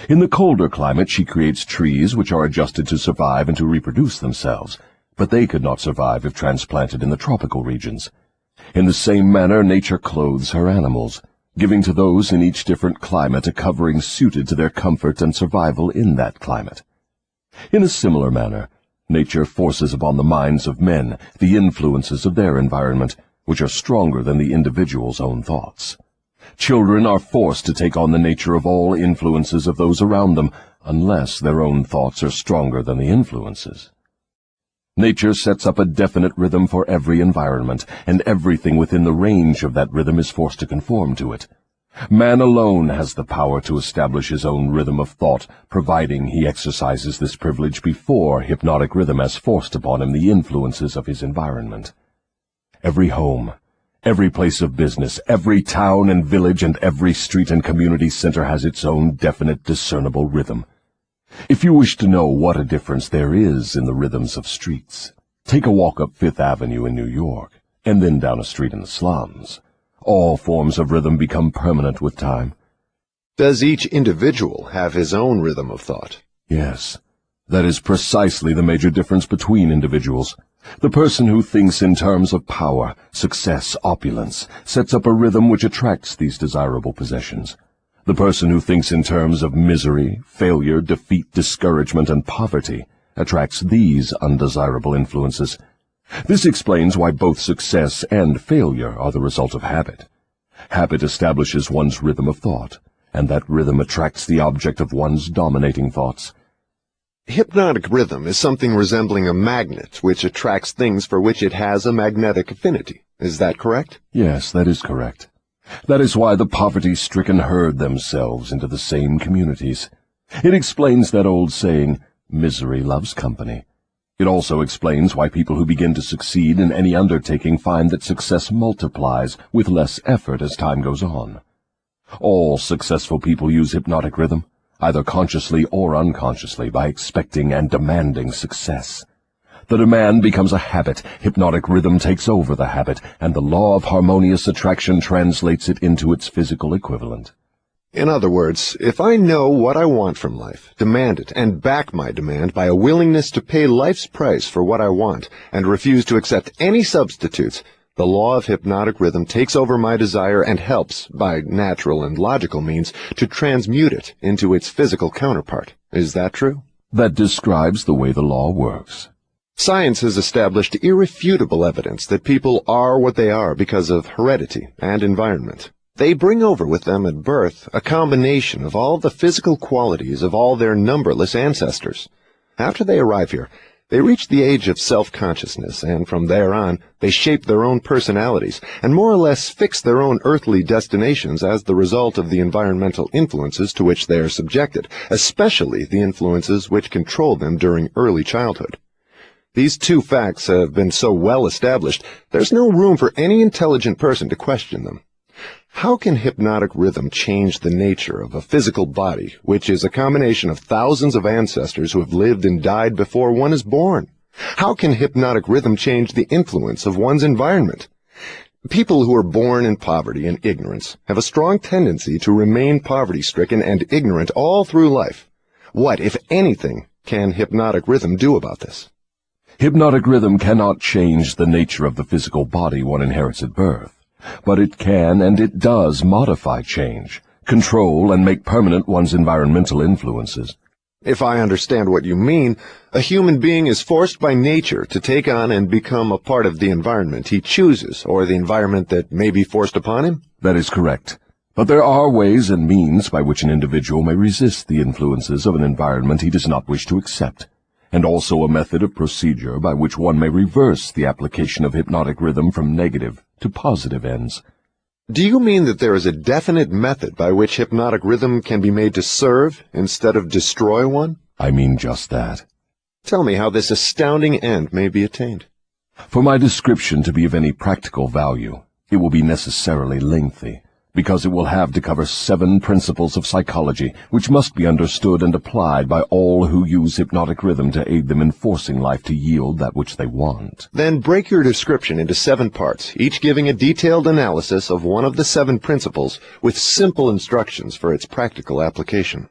In the colder climate, she creates trees which are adjusted to survive and to reproduce themselves, but they could not survive if transplanted in the tropical regions. In the same manner, nature clothes her animals, giving to those in each different climate a covering suited to their comfort and survival in that climate. In a similar manner, nature forces upon the minds of men the influences of their environment, which are stronger than the individual's own thoughts. Children are forced to take on the nature of all influences of those around them, unless their own thoughts are stronger than the influences. Nature sets up a definite rhythm for every environment, and everything within the range of that rhythm is forced to conform to it. Man alone has the power to establish his own rhythm of thought, providing he exercises this privilege before hypnotic rhythm has forced upon him the influences of his environment. Every home, every place of business, every town and village, and every street and community center has its own definite, discernible rhythm. If you wish to know what a difference there is in the rhythms of streets, take a walk up Fifth Avenue in New York, and then down a street in the slums. All forms of rhythm become permanent with time. Does each individual have his own rhythm of thought? Yes, that is precisely the major difference between individuals. The person who thinks in terms of power, success, opulence, sets up a rhythm which attracts these desirable possessions. The person who thinks in terms of misery, failure, defeat, discouragement, and poverty attracts these undesirable influences. This explains why both success and failure are the result of habit. Habit establishes one's rhythm of thought, and that rhythm attracts the object of one's dominating thoughts. Hypnotic rhythm is something resembling a magnet which attracts things for which it has a magnetic affinity. Is that correct? Yes, that is correct. That is why the poverty-stricken herd themselves into the same communities. It explains that old saying, misery loves company. It also explains why people who begin to succeed in any undertaking find that success multiplies with less effort as time goes on. All successful people use hypnotic rhythm, either consciously or unconsciously, by expecting and demanding success. The demand becomes a habit, hypnotic rhythm takes over the habit, and the law of harmonious attraction translates it into its physical equivalent. In other words, if I know what I want from life, demand it, and back my demand by a willingness to pay life's price for what I want, and refuse to accept any substitutes, the law of hypnotic rhythm takes over my desire and helps, by natural and logical means, to transmute it into its physical counterpart. Is that true? That describes the way the law works. Science has established irrefutable evidence that people are what they are because of heredity and environment. They bring over with them at birth a combination of all the physical qualities of all their numberless ancestors. After they arrive here, they reach the age of self-consciousness, and from there on, they shape their own personalities and more or less fix their own earthly destinations as the result of the environmental influences to which they are subjected, especially the influences which control them during early childhood. These two facts have been so well established, there's no room for any intelligent person to question them. How can hypnotic rhythm change the nature of a physical body, which is a combination of thousands of ancestors who have lived and died before one is born? How can hypnotic rhythm change the influence of one's environment? People who are born in poverty and ignorance have a strong tendency to remain poverty-stricken and ignorant all through life. What, if anything, can hypnotic rhythm do about this? Hypnotic rhythm cannot change the nature of the physical body one inherits at birth. But it can, and it does, modify change, control, and make permanent one's environmental influences. If I understand what you mean, a human being is forced by nature to take on and become a part of the environment he chooses, or the environment that may be forced upon him? That is correct. But there are ways and means by which an individual may resist the influences of an environment he does not wish to accept, and also a method of procedure by which one may reverse the application of hypnotic rhythm from negative to positive ends. Do you mean that there is a definite method by which hypnotic rhythm can be made to serve instead of destroy one? I mean just that. Tell me how this astounding end may be attained. For my description to be of any practical value, it will be necessarily lengthy, because it will have to cover 7 principles of psychology, which must be understood and applied by all who use hypnotic rhythm to aid them in forcing life to yield that which they want. Then break your description into 7 parts, each giving a detailed analysis of one of the 7 principles with simple instructions for its practical application.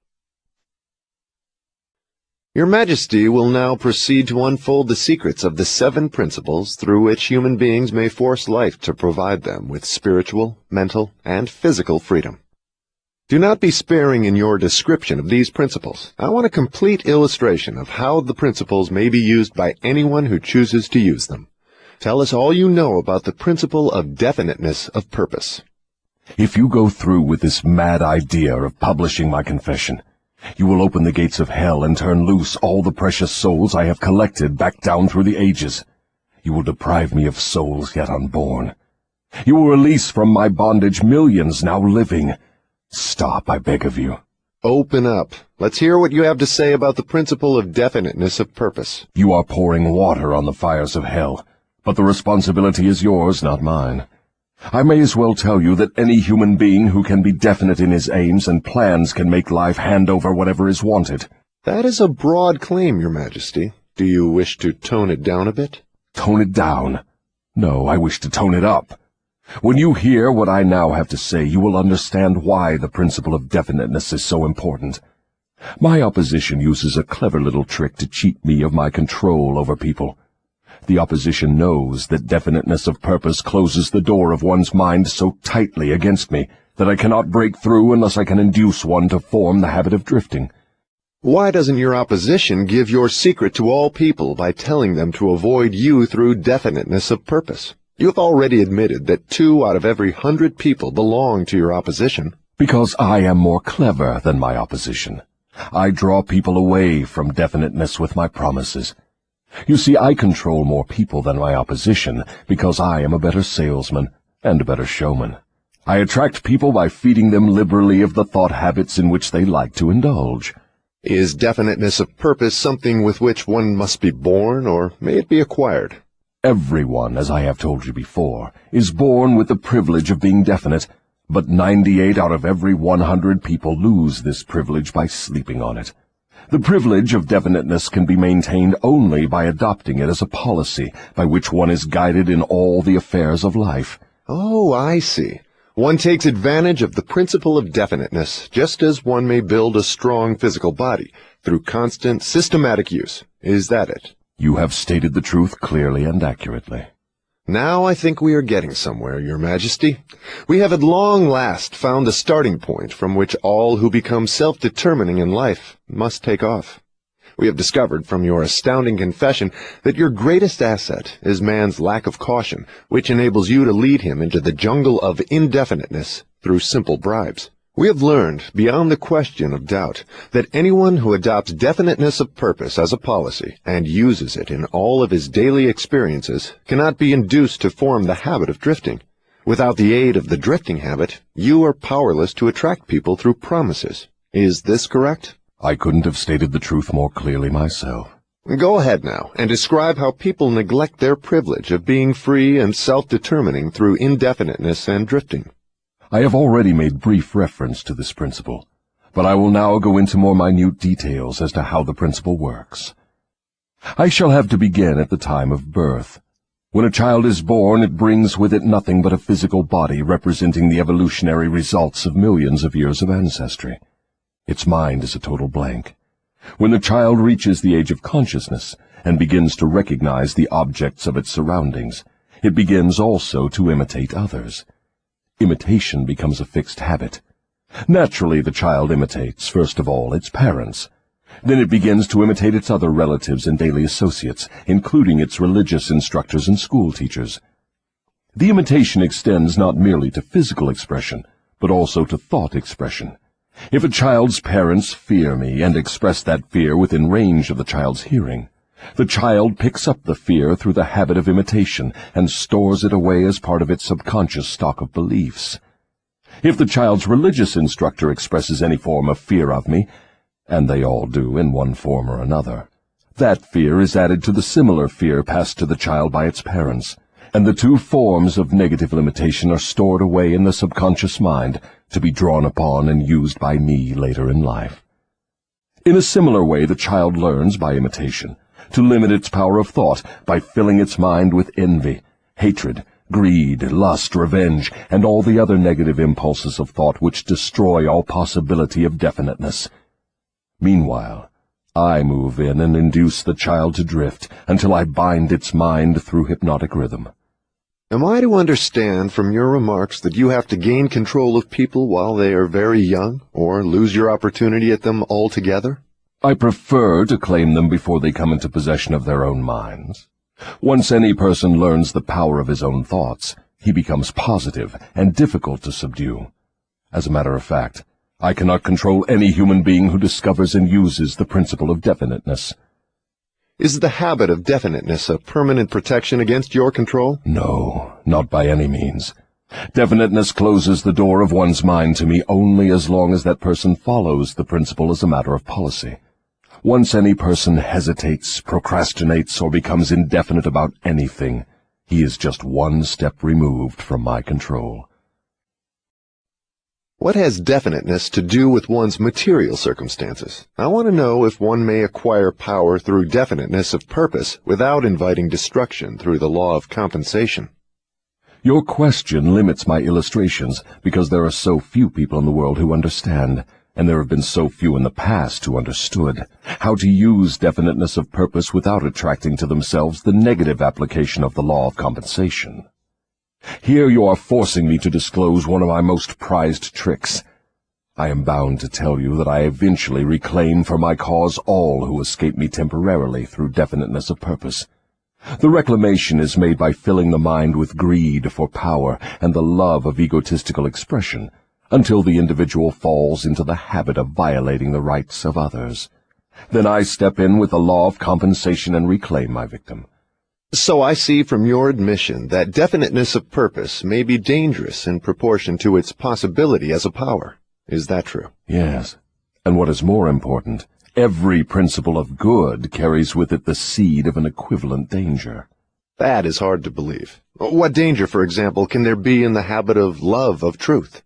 Your Majesty will now proceed to unfold the secrets of the 7 principles through which human beings may force life to provide them with spiritual, mental, and physical freedom. Do not be sparing in your description of these principles. I want a complete illustration of how the principles may be used by anyone who chooses to use them. Tell us all you know about the principle of definiteness of purpose. If you go through with this mad idea of publishing my confession, you will open the gates of hell and turn loose all the precious souls I have collected back down through the ages. You will deprive me of souls yet unborn. You will release from my bondage millions now living. Stop, I beg of you. Open up. Let's hear what you have to say about the principle of definiteness of purpose. You are pouring water on the fires of hell, but the responsibility is yours, not mine. I may as well tell you that any human being who can be definite in his aims and plans can make life hand over whatever is wanted. That is a broad claim, Your Majesty. Do you wish to tone it down a bit? Tone it down? No, I wish to tone it up. When you hear what I now have to say, you will understand why the principle of definiteness is so important. My opposition uses a clever little trick to cheat me of my control over people. The opposition knows that definiteness of purpose closes the door of one's mind so tightly against me that I cannot break through unless I can induce one to form the habit of drifting. Why doesn't your opposition give your secret to all people by telling them to avoid you through definiteness of purpose? You have already admitted that 2 out of every 100 people belong to your opposition. Because I am more clever than my opposition. I draw people away from definiteness with my promises. You see, I control more people than my opposition because I am a better salesman and a better showman. I attract people by feeding them liberally of the thought habits in which they like to indulge. Is definiteness of purpose something with which one must be born, or may it be acquired? Everyone, as I have told you before, is born with the privilege of being definite, but 98 out of every 100 people lose this privilege by sleeping on it. The privilege of definiteness can be maintained only by adopting it as a policy by which one is guided in all the affairs of life. Oh, I see. One takes advantage of the principle of definiteness, just as one may build a strong physical body, through constant, systematic use. Is that it? You have stated the truth clearly and accurately. Now I think we are getting somewhere, Your Majesty. We have at long last found the starting point from which all who become self-determining in life must take off. We have discovered from your astounding confession that your greatest asset is man's lack of caution, which enables you to lead him into the jungle of indefiniteness through simple bribes. We have learned, beyond the question of doubt, that anyone who adopts definiteness of purpose as a policy and uses it in all of his daily experiences cannot be induced to form the habit of drifting. Without the aid of the drifting habit, you are powerless to attract people through promises. Is this correct? I couldn't have stated the truth more clearly myself. Go ahead now and describe how people neglect their privilege of being free and self-determining through indefiniteness and drifting. I have already made brief reference to this principle, but I will now go into more minute details as to how the principle works. I shall have to begin at the time of birth. When a child is born, it brings with it nothing but a physical body representing the evolutionary results of millions of years of ancestry. Its mind is a total blank. When the child reaches the age of consciousness and begins to recognize the objects of its surroundings, it begins also to imitate others. Imitation becomes a fixed habit. Naturally, the child imitates, first of all, its parents. Then it begins to imitate its other relatives and daily associates, including its religious instructors and school teachers. The imitation extends not merely to physical expression, but also to thought expression. If a child's parents fear me and express that fear within range of the child's hearing, the child picks up the fear through the habit of imitation and stores it away as part of its subconscious stock of beliefs. If the child's religious instructor expresses any form of fear of me, and they all do in one form or another, that fear is added to the similar fear passed to the child by its parents, and the two forms of negative limitation are stored away in the subconscious mind to be drawn upon and used by me later in life. In a similar way, the child learns by imitation to limit its power of thought by filling its mind with envy, hatred, greed, lust, revenge, and all the other negative impulses of thought which destroy all possibility of definiteness. Meanwhile, I move in and induce the child to drift until I bind its mind through hypnotic rhythm. Am I to understand from your remarks that you have to gain control of people while they are very young, or lose your opportunity at them altogether? I prefer to claim them before they come into possession of their own minds. Once any person learns the power of his own thoughts, he becomes positive and difficult to subdue. As a matter of fact, I cannot control any human being who discovers and uses the principle of definiteness. Is the habit of definiteness a permanent protection against your control? No, not by any means. Definiteness closes the door of one's mind to me only as long as that person follows the principle as a matter of policy. Once any person hesitates, procrastinates, or becomes indefinite about anything, he is just one step removed from my control. What has definiteness to do with one's material circumstances? I want to know if one may acquire power through definiteness of purpose without inviting destruction through the law of compensation. Your question limits my illustrations because there are so few people in the world who understand, and there have been so few in the past who understood, how to use definiteness of purpose without attracting to themselves the negative application of the law of compensation. Here you are forcing me to disclose one of my most prized tricks. I am bound to tell you that I eventually reclaim for my cause all who escape me temporarily through definiteness of purpose. The reclamation is made by filling the mind with greed for power and the love of egotistical expression, until the individual falls into the habit of violating the rights of others. Then I step in with the law of compensation and reclaim my victim. So I see from your admission that definiteness of purpose may be dangerous in proportion to its possibility as a power. Is that true? Yes, and what is more important, Every principle of good carries with it the seed of an equivalent danger. That is hard to believe. What danger, for example, can there be in the habit of love of truth?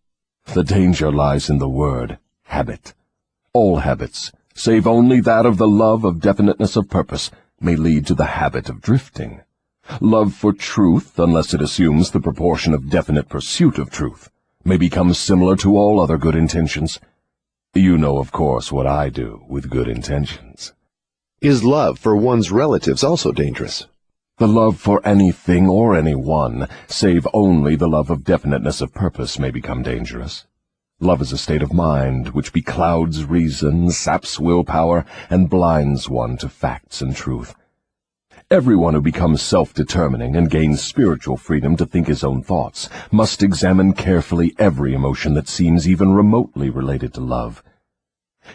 The danger lies in the word habit. All habits, save only that of the love of definiteness of purpose, may lead to the habit of drifting. Love for truth, unless it assumes the proportion of definite pursuit of truth, may become similar to all other good intentions. You know, of course, what I do with good intentions. Is love for one's relatives also dangerous? The love for anything or anyone, save only the love of definiteness of purpose, may become dangerous. Love is a state of mind which beclouds reason, saps willpower, and blinds one to facts and truth. Everyone who becomes self-determining and gains spiritual freedom to think his own thoughts must examine carefully every emotion that seems even remotely related to love.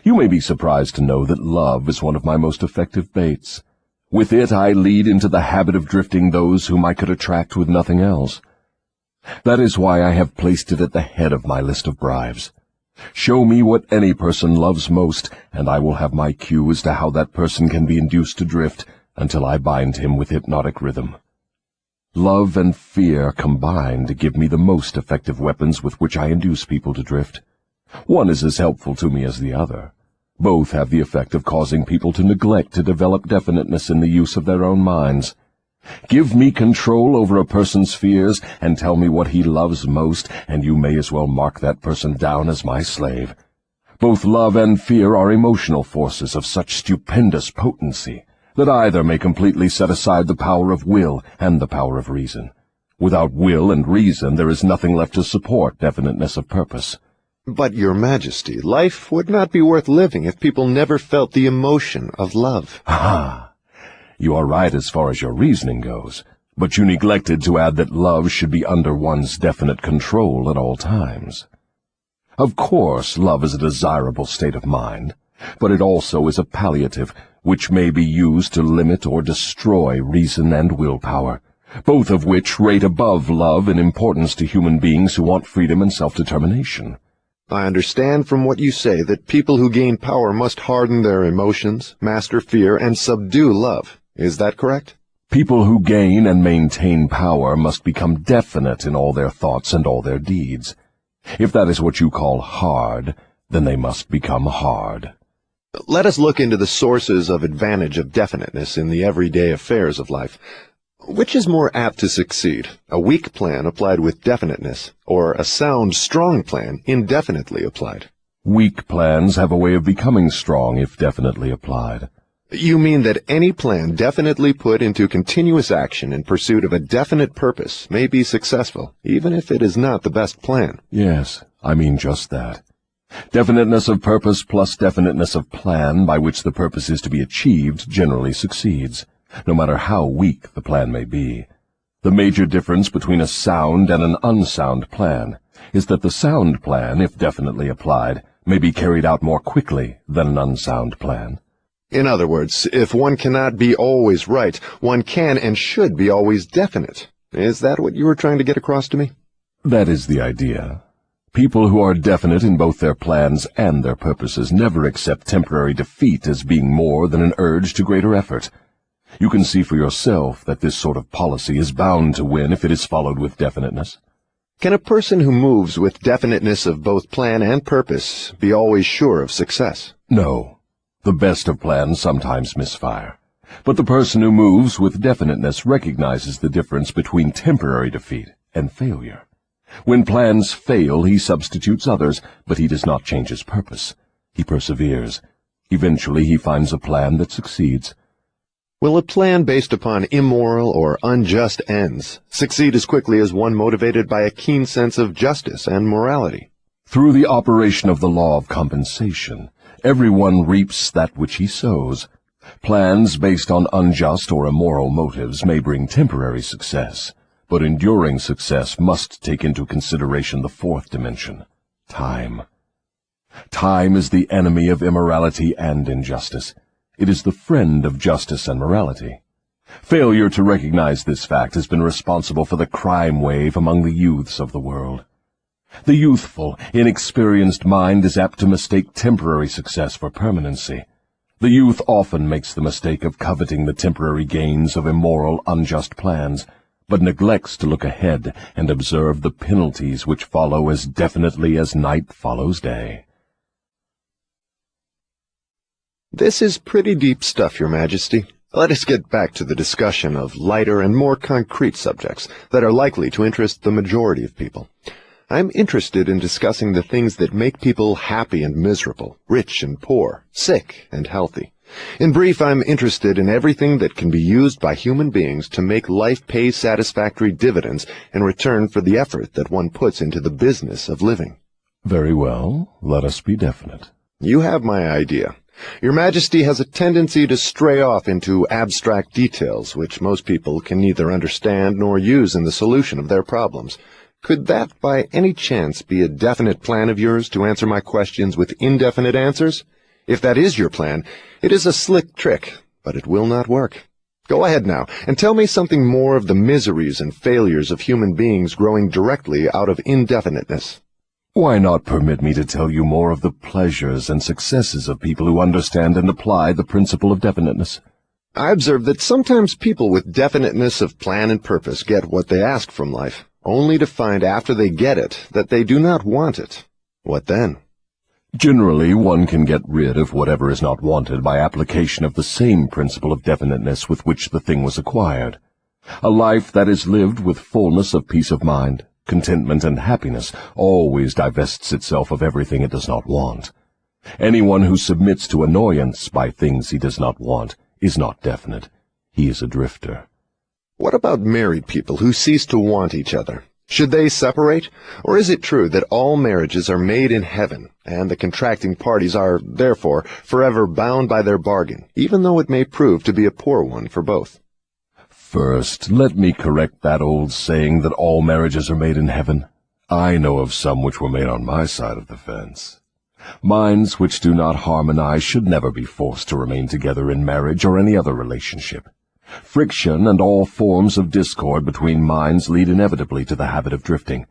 You may be surprised to know that love is one of my most effective baits. With it I lead into the habit of drifting those whom I could attract with nothing else. That is why I have placed it at the head of my list of bribes. Show me what any person loves most, and I will have my cue as to how that person can be induced to drift, until I bind him with hypnotic rhythm. Love and fear combine to give me the most effective weapons with which I induce people to drift. One is as helpful to me as the other. Both have the effect of causing people to neglect to develop definiteness in the use of their own minds. Give me control over a person's fears, and tell me what he loves most, and you may as well mark that person down as my slave. Both love and fear are emotional forces of such stupendous potency that either may completely set aside the power of will and the power of reason. Without will and reason, there is nothing left to support definiteness of purpose. But, Your Majesty, life would not be worth living if people never felt the emotion of love. Ah, you are right as far as your reasoning goes, but you neglected to add that love should be under one's definite control at all times. Of course, love is a desirable state of mind, but it also is a palliative, which may be used to limit or destroy reason and willpower, both of which rate above love in importance to human beings who want freedom and self-determination. I understand from what you say that people who gain power must harden their emotions, master fear, and subdue love. Is that correct? People who gain and maintain power must become definite in all their thoughts and all their deeds. If that is what you call hard, then they must become hard. Let us look into the sources of advantage of definiteness in the everyday affairs of life. Which is more apt to succeed, a weak plan applied with definiteness, or a sound, strong plan indefinitely applied? Weak plans have a way of becoming strong if definitely applied. You mean that any plan definitely put into continuous action in pursuit of a definite purpose may be successful, even if it is not the best plan? Yes, I mean just that. Definiteness of purpose plus definiteness of plan by which the purpose is to be achieved generally succeeds, no matter how weak the plan may be. The major difference between a sound and an unsound plan is that the sound plan, if definitely applied, may be carried out more quickly than an unsound plan. In other words, if one cannot be always right, one can and should be always definite. Is that what you were trying to get across to me? That is the idea. People who are definite in both their plans and their purposes never accept temporary defeat as being more than an urge to greater effort. You can see for yourself that this sort of policy is bound to win if it is followed with definiteness. Can a person who moves with definiteness of both plan and purpose be always sure of success? No. The best of plans sometimes misfire. But the person who moves with definiteness recognizes the difference between temporary defeat and failure. When plans fail, he substitutes others, but he does not change his purpose. He perseveres. Eventually he finds a plan that succeeds. Will a plan based upon immoral or unjust ends succeed as quickly as one motivated by a keen sense of justice and morality? Through the operation of the law of compensation, everyone reaps that which he sows. Plans based on unjust or immoral motives may bring temporary success, but enduring success must take into consideration the fourth dimension, time. Time is the enemy of immorality and injustice. It is the friend of justice and morality. Failure to recognize this fact has been responsible for the crime wave among the youths of the world. The youthful, inexperienced mind is apt to mistake temporary success for permanency. The youth often makes the mistake of coveting the temporary gains of immoral, unjust plans, but neglects to look ahead and observe the penalties which follow as definitely as night follows day. This is pretty deep stuff, Your Majesty. Let us get back to the discussion of lighter and more concrete subjects that are likely to interest the majority of people. I'm interested in discussing the things that make people happy and miserable, rich and poor, sick and healthy. In brief, I'm interested in everything that can be used by human beings to make life pay satisfactory dividends in return for the effort that one puts into the business of living. Very well, let us be definite. You have my idea. Your Majesty has a tendency to stray off into abstract details which most people can neither understand nor use in the solution of their problems. Could that, by any chance, be a definite plan of yours to answer my questions with indefinite answers? If that is your plan, it is a slick trick, but it will not work. Go ahead now, and tell me something more of the miseries and failures of human beings growing directly out of indefiniteness. Why not permit me to tell you more of the pleasures and successes of people who understand and apply the principle of definiteness? I observe that sometimes people with definiteness of plan and purpose get what they ask from life, only to find after they get it that they do not want it. What then? Generally, one can get rid of whatever is not wanted by application of the same principle of definiteness with which the thing was acquired. A life that is lived with fullness of peace of mind, contentment, and happiness always divests itself of everything it does not want. Anyone who submits to annoyance by things he does not want is not definite. He is a drifter. What about married people who cease to want each other? Should they separate? Or is it true that all marriages are made in heaven, and the contracting parties are, therefore, forever bound by their bargain, even though it may prove to be a poor one for both? First, let me correct that old saying that all marriages are made in heaven. I know of some which were made on my side of the fence. Minds which do not harmonize should never be forced to remain together in marriage or any other relationship. Friction and all forms of discord between minds lead inevitably to the habit of drifting,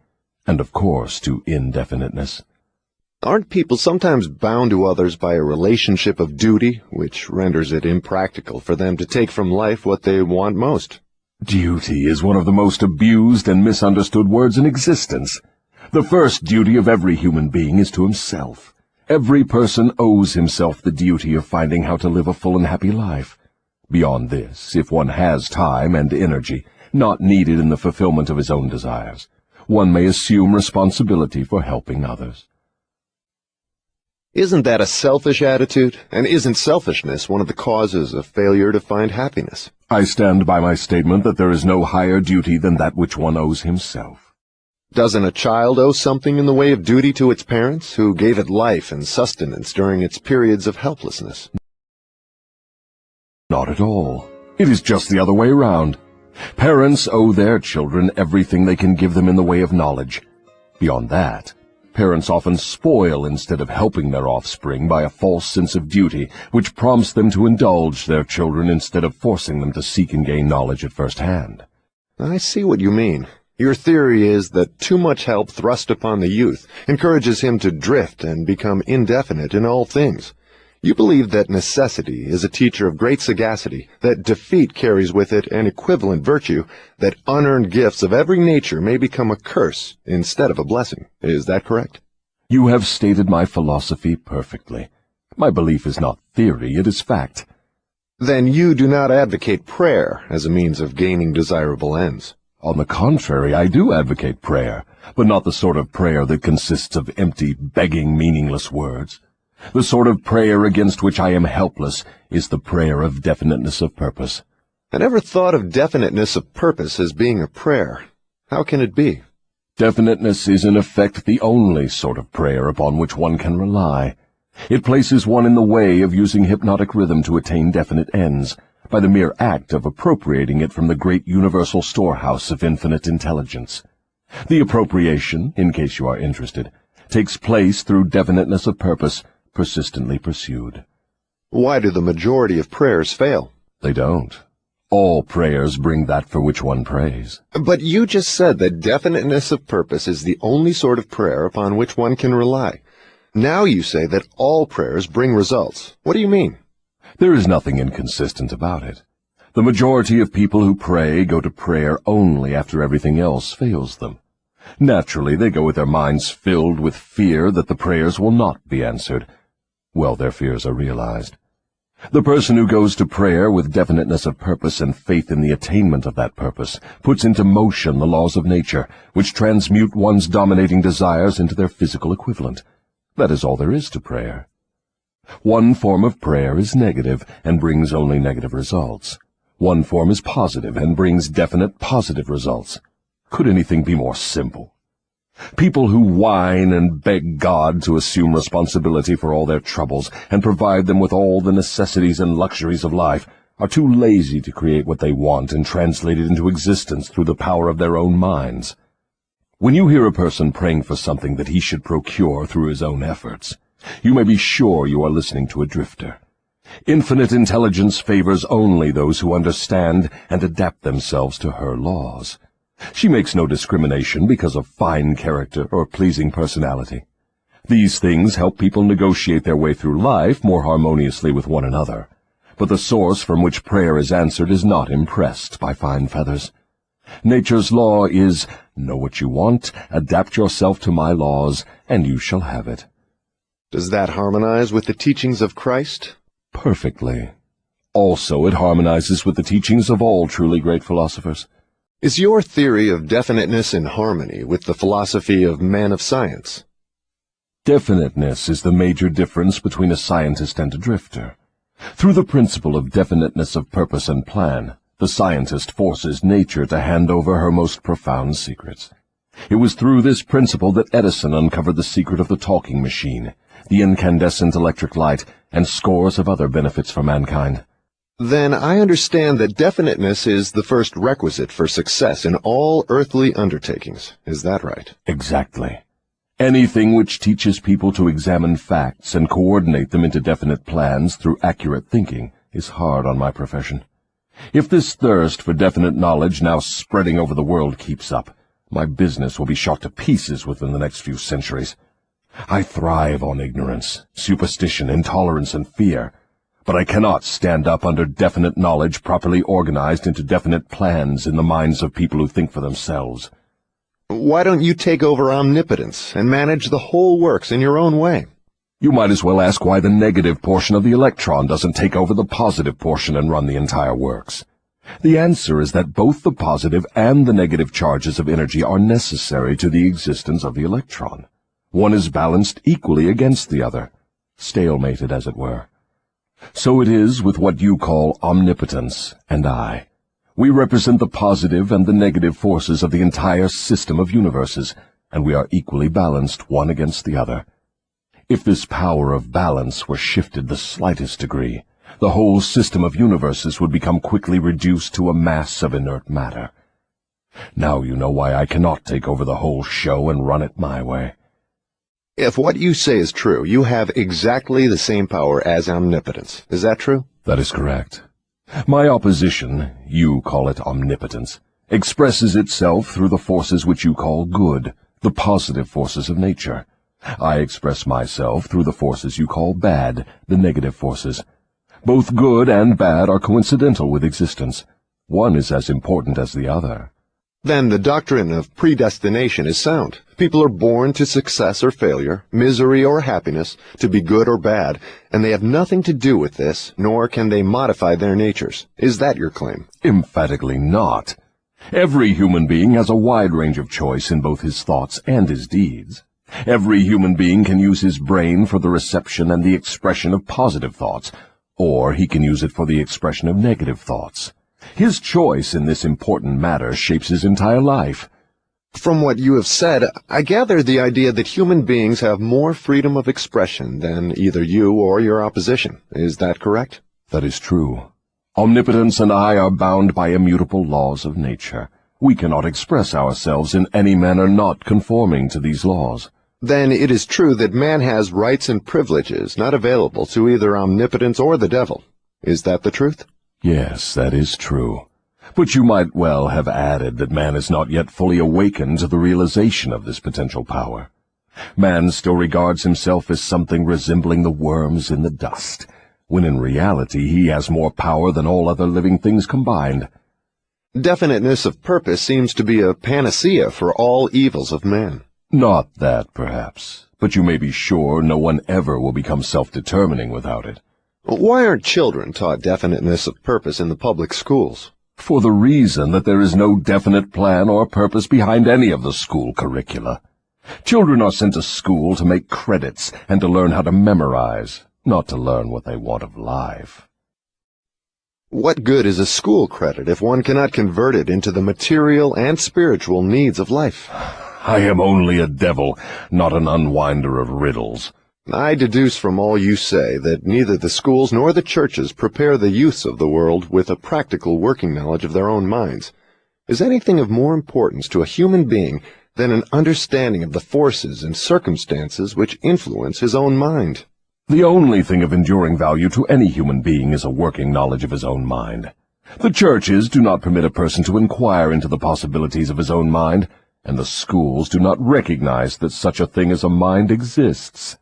and of course to indefiniteness. Aren't people sometimes bound to others by a relationship of duty, which renders it impractical for them to take from life what they want most? Duty is one of the most abused and misunderstood words in existence. The first duty of every human being is to himself. Every person owes himself the duty of finding how to live a full and happy life. Beyond this, if one has time and energy, not needed in the fulfillment of his own desires, one may assume responsibility for helping others. Isn't that a selfish attitude? And isn't selfishness one of the causes of failure to find happiness? I stand by my statement that there is no higher duty than that which one owes himself. Doesn't a child owe something in the way of duty to its parents, who gave it life and sustenance during its periods of helplessness? Not at all. It is just the other way round. Parents owe their children everything they can give them in the way of knowledge. Beyond that, parents often spoil instead of helping their offspring by a false sense of duty, which prompts them to indulge their children instead of forcing them to seek and gain knowledge at first hand. I see what you mean. Your theory is that too much help thrust upon the youth encourages him to drift and become indefinite in all things. You believe that necessity is a teacher of great sagacity, that defeat carries with it an equivalent virtue, that unearned gifts of every nature may become a curse instead of a blessing. Is that correct? You have stated my philosophy perfectly. My belief is not theory, it is fact. Then you do not advocate prayer as a means of gaining desirable ends. On the contrary, I do advocate prayer, but not the sort of prayer that consists of empty, begging, meaningless words. The sort of prayer against which I am helpless is the prayer of definiteness of purpose. I never thought of definiteness of purpose as being a prayer. How can it be? Definiteness is in effect the only sort of prayer upon which one can rely. It places one in the way of using hypnotic rhythm to attain definite ends, by the mere act of appropriating it from the great universal storehouse of infinite intelligence. The appropriation, in case you are interested, takes place through definiteness of purpose, persistently pursued. Why do the majority of prayers fail? They don't. All prayers bring that for which one prays. But you just said that definiteness of purpose is the only sort of prayer upon which one can rely. Now you say that all prayers bring results. What do you mean? There is nothing inconsistent about it. The majority of people who pray go to prayer only after everything else fails them. Naturally, they go with their minds filled with fear that the prayers will not be answered. Well, their fears are realized. The person who goes to prayer with definiteness of purpose and faith in the attainment of that purpose puts into motion the laws of nature, which transmute one's dominating desires into their physical equivalent. That is all there is to prayer. One form of prayer is negative and brings only negative results. One form is positive and brings definite positive results. Could anything be more simple? People who whine and beg God to assume responsibility for all their troubles and provide them with all the necessities and luxuries of life are too lazy to create what they want and translate it into existence through the power of their own minds. When you hear a person praying for something that he should procure through his own efforts, you may be sure you are listening to a drifter. Infinite intelligence favors only those who understand and adapt themselves to her laws. She makes no discrimination because of fine character or pleasing personality. These things help people negotiate their way through life more harmoniously with one another. But the source from which prayer is answered is not impressed by fine feathers. Nature's law is, know what you want, adapt yourself to my laws, and you shall have it. Does that harmonize with the teachings of Christ? Perfectly. Also, it harmonizes with the teachings of all truly great philosophers. Is your theory of definiteness in harmony with the philosophy of men of science? Definiteness is the major difference between a scientist and a drifter. Through the principle of definiteness of purpose and plan, the scientist forces nature to hand over her most profound secrets. It was through this principle that Edison uncovered the secret of the talking machine, the incandescent electric light, and scores of other benefits for mankind. Then I understand that definiteness is the first requisite for success in all earthly undertakings. Is that right? Exactly. Anything which teaches people to examine facts and coordinate them into definite plans through accurate thinking is hard on my profession. If this thirst for definite knowledge now spreading over the world keeps up, my business will be shot to pieces within the next few centuries. I thrive on ignorance, superstition, intolerance, and fear. But I cannot stand up under definite knowledge properly organized into definite plans in the minds of people who think for themselves. Why don't you take over omnipotence and manage the whole works in your own way? You might as well ask why the negative portion of the electron doesn't take over the positive portion and run the entire works. The answer is that both the positive and the negative charges of energy are necessary to the existence of the electron. One is balanced equally against the other, stalemated as it were. So it is with what you call omnipotence and I. We represent the positive and the negative forces of the entire system of universes, and we are equally balanced one against the other. If this power of balance were shifted the slightest degree, the whole system of universes would become quickly reduced to a mass of inert matter. Now you know why I cannot take over the whole show and run it my way. If what you say is true, you have exactly the same power as omnipotence. Is that true? That is correct. My opposition, you call it omnipotence, expresses itself through the forces which you call good, the positive forces of nature. I express myself through the forces you call bad, the negative forces. Both good and bad are coincidental with existence. One is as important as the other. Then the doctrine of predestination is sound. People are born to success or failure, misery or happiness, to be good or bad, and they have nothing to do with this, nor can they modify their natures. Is that your claim? Emphatically not. Every human being has a wide range of choice in both his thoughts and his deeds. Every human being can use his brain for the reception and the expression of positive thoughts, or he can use it for the expression of negative thoughts. His choice in this important matter shapes his entire life. From what you have said, I gather the idea that human beings have more freedom of expression than either you or your opposition. Is that correct? That is true. Omnipotence and I are bound by immutable laws of nature. We cannot express ourselves in any manner not conforming to these laws. Then it is true that man has rights and privileges not available to either omnipotence or the devil. Is that the truth? Yes, that is true. But you might well have added that man is not yet fully awakened to the realization of this potential power. Man still regards himself as something resembling the worms in the dust. when in reality he has more power than all other living things combined. Definiteness of purpose seems to be a panacea for all evils of man. Not that, perhaps, but you may be sure no one ever will become self-determining without it. Why aren't children taught definiteness of purpose in the public schools? For the reason that there is no definite plan or purpose behind any of the school curricula. Children are sent to school to make credits and to learn how to memorize, not to learn what they want of life. What good is a school credit if one cannot convert it into the material and spiritual needs of life? I am only a devil, not an unwinder of riddles. I deduce from all you say that neither the schools nor the churches prepare the youths of the world with a practical working knowledge of their own minds. Is anything of more importance to a human being than an understanding of the forces and circumstances which influence his own mind? The only thing of enduring value to any human being is a working knowledge of his own mind. The churches do not permit a person to inquire into the possibilities of his own mind, and the schools do not recognize that such a thing as a mind exists.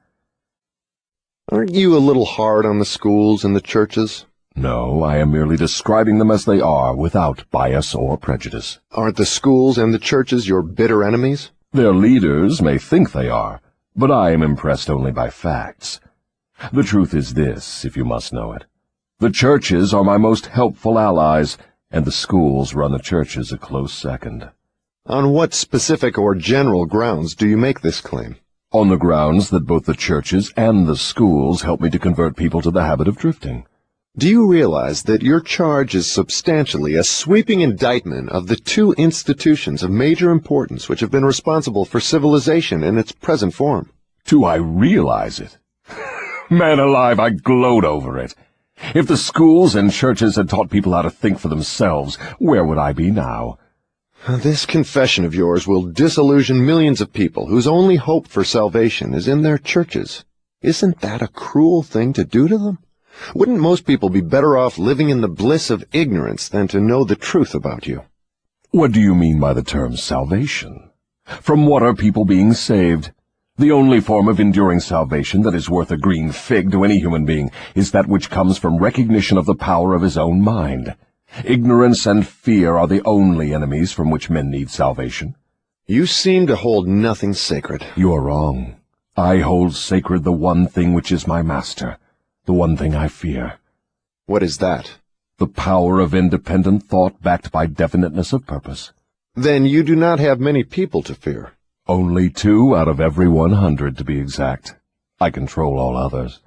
Aren't you a little hard on the schools and the churches? No, I am merely describing them as they are, without bias or prejudice. Aren't the schools and the churches your bitter enemies? Their leaders may think they are, but I am impressed only by facts. The truth is this, if you must know it. The churches are my most helpful allies, and the schools run the churches a close second. On what specific or general grounds do you make this claim? On the grounds that both the churches and the schools help me to convert people to the habit of drifting. Do you realize that your charge is substantially a sweeping indictment of the two institutions of major importance which have been responsible for civilization in its present form? Do I realize it? Man alive, I gloat over it. If the schools and churches had taught people how to think for themselves, where would I be now? This confession of yours will disillusion millions of people whose only hope for salvation is in their churches. Isn't that a cruel thing to do to them? Wouldn't most people be better off living in the bliss of ignorance than to know the truth about you? What do you mean by the term salvation? From what are people being saved? The only form of enduring salvation that is worth a green fig to any human being is that which comes from recognition of the power of his own mind. Ignorance and fear are the only enemies from which men need salvation. You seem to hold nothing sacred. You are wrong. I hold sacred the one thing which is my master, the one thing I fear. What is that? The power of independent thought backed by definiteness of purpose. Then you do not have many people to fear. Only 2 out of every 100, to be exact. I control all others.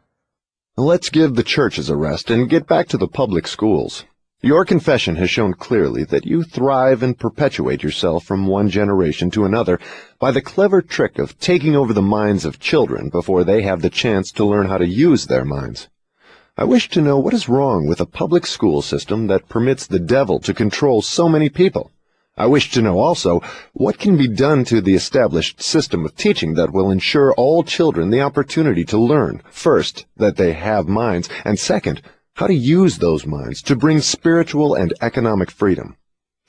Let's give the churches a rest and get back to the public schools. Your confession has shown clearly that you thrive and perpetuate yourself from one generation to another by the clever trick of taking over the minds of children before they have the chance to learn how to use their minds. I wish to know what is wrong with a public school system that permits the devil to control so many people. I wish to know also what can be done to the established system of teaching that will ensure all children the opportunity to learn, first, that they have minds, and second, how to use those minds to bring spiritual and economic freedom.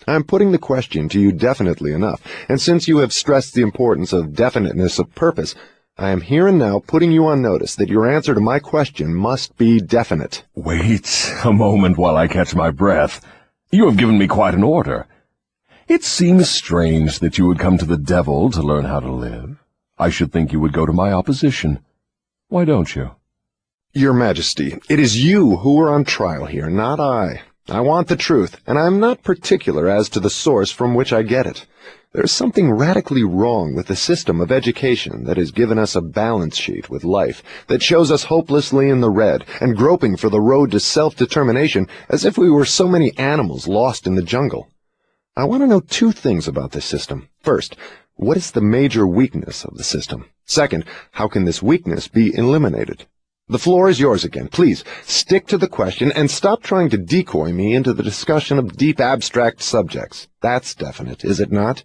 I am putting the question to you definitely enough, and since you have stressed the importance of definiteness of purpose, I am here and now putting you on notice that your answer to my question must be definite. Wait a moment while I catch my breath. You have given me quite an order. It seems strange that you would come to the devil to learn how to live. I should think you would go to my opposition. Why don't you? Your Majesty, it is you who are on trial here, not I. I want the truth, and I am not particular as to the source from which I get it. There is something radically wrong with the system of education that has given us a balance sheet with life that shows us hopelessly in the red and groping for the road to self-determination as if we were so many animals lost in the jungle. I want to know 2 things about this system. First, what is the major weakness of the system? Second, how can this weakness be eliminated? The floor is yours again. Please, stick to the question and stop trying to decoy me into the discussion of deep abstract subjects. That's definite, is it not?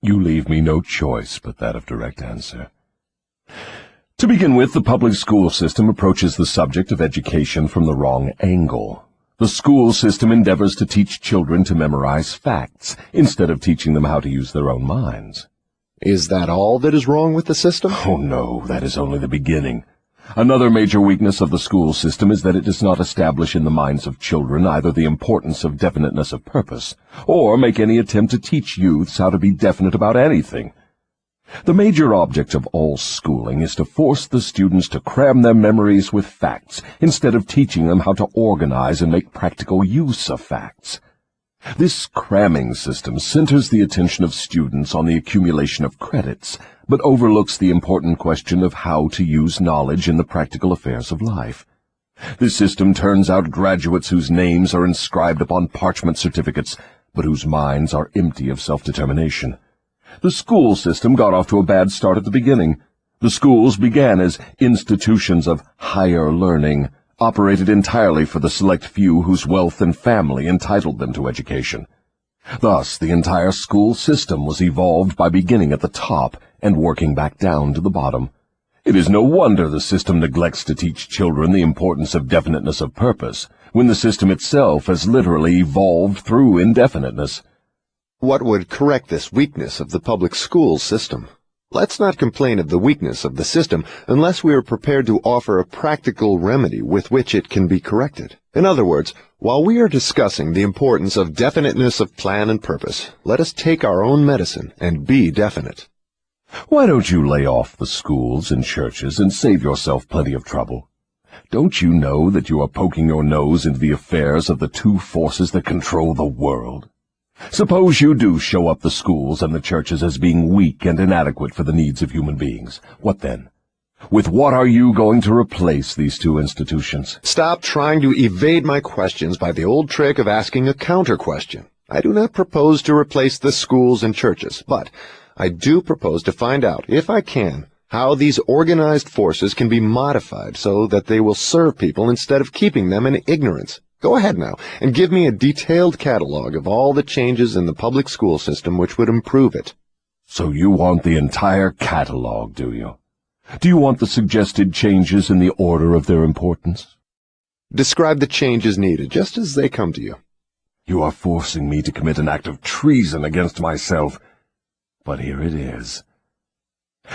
You leave me no choice but that of direct answer. To begin with, the public school system approaches the subject of education from the wrong angle. The school system endeavors to teach children to memorize facts, instead of teaching them how to use their own minds. Is that all that is wrong with the system? Oh no, that is only the beginning. Another major weakness of the school system is that it does not establish in the minds of children either the importance of definiteness of purpose, or make any attempt to teach youths how to be definite about anything. The major object of all schooling is to force the students to cram their memories with facts, instead of teaching them how to organize and make practical use of facts. This cramming system centers the attention of students on the accumulation of credits, but overlooks the important question of how to use knowledge in the practical affairs of life. This system turns out graduates whose names are inscribed upon parchment certificates, but whose minds are empty of self-determination. The school system got off to a bad start at the beginning. The schools began as institutions of higher learning, operated entirely for the select few whose wealth and family entitled them to education. Thus, the entire school system was evolved by beginning at the top and working back down to the bottom. It is no wonder the system neglects to teach children the importance of definiteness of purpose, when the system itself has literally evolved through indefiniteness. What would correct this weakness of the public school system? Let's not complain of the weakness of the system unless we are prepared to offer a practical remedy with which it can be corrected. In other words, while we are discussing the importance of definiteness of plan and purpose, let us take our own medicine and be definite. Why don't you lay off the schools and churches and save yourself plenty of trouble? Don't you know that you are poking your nose into the affairs of the two forces that control the world? Suppose you do show up the schools and the churches as being weak and inadequate for the needs of human beings. What then? With what are you going to replace these two institutions? Stop trying to evade my questions by the old trick of asking a counter-question. I do not propose to replace the schools and churches, but I do propose to find out, if I can, how these organized forces can be modified so that they will serve people instead of keeping them in ignorance. Go ahead now and give me a detailed catalog of all the changes in the public school system which would improve it. So you want the entire catalog, do you? Do you want the suggested changes in the order of their importance? Describe the changes needed, just as they come to you. You are forcing me to commit an act of treason against myself. But here it is.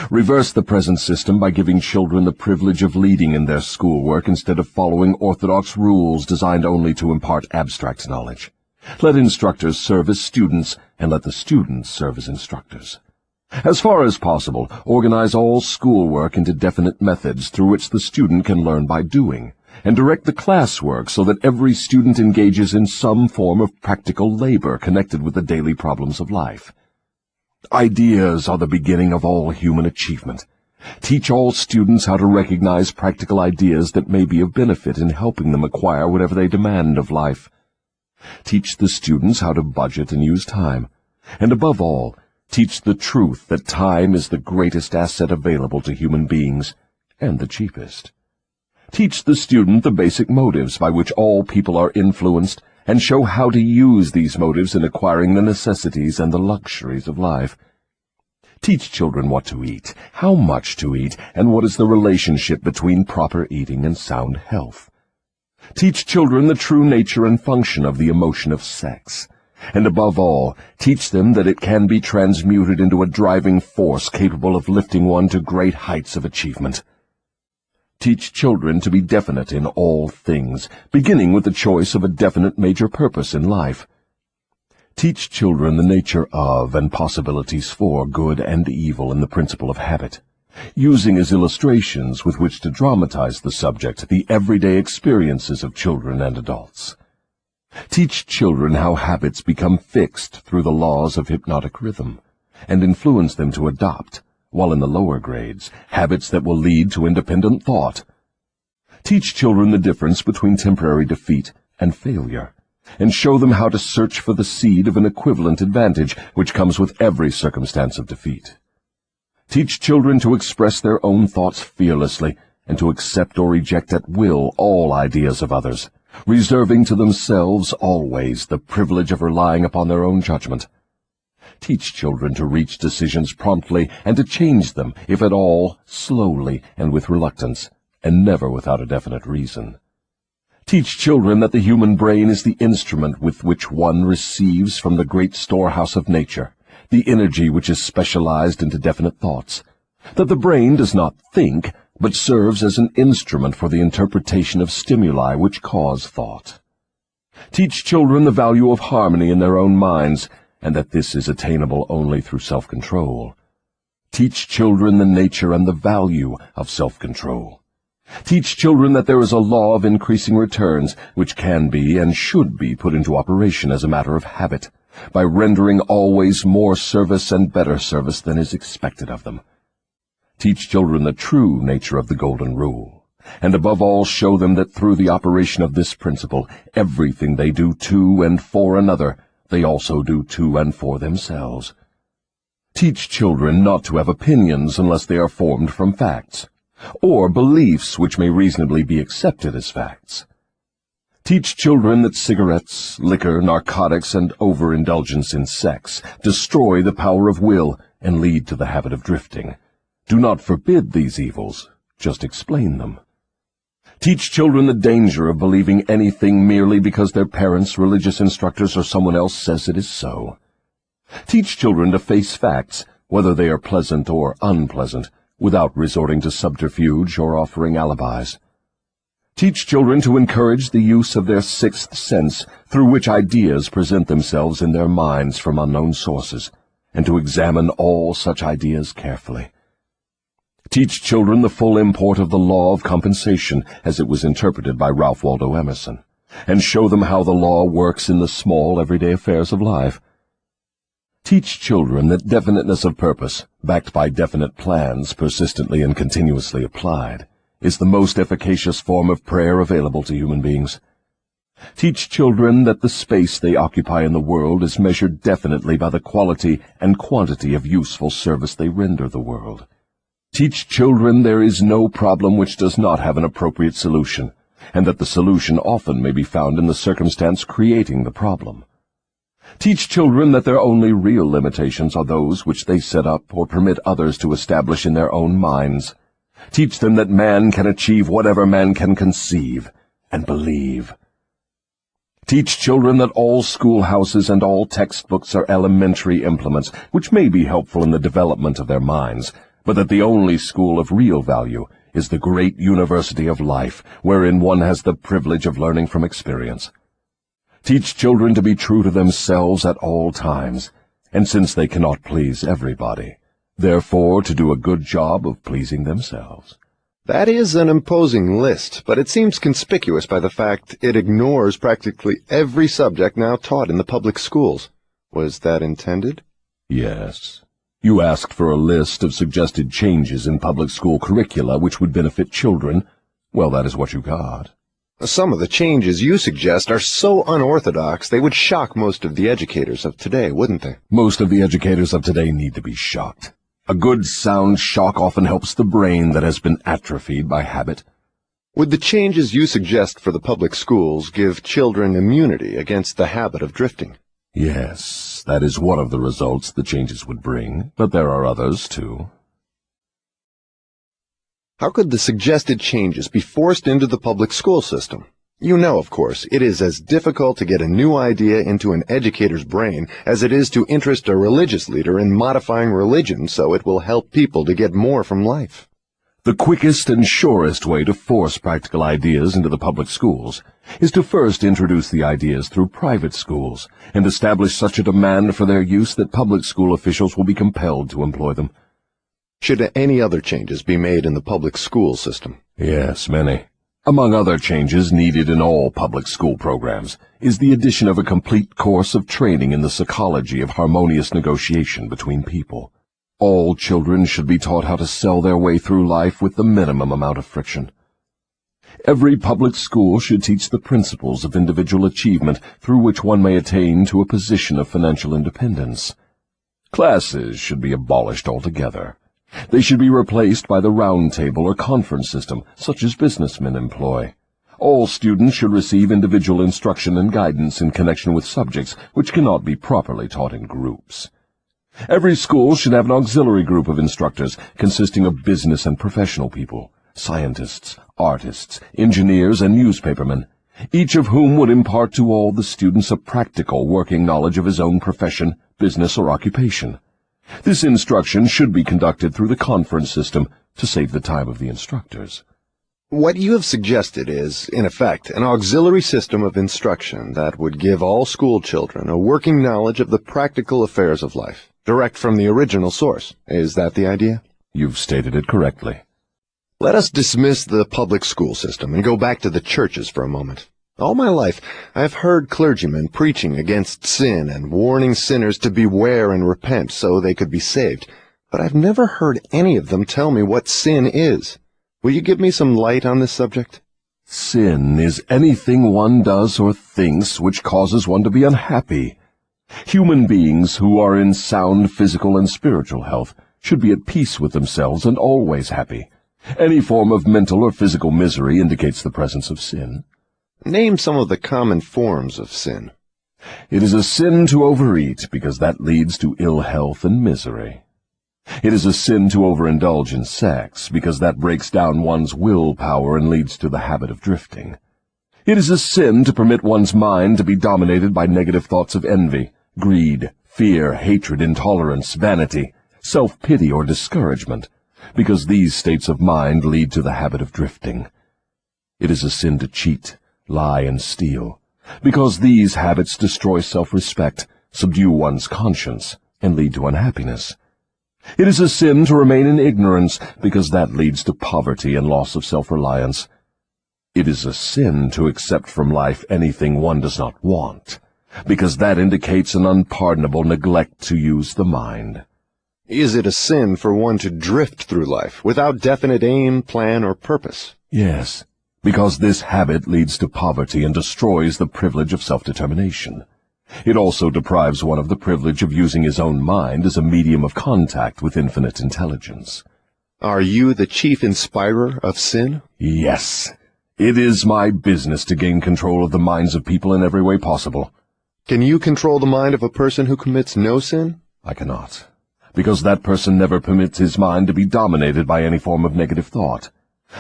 Reverse the present system by giving children the privilege of leading in their schoolwork instead of following orthodox rules designed only to impart abstract knowledge. Let instructors serve as students, and let the students serve as instructors. As far as possible, organize all schoolwork into definite methods through which the student can learn by doing, and direct the classwork so that every student engages in some form of practical labor connected with the daily problems of life. Ideas are the beginning of all human achievement. Teach all students how to recognize practical ideas that may be of benefit in helping them acquire whatever they demand of life. Teach the students how to budget and use time. And above all, teach the truth that time is the greatest asset available to human beings, and the cheapest. Teach the student the basic motives by which all people are influenced, and show how to use these motives in acquiring the necessities and the luxuries of life. Teach children what to eat, how much to eat, and what is the relationship between proper eating and sound health. Teach children the true nature and function of the emotion of sex. And above all, teach them that it can be transmuted into a driving force capable of lifting one to great heights of achievement. Teach children to be definite in all things, beginning with the choice of a definite major purpose in life. Teach children the nature of and possibilities for good and evil in the principle of habit, using as illustrations with which to dramatize the subject the everyday experiences of children and adults. Teach children how habits become fixed through the laws of hypnotic rhythm, and influence them to adopt, while in the lower grades, habits that will lead to independent thought. Teach children the difference between temporary defeat and failure, and show them how to search for the seed of an equivalent advantage which comes with every circumstance of defeat. Teach children to express their own thoughts fearlessly, and to accept or reject at will all ideas of others, reserving to themselves always the privilege of relying upon their own judgment. Teach children to reach decisions promptly and to change them, if at all, slowly and with reluctance, and never without a definite reason. Teach children that the human brain is the instrument with which one receives from the great storehouse of nature the energy which is specialized into definite thoughts, that the brain does not think, but serves as an instrument for the interpretation of stimuli which cause thought. Teach children the value of harmony in their own minds, and that this is attainable only through self-control. Teach children the nature and the value of self-control. Teach children that there is a law of increasing returns which can be and should be put into operation as a matter of habit, by rendering always more service and better service than is expected of them. Teach children the true nature of the Golden Rule, and above all show them that through the operation of this principle, everything they do to and for another, they also do to and for themselves. Teach children not to have opinions unless they are formed from facts, or beliefs which may reasonably be accepted as facts. Teach children that cigarettes, liquor, narcotics, and overindulgence in sex destroy the power of will and lead to the habit of drifting. Do not forbid these evils, just explain them. Teach children the danger of believing anything merely because their parents, religious instructors, or someone else says it is so. Teach children to face facts, whether they are pleasant or unpleasant, without resorting to subterfuge or offering alibis. Teach children to encourage the use of their sixth sense, through which ideas present themselves in their minds from unknown sources, and to examine all such ideas carefully. Teach children the full import of the law of compensation as it was interpreted by Ralph Waldo Emerson, and show them how the law works in the small, everyday affairs of life. Teach children that definiteness of purpose, backed by definite plans persistently and continuously applied, is the most efficacious form of prayer available to human beings. Teach children that the space they occupy in the world is measured definitely by the quality and quantity of useful service they render the world. Teach children there is no problem which does not have an appropriate solution, and that the solution often may be found in the circumstance creating the problem. Teach children that their only real limitations are those which they set up or permit others to establish in their own minds. Teach them that man can achieve whatever man can conceive and believe. Teach children that all schoolhouses and all textbooks are elementary implements which may be helpful in the development of their minds, but that the only school of real value is the great university of life, wherein one has the privilege of learning from experience. Teach children to be true to themselves at all times, and since they cannot please everybody, therefore to do a good job of pleasing themselves. That is an imposing list, but it seems conspicuous by the fact it ignores practically every subject now taught in the public schools. Was that intended? Yes. You asked for a list of suggested changes in public school curricula which would benefit children. Well, that is what you got. Some of the changes you suggest are so unorthodox they would shock most of the educators of today, wouldn't they? Most of the educators of today need to be shocked. A good sound shock often helps the brain that has been atrophied by habit. Would the changes you suggest for the public schools give children immunity against the habit of drifting? Yes, that is one of the results the changes would bring, but there are others, too. How could the suggested changes be forced into the public school system? You know, of course, it is as difficult to get a new idea into an educator's brain as it is to interest a religious leader in modifying religion so it will help people to get more from life. The quickest and surest way to force practical ideas into the public schools is to first introduce the ideas through private schools and establish such a demand for their use that public school officials will be compelled to employ them. Should any other changes be made in the public school system? Yes, many. Among other changes needed in all public school programs is the addition of a complete course of training in the psychology of harmonious negotiation between people. All children should be taught how to sell their way through life with the minimum amount of friction. Every public school should teach the principles of individual achievement through which one may attain to a position of financial independence. Classes should be abolished altogether. They should be replaced by the round table or conference system, such as businessmen employ. All students should receive individual instruction and guidance in connection with subjects which cannot be properly taught in groups. Every school should have an auxiliary group of instructors consisting of business and professional people, scientists, artists, engineers, and newspapermen, each of whom would impart to all the students a practical working knowledge of his own profession, business, or occupation. This instruction should be conducted through the conference system, to save the time of the instructors. What you have suggested is, in effect, an auxiliary system of instruction that would give all school children a working knowledge of the practical affairs of life, direct from the original source. Is that the idea? You've stated it correctly. Let us dismiss the public school system and go back to the churches for a moment. All my life, I have heard clergymen preaching against sin and warning sinners to beware and repent so they could be saved, but I've never heard any of them tell me what sin is. Will you give me some light on this subject? Sin is anything one does or thinks which causes one to be unhappy. Human beings who are in sound physical and spiritual health should be at peace with themselves and always happy. Any form of mental or physical misery indicates the presence of sin. Name some of the common forms of sin. It is a sin to overeat, because that leads to ill health and misery. It is a sin to overindulge in sex, because that breaks down one's willpower and leads to the habit of drifting. It is a sin to permit one's mind to be dominated by negative thoughts of envy, greed, fear, hatred, intolerance, vanity, self-pity, or discouragement, because these states of mind lead to the habit of drifting. It is a sin to cheat, lie, and steal, because these habits destroy self-respect, subdue one's conscience, and lead to unhappiness. It is a sin to remain in ignorance, because that leads to poverty and loss of self-reliance. It is a sin to accept from life anything one does not want, because that indicates an unpardonable neglect to use the mind. Is it a sin for one to drift through life without definite aim, plan, or purpose? Yes, because this habit leads to poverty and destroys the privilege of self-determination. It also deprives one of the privilege of using his own mind as a medium of contact with infinite intelligence. Are you the chief inspirer of sin? Yes. It is my business to gain control of the minds of people in every way possible. Can you control the mind of a person who commits no sin? I cannot, because that person never permits his mind to be dominated by any form of negative thought.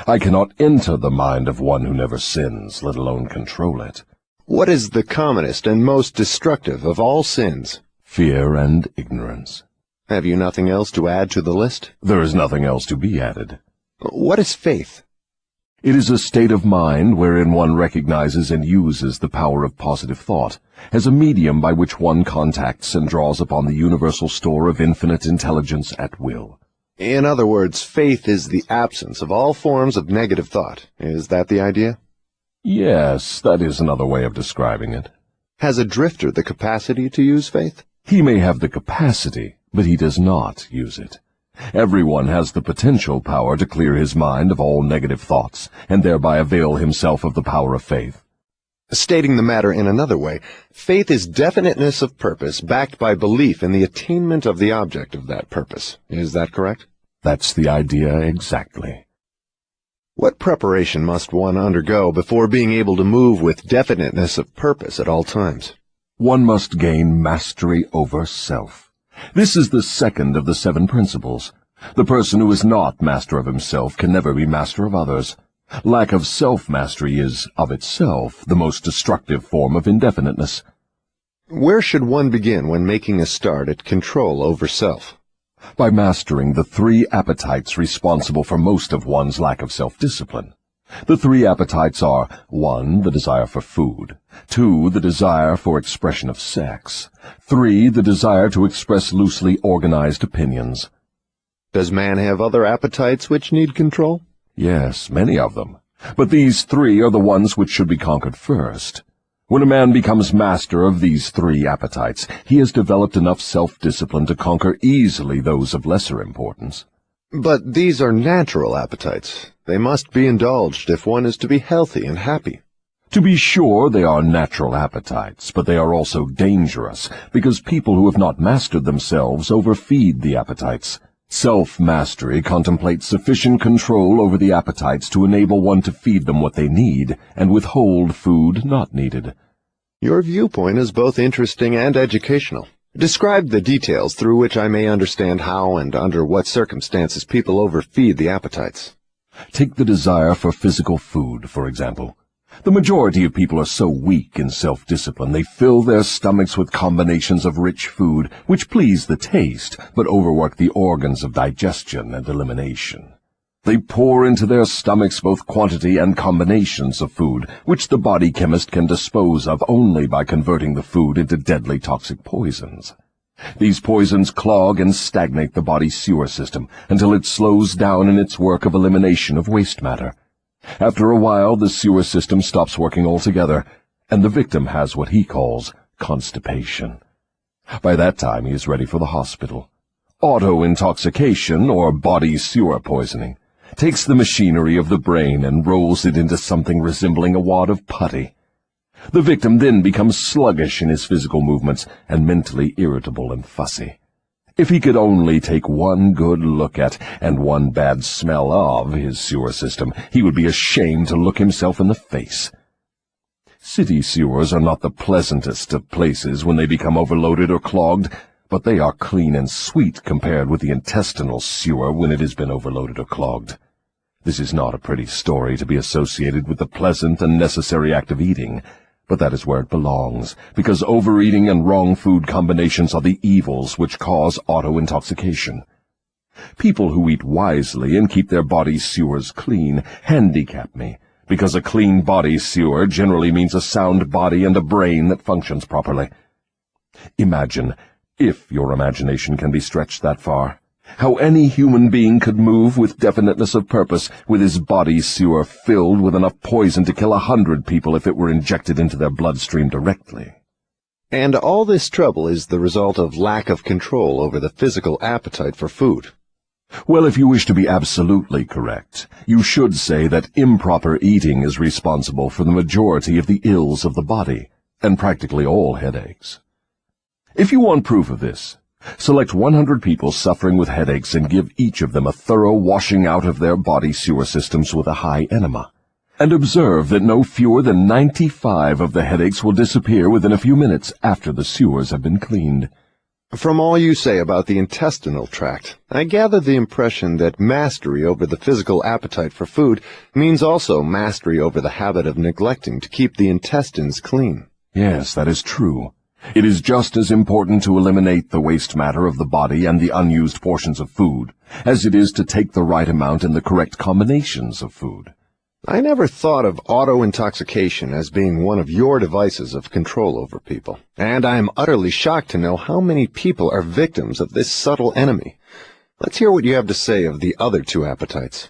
I cannot enter the mind of one who never sins, let alone control it. What is the commonest and most destructive of all sins? Fear and ignorance. Have you nothing else to add to the list? There is nothing else to be added. What is faith? It is a state of mind wherein one recognizes and uses the power of positive thought as a medium by which one contacts and draws upon the universal store of infinite intelligence at will. In other words, faith is the absence of all forms of negative thought. Is that the idea? Yes, that is another way of describing it. Has a drifter the capacity to use faith? He may have the capacity, but he does not use it. Everyone has the potential power to clear his mind of all negative thoughts, and thereby avail himself of the power of faith. Stating the matter in another way, faith is definiteness of purpose backed by belief in the attainment of the object of that purpose. Is that correct? That's the idea exactly. What preparation must one undergo before being able to move with definiteness of purpose at all times? One must gain mastery over self. This is the second of the 7 principles. The person who is not master of himself can never be master of others. Lack of self-mastery is, of itself, the most destructive form of indefiniteness. Where should one begin when making a start at control over self? By mastering the 3 appetites responsible for most of one's lack of self-discipline. The 3 appetites are 1. The desire for food, 2. The desire for expression of sex, 3. The desire to express loosely organized opinions. Does man have other appetites which need control? Yes, many of them. But these 3 are the ones which should be conquered first. When a man becomes master of these 3 appetites, he has developed enough self-discipline to conquer easily those of lesser importance. But these are natural appetites. They must be indulged if one is to be healthy and happy. To be sure, they are natural appetites, but they are also dangerous, because people who have not mastered themselves overfeed the appetites. Self-mastery contemplates sufficient control over the appetites to enable one to feed them what they need and withhold food not needed. Your viewpoint is both interesting and educational. Describe the details through which I may understand how and under what circumstances people overfeed the appetites. Take the desire for physical food, for example. The majority of people are so weak in self-discipline they fill their stomachs with combinations of rich food which please the taste but overwork the organs of digestion and elimination. They pour into their stomachs both quantity and combinations of food, which the body chemist can dispose of only by converting the food into deadly toxic poisons. These poisons clog and stagnate the body's sewer system until it slows down in its work of elimination of waste matter. After a while, the sewer system stops working altogether, and the victim has what he calls constipation. By that time, he is ready for the hospital. Auto-intoxication, or body sewer poisoning, takes the machinery of the brain and rolls it into something resembling a wad of putty. The victim then becomes sluggish in his physical movements and mentally irritable and fussy. If he could only take one good look at and one bad smell of his sewer system, he would be ashamed to look himself in the face. City sewers are not the pleasantest of places when they become overloaded or clogged, but they are clean and sweet compared with the intestinal sewer when it has been overloaded or clogged. This is not a pretty story to be associated with the pleasant and necessary act of eating, but that is where it belongs, because overeating and wrong food combinations are the evils which cause auto-intoxication. People who eat wisely and keep their body sewers clean handicap me, because a clean body sewer generally means a sound body and a brain that functions properly. Imagine, if your imagination can be stretched that far, how any human being could move with definiteness of purpose with his body sewer filled with enough poison to kill 100 people if it were injected into their bloodstream directly. And all this trouble is the result of lack of control over the physical appetite for food. Well, if you wish to be absolutely correct, you should say that improper eating is responsible for the majority of the ills of the body, and practically all headaches. If you want proof of this, select 100 people suffering with headaches and give each of them a thorough washing out of their body sewer systems with a high enema, and observe that no fewer than 95 of the headaches will disappear within a few minutes after the sewers have been cleaned. From all you say about the intestinal tract, I gather the impression that mastery over the physical appetite for food means also mastery over the habit of neglecting to keep the intestines clean. Yes, that is true. It is just as important to eliminate the waste matter of the body and the unused portions of food as it is to take the right amount and the correct combinations of food. I never thought of auto-intoxication as being one of your devices of control over people, and I am utterly shocked to know how many people are victims of this subtle enemy. Let's hear what you have to say of the other two appetites.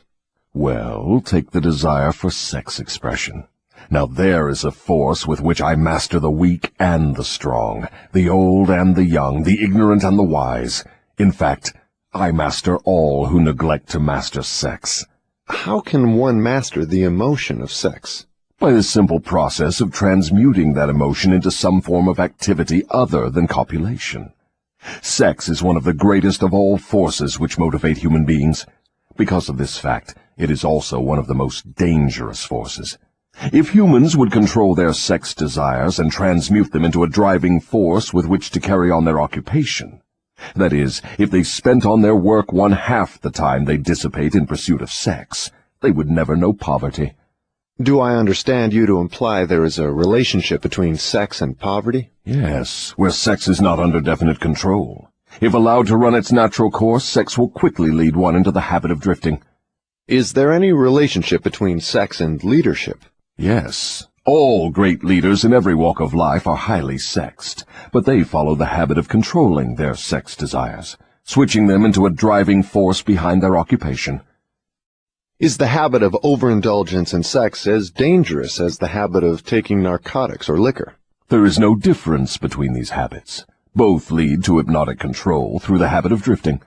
Well, take the desire for sex expression. Now there is a force with which I master the weak and the strong, the old and the young, the ignorant and the wise. In fact, I master all who neglect to master sex. How can one master the emotion of sex? By the simple process of transmuting that emotion into some form of activity other than copulation. Sex is one of the greatest of all forces which motivate human beings. Because of this fact, it is also one of the most dangerous forces. If humans would control their sex desires and transmute them into a driving force with which to carry on their occupation, that is, if they spent on their work 1/2 the time they dissipate in pursuit of sex, they would never know poverty. Do I understand you to imply there is a relationship between sex and poverty? Yes, where sex is not under definite control. If allowed to run its natural course, sex will quickly lead one into the habit of drifting. Is there any relationship between sex and leadership? Yes, all great leaders in every walk of life are highly sexed, but they follow the habit of controlling their sex desires, switching them into a driving force behind their occupation. Is the habit of overindulgence in sex as dangerous as the habit of taking narcotics or liquor? There is no difference between these habits. Both lead to hypnotic control through the habit of drifting.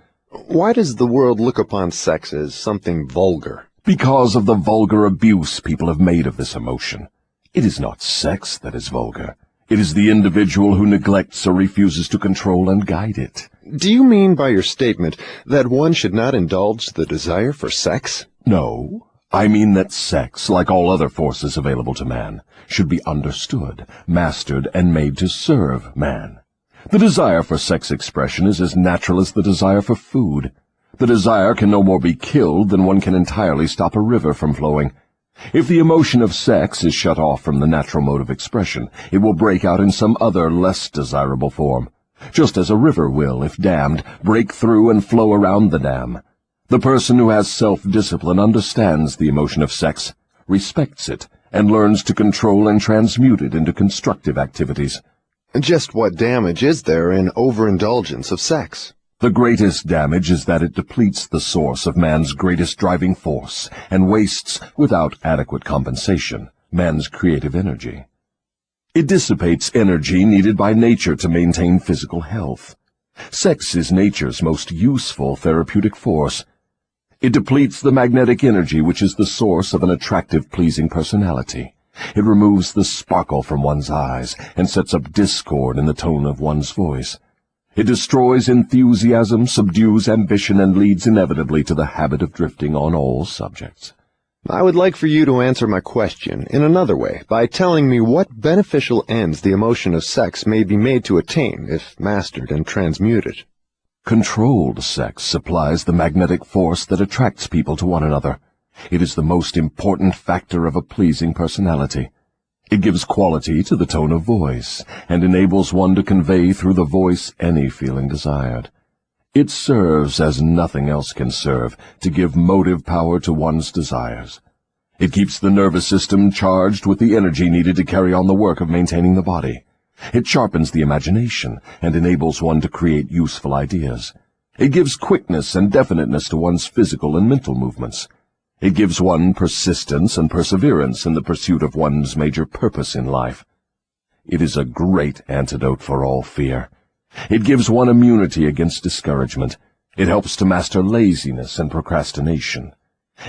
Why does the world look upon sex as something vulgar? Because of the vulgar abuse people have made of this emotion. It is not sex that is vulgar. It is the individual who neglects or refuses to control and guide it. Do you mean by your statement that one should not indulge the desire for sex? No, I mean that sex, like all other forces available to man, should be understood, mastered, and made to serve man. The desire for sex expression is as natural as the desire for food. The desire can no more be killed than one can entirely stop a river from flowing. If the emotion of sex is shut off from the natural mode of expression, it will break out in some other less desirable form, just as a river will, if dammed, break through and flow around the dam. The person who has self-discipline understands the emotion of sex, respects it, and learns to control and transmute it into constructive activities. Just what damage is there in overindulgence of sex? The greatest damage is that it depletes the source of man's greatest driving force and wastes, without adequate compensation, man's creative energy. It dissipates energy needed by nature to maintain physical health. Sex is nature's most useful therapeutic force. It depletes the magnetic energy which is the source of an attractive, pleasing personality. It removes the sparkle from one's eyes and sets up discord in the tone of one's voice. It destroys enthusiasm, subdues ambition, and leads inevitably to the habit of drifting on all subjects. I would like for you to answer my question in another way by telling me what beneficial ends the emotion of sex may be made to attain if mastered and transmuted. Controlled sex supplies the magnetic force that attracts people to one another. It is the most important factor of a pleasing personality. It gives quality to the tone of voice, and enables one to convey through the voice any feeling desired. It serves, as nothing else can serve, to give motive power to one's desires. It keeps the nervous system charged with the energy needed to carry on the work of maintaining the body. It sharpens the imagination and enables one to create useful ideas. It gives quickness and definiteness to one's physical and mental movements. It gives one persistence and perseverance in the pursuit of one's major purpose in life. It is a great antidote for all fear. It gives one immunity against discouragement. It helps to master laziness and procrastination.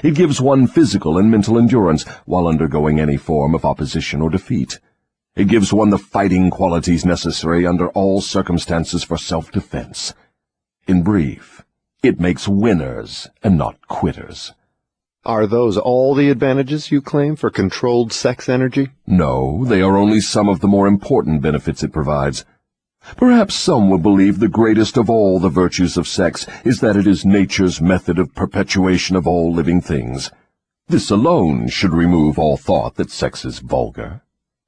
It gives one physical and mental endurance while undergoing any form of opposition or defeat. It gives one the fighting qualities necessary under all circumstances for self-defense. In brief, it makes winners and not quitters. Are those all the advantages you claim for controlled sex energy? No, they are only some of the more important benefits it provides. Perhaps some will believe the greatest of all the virtues of sex is that it is nature's method of perpetuation of all living things. This alone should remove all thought that sex is vulgar.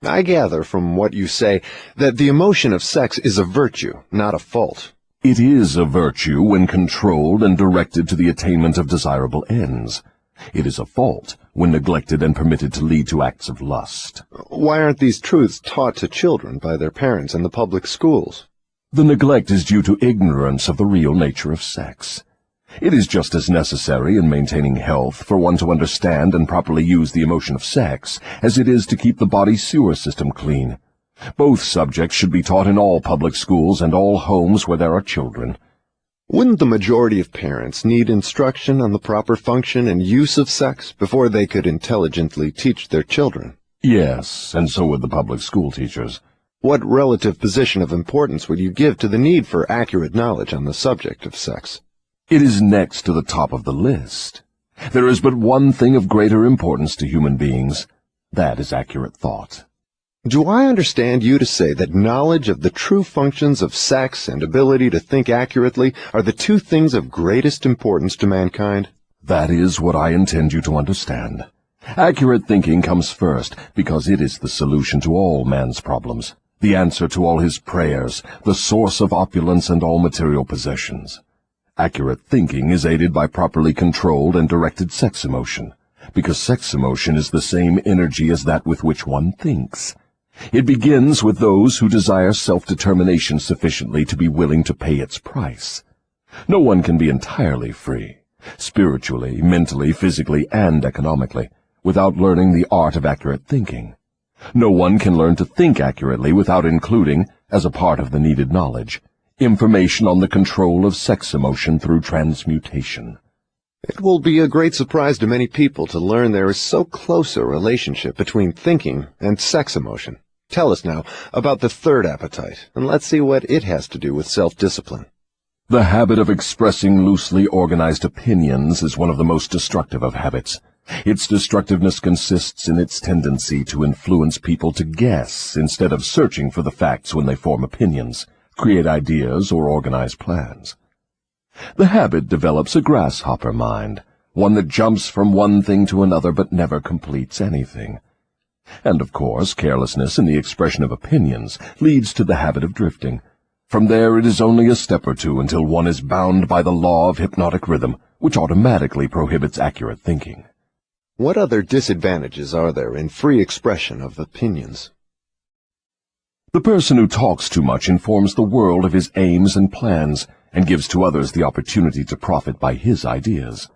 I gather from what you say that the emotion of sex is a virtue, not a fault. It is a virtue when controlled and directed to the attainment of desirable ends. It is a fault when neglected and permitted to lead to acts of lust. Why aren't these truths taught to children by their parents in the public schools? The neglect is due to ignorance of the real nature of sex. It is just as necessary in maintaining health for one to understand and properly use the emotion of sex as it is to keep the body's sewer system clean. Both subjects should be taught in all public schools and all homes where there are children. Wouldn't the majority of parents need instruction on the proper function and use of sex before they could intelligently teach their children? Yes, and so would the public school teachers. What relative position of importance would you give to the need for accurate knowledge on the subject of sex? It is next to the top of the list. There is but one thing of greater importance to human beings. That is accurate thought. Do I understand you to say that knowledge of the true functions of sex and ability to think accurately are the two things of greatest importance to mankind? That is what I intend you to understand. Accurate thinking comes first because it is the solution to all man's problems, the answer to all his prayers, the source of opulence and all material possessions. Accurate thinking is aided by properly controlled and directed sex emotion, because sex emotion is the same energy as that with which one thinks. It begins with those who desire self-determination sufficiently to be willing to pay its price. No one can be entirely free, spiritually, mentally, physically, and economically, without learning the art of accurate thinking. No one can learn to think accurately without including, as a part of the needed knowledge, information on the control of sex emotion through transmutation. It will be a great surprise to many people to learn there is so close a relationship between thinking and sex emotion. Tell us now about the third appetite, and let's see what it has to do with self-discipline. The habit of expressing loosely organized opinions is one of the most destructive of habits. Its destructiveness consists in its tendency to influence people to guess instead of searching for the facts when they form opinions, create ideas, or organize plans. The habit develops a grasshopper mind, one that jumps from one thing to another but never completes anything. And, of course, carelessness in the expression of opinions leads to the habit of drifting. From there it is only a step or two until one is bound by the law of hypnotic rhythm, which automatically prohibits accurate thinking. What other disadvantages are there in free expression of opinions? The person who talks too much informs the world of his aims and plans, and gives to others the opportunity to profit by his ideas.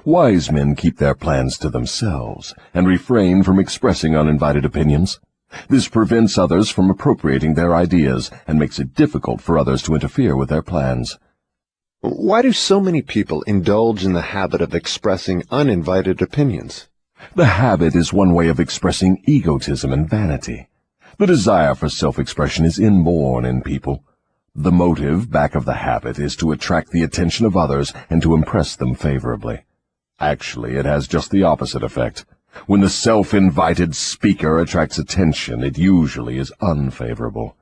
Wise men keep their plans to themselves, and refrain from expressing uninvited opinions. This prevents others from appropriating their ideas, and makes it difficult for others to interfere with their plans. Why do so many people indulge in the habit of expressing uninvited opinions? The habit is one way of expressing egotism and vanity. The desire for self-expression is inborn in people. The motive back of the habit is to attract the attention of others and to impress them favorably. Actually, it has just the opposite effect. When the self-invited speaker attracts attention, it usually is unfavorable.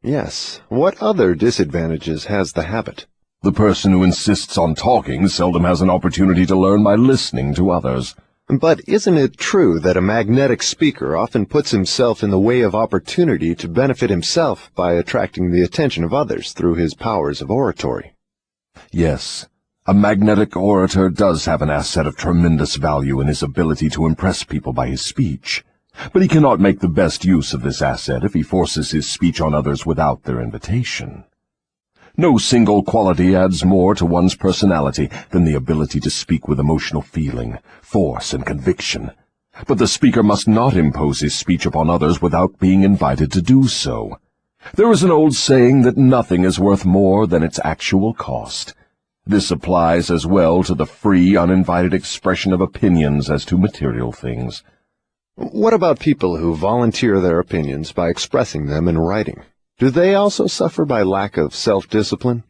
Yes. What other disadvantages has the habit? The person who insists on talking seldom has an opportunity to learn by listening to others. But isn't it true that a magnetic speaker often puts himself in the way of opportunity to benefit himself by attracting the attention of others through his powers of oratory? Yes, a magnetic orator does have an asset of tremendous value in his ability to impress people by his speech. But he cannot make the best use of this asset if he forces his speech on others without their invitation. No single quality adds more to one's personality than the ability to speak with emotional feeling, force, and conviction. But the speaker must not impose his speech upon others without being invited to do so. There is an old saying that nothing is worth more than its actual cost. This applies as well to the free, uninvited expression of opinions as to material things. What about people who volunteer their opinions by expressing them in writing? Do they also suffer by lack of self-discipline?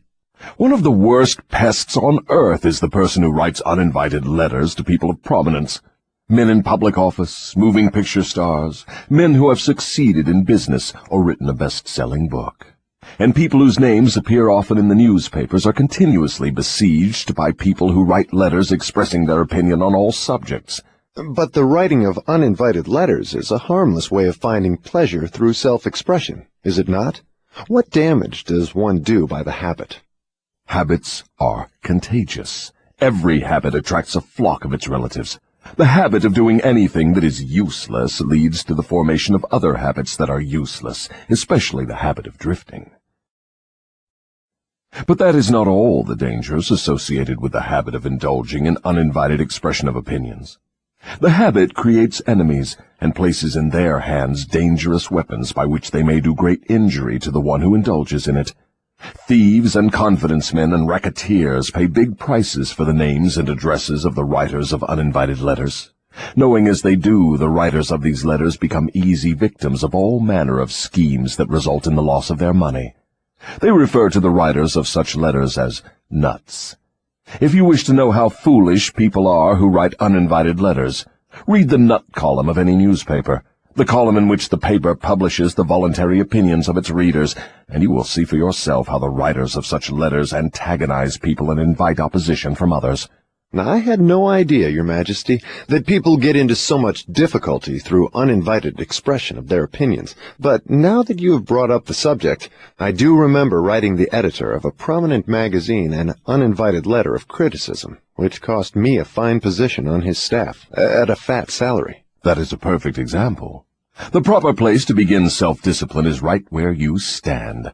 One of the worst pests on earth is the person who writes uninvited letters to people of prominence. Men in public office, moving picture stars, men who have succeeded in business or written a best-selling book. And people whose names appear often in the newspapers are continuously besieged by people who write letters expressing their opinion on all subjects. But the writing of uninvited letters is a harmless way of finding pleasure through self-expression, is it not? What damage does one do by the habit? Habits are contagious. Every habit attracts a flock of its relatives. The habit of doing anything that is useless leads to the formation of other habits that are useless, especially the habit of drifting. But that is not all the dangers associated with the habit of indulging in uninvited expression of opinions. The habit creates enemies and places in their hands dangerous weapons by which they may do great injury to the one who indulges in it. Thieves and confidence men and racketeers pay big prices for the names and addresses of the writers of uninvited letters. Knowing as they do, the writers of these letters become easy victims of all manner of schemes that result in the loss of their money. They refer to the writers of such letters as nuts. If you wish to know how foolish people are who write uninvited letters, read the nut column of any newspaper, the column in which the paper publishes the voluntary opinions of its readers, and you will see for yourself how the writers of such letters antagonize people and invite opposition from others. Now, I had no idea, Your Majesty, that people get into so much difficulty through uninvited expression of their opinions. But now that you have brought up the subject, I do remember writing the editor of a prominent magazine an uninvited letter of criticism, which cost me a fine position on his staff, at a fat salary. That is a perfect example. The proper place to begin self-discipline is right where you stand.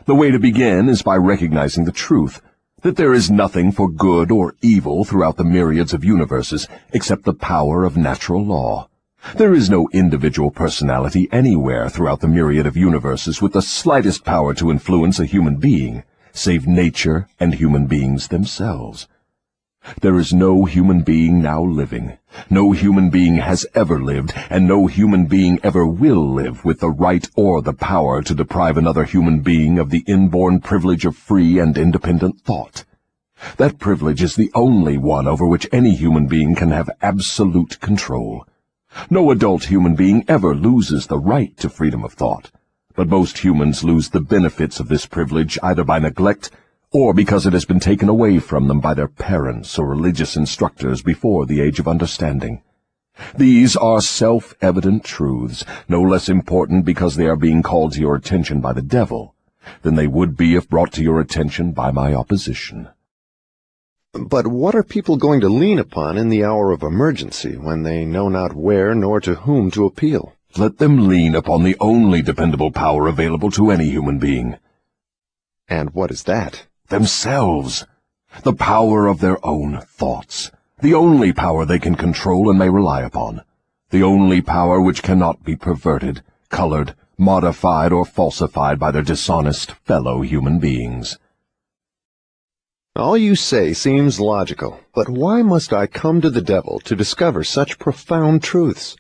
The way to begin is by recognizing the truth, that there is nothing for good or evil throughout the myriads of universes except the power of natural law. There is no individual personality anywhere throughout the myriad of universes with the slightest power to influence a human being, save nature and human beings themselves. There is no human being now living, no human being has ever lived, and no human being ever will live with the right or the power to deprive another human being of the inborn privilege of free and independent thought. That privilege is the only one over which any human being can have absolute control. No adult human being ever loses the right to freedom of thought, but most humans lose the benefits of this privilege either by neglect or because it has been taken away from them by their parents or religious instructors before the age of understanding. These are self-evident truths, no less important because they are being called to your attention by the devil than they would be if brought to your attention by my opposition. But what are people going to lean upon in the hour of emergency when they know not where nor to whom to appeal? Let them lean upon the only dependable power available to any human being. And what is that? Themselves. The power of their own thoughts. The only power they can control and may rely upon. The only power which cannot be perverted, colored, modified, or falsified by their dishonest fellow human beings. All you say seems logical, but why must I come to the devil to discover such profound truths?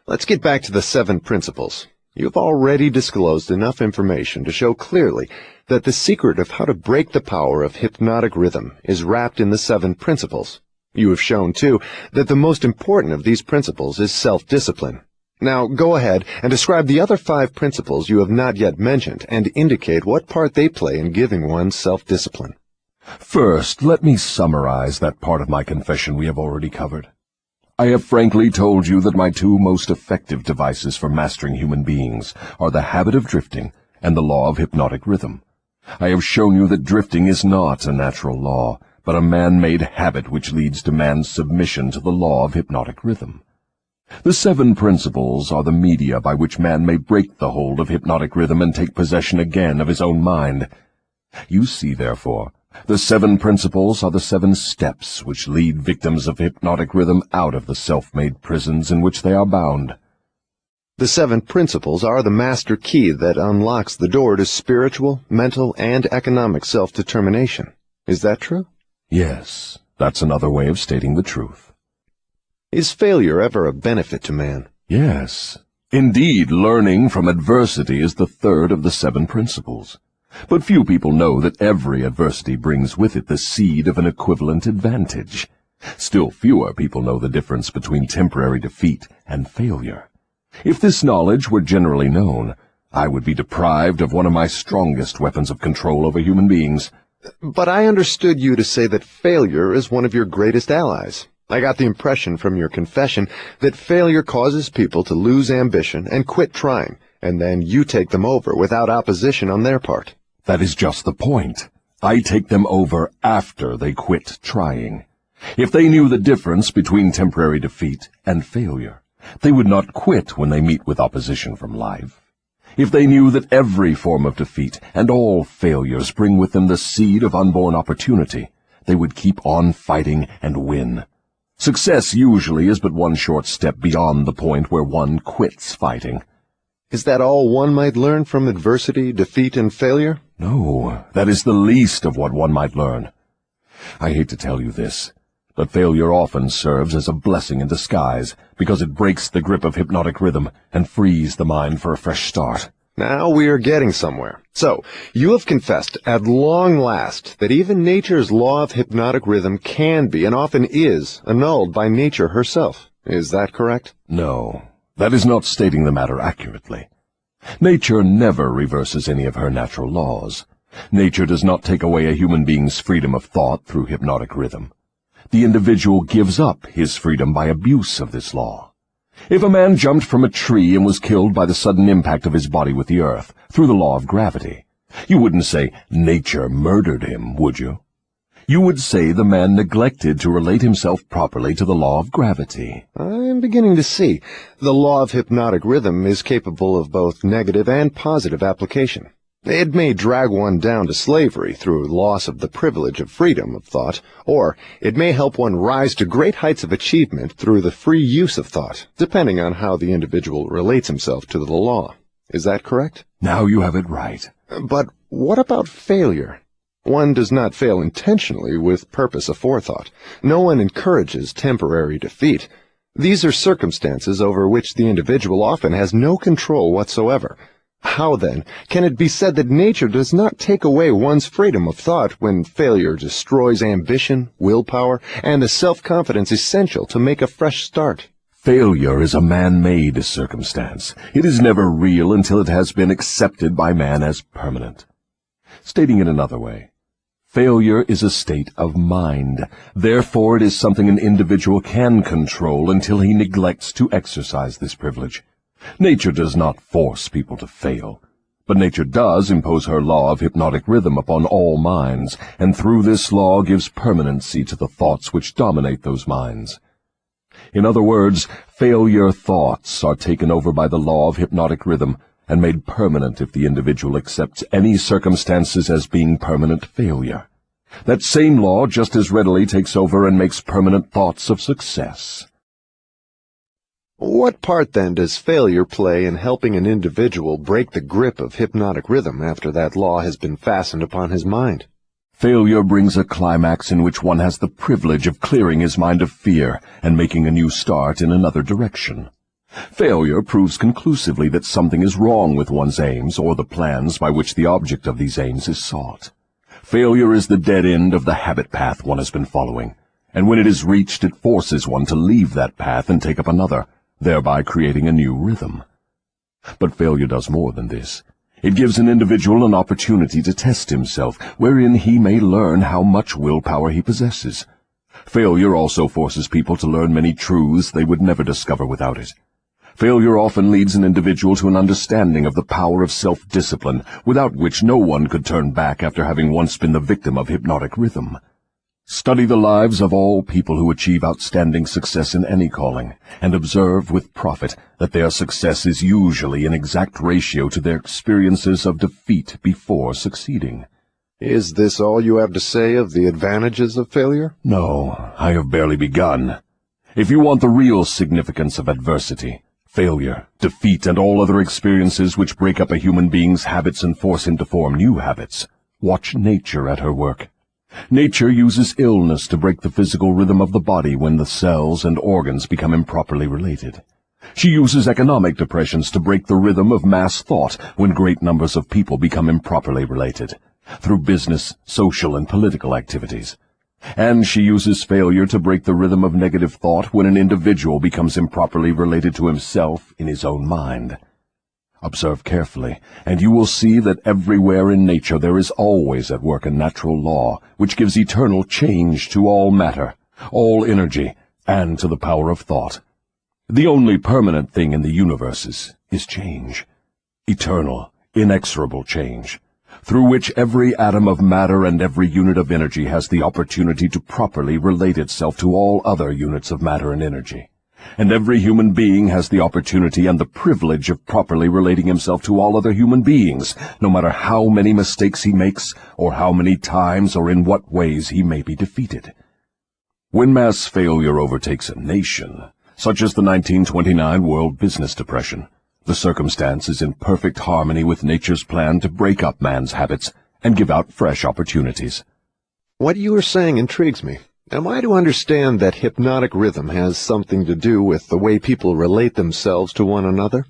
Let's get back to the 7 principles. You've already disclosed enough information to show clearly that the secret of how to break the power of hypnotic rhythm is wrapped in the 7 principles. You have shown, too, that the most important of these principles is self-discipline. Now, go ahead and describe the other 5 principles you have not yet mentioned and indicate what part they play in giving one self-discipline. First, let me summarize that part of my confession we have already covered. I have frankly told you that my 2 most effective devices for mastering human beings are the habit of drifting and the law of hypnotic rhythm. I have shown you that drifting is not a natural law, but a man-made habit which leads to man's submission to the law of hypnotic rhythm. The 7 principles are the media by which man may break the hold of hypnotic rhythm and take possession again of his own mind. You see, therefore, the 7 principles are the 7 steps which lead victims of hypnotic rhythm out of the self-made prisons in which they are bound. The 7 principles are the master key that unlocks the door to spiritual, mental, and economic self-determination. Is that true? Yes, that's another way of stating the truth. Is failure ever a benefit to man? Yes. Indeed, learning from adversity is the 3rd of the 7 principles. But few people know that every adversity brings with it the seed of an equivalent advantage. Still fewer people know the difference between temporary defeat and failure. If this knowledge were generally known, I would be deprived of one of my strongest weapons of control over human beings. But I understood you to say that failure is one of your greatest allies. I got the impression from your confession that failure causes people to lose ambition and quit trying, and then you take them over without opposition on their part. That is just the point. I take them over after they quit trying. If they knew the difference between temporary defeat and failure, they would not quit when they meet with opposition from life. If they knew that every form of defeat and all failures bring with them the seed of unborn opportunity, they would keep on fighting and win. Success usually is but one short step beyond the point where one quits fighting. Is that all one might learn from adversity, defeat, and failure? No, that is the least of what one might learn. I hate to tell you this, but failure often serves as a blessing in disguise, because it breaks the grip of hypnotic rhythm and frees the mind for a fresh start. Now we are getting somewhere. So, you have confessed at long last that even nature's law of hypnotic rhythm can be, and often is, annulled by nature herself. Is that correct? No, that is not stating the matter accurately. Nature never reverses any of her natural laws. Nature does not take away a human being's freedom of thought through hypnotic rhythm. The individual gives up his freedom by abuse of this law. If a man jumped from a tree and was killed by the sudden impact of his body with the earth, through the law of gravity, you wouldn't say nature murdered him, would you? You would say the man neglected to relate himself properly to the law of gravity. I'm beginning to see. The law of hypnotic rhythm is capable of both negative and positive application. It may drag one down to slavery through loss of the privilege of freedom of thought, or it may help one rise to great heights of achievement through the free use of thought, depending on how the individual relates himself to the law. Is that correct? Now you have it right. But what about failure? One does not fail intentionally with purpose aforethought. No one encourages temporary defeat. These are circumstances over which the individual often has no control whatsoever. How, then, can it be said that nature does not take away one's freedom of thought when failure destroys ambition, willpower, and the self-confidence essential to make a fresh start? Failure is a man-made circumstance. It is never real until it has been accepted by man as permanent. Stating it another way, failure is a state of mind. Therefore, it is something an individual can control until he neglects to exercise this privilege. Nature does not force people to fail, But nature does impose her law of hypnotic rhythm upon all minds, and through this law gives permanency to the thoughts which dominate those minds. In other words, failure thoughts are taken over by the law of hypnotic rhythm and made permanent if the individual accepts any circumstances as being permanent failure. That same law just as readily takes over and makes permanent thoughts of success. What part, then, does failure play in helping an individual break the grip of hypnotic rhythm after that law has been fastened upon his mind? Failure brings a climax in which one has the privilege of clearing his mind of fear and making a new start in another direction. Failure proves conclusively that something is wrong with one's aims or the plans by which the object of these aims is sought. Failure is the dead end of the habit path one has been following, and when it is reached, it forces one to leave that path and take up another, thereby creating a new rhythm. But failure does more than this. It gives an individual an opportunity to test himself, wherein he may learn how much willpower he possesses. Failure also forces people to learn many truths they would never discover without it. Failure often leads an individual to an understanding of the power of self-discipline, without which no one could turn back after having once been the victim of hypnotic rhythm. Study the lives of all people who achieve outstanding success in any calling, and observe with profit that their success is usually in exact ratio to their experiences of defeat before succeeding. Is this all you have to say of the advantages of failure? No, I have barely begun. If you want the real significance of adversity, failure, defeat, and all other experiences which break up a human being's habits and force him to form new habits, watch nature at her work. Nature uses illness to break the physical rhythm of the body when the cells and organs become improperly related. She uses economic depressions to break the rhythm of mass thought when great numbers of people become improperly related, through business, social, and political activities. And she uses failure to break the rhythm of negative thought when an individual becomes improperly related to himself in his own mind. Observe carefully, and you will see that everywhere in nature there is always at work a natural law which gives eternal change to all matter, all energy, and to the power of thought. The only permanent thing in the universe is change, eternal, inexorable change, through which every atom of matter and every unit of energy has the opportunity to properly relate itself to all other units of matter and energy. And every human being has the opportunity and the privilege of properly relating himself to all other human beings, no matter how many mistakes he makes, or how many times or in what ways he may be defeated. When mass failure overtakes a nation, such as the 1929 World Business Depression, the circumstance is in perfect harmony with nature's plan to break up man's habits and give out fresh opportunities. What you are saying intrigues me. Am I to understand that hypnotic rhythm has something to do with the way people relate themselves to one another?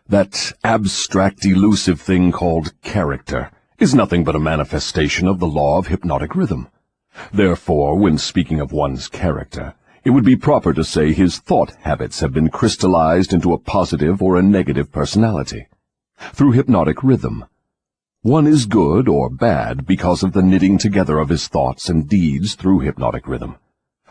That abstract, elusive thing called character is nothing but a manifestation of the law of hypnotic rhythm. Therefore, when speaking of one's character, it would be proper to say his thought habits have been crystallized into a positive or a negative personality. Through hypnotic rhythm, one is good or bad because of the knitting together of his thoughts and deeds through hypnotic rhythm.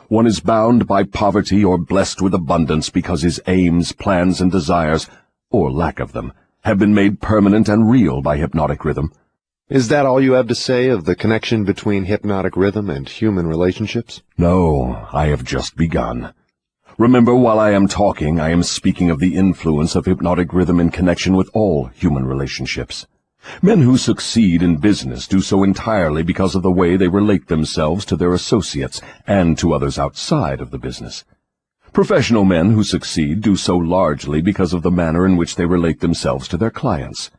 One is bound by poverty or blessed with abundance because his aims, plans, and desires, or lack of them, have been made permanent and real by hypnotic rhythm. Is that all you have to say of the connection between hypnotic rhythm and human relationships? No, I have just begun. Remember, while I am talking, I am speaking of the influence of hypnotic rhythm in connection with all human relationships. Men who succeed in business do so entirely because of the way they relate themselves to their associates and to others outside of the business. Professional men who succeed do so largely because of the manner in which they relate themselves to their clients.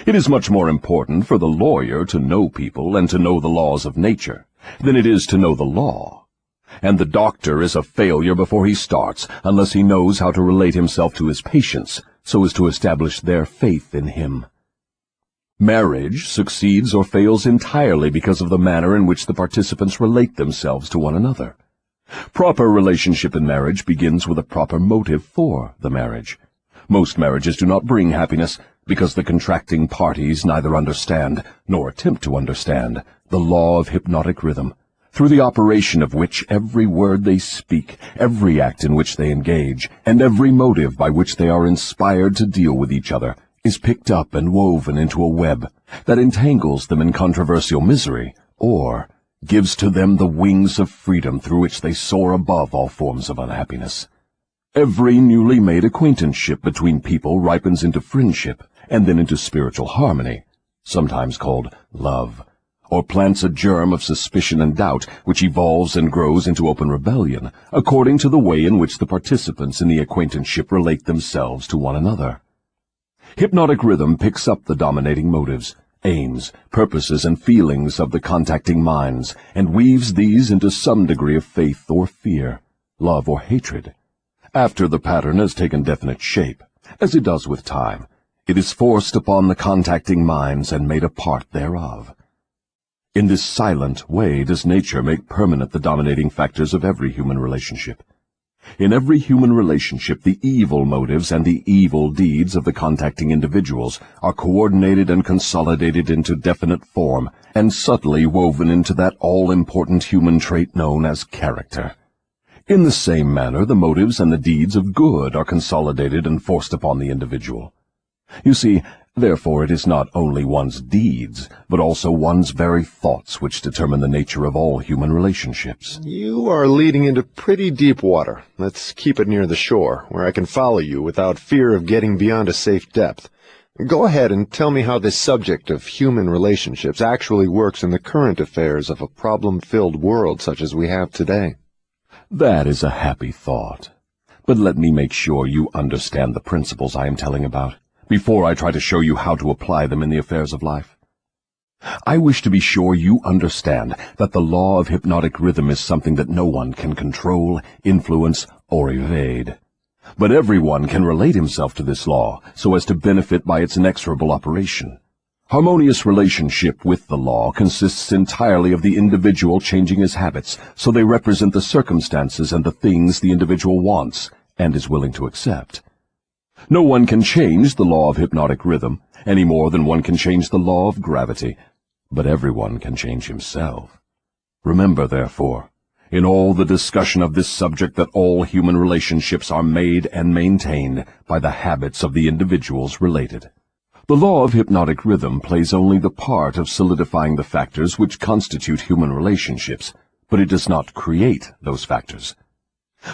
It is much more important for the lawyer to know people and to know the laws of nature than it is to know the law. And the doctor is a failure before he starts unless he knows how to relate himself to his patients so as to establish their faith in him. Marriage succeeds or fails entirely because of the manner in which the participants relate themselves to one another. Proper relationship in marriage begins with a proper motive for the marriage. Most marriages do not bring happiness because the contracting parties neither understand, nor attempt to understand, the law of hypnotic rhythm, through the operation of which every word they speak, every act in which they engage, and every motive by which they are inspired to deal with each other, is picked up and woven into a web that entangles them in controversial misery, or gives to them the wings of freedom through which they soar above all forms of unhappiness. Every newly made acquaintanceship between people ripens into friendship and then into spiritual harmony, sometimes called love, or plants a germ of suspicion and doubt which evolves and grows into open rebellion, according to the way in which the participants in the acquaintanceship relate themselves to one another. Hypnotic rhythm picks up the dominating motives, aims, purposes, and feelings of the contacting minds, and weaves these into some degree of faith or fear, love or hatred. After the pattern has taken definite shape, as it does with time, it is forced upon the contacting minds and made a part thereof. In this silent way does nature make permanent the dominating factors of every human relationship. In every human relationship, the evil motives and the evil deeds of the contacting individuals are coordinated and consolidated into definite form and subtly woven into that all-important human trait known as character. In the same manner, the motives and the deeds of good are consolidated and forced upon the individual. You see, therefore, it is not only one's deeds, but also one's very thoughts which determine the nature of all human relationships. You are leading into pretty deep water. Let's keep it near the shore, where I can follow you without fear of getting beyond a safe depth. Go ahead and tell me how this subject of human relationships actually works in the current affairs of a problem-filled world such as we have today. That is a happy thought. But let me make sure you understand the principles I am telling about, before I try to show you how to apply them in the affairs of life. I wish to be sure you understand that the law of hypnotic rhythm is something that no one can control, influence, or evade. But everyone can relate himself to this law so as to benefit by its inexorable operation. Harmonious relationship with the law consists entirely of the individual changing his habits so they represent the circumstances and the things the individual wants and is willing to accept. No one can change the law of hypnotic rhythm any more than one can change the law of gravity, but everyone can change himself. Remember, therefore, in all the discussion of this subject that all human relationships are made and maintained by the habits of the individuals related. The law of hypnotic rhythm plays only the part of solidifying the factors which constitute human relationships, but it does not create those factors.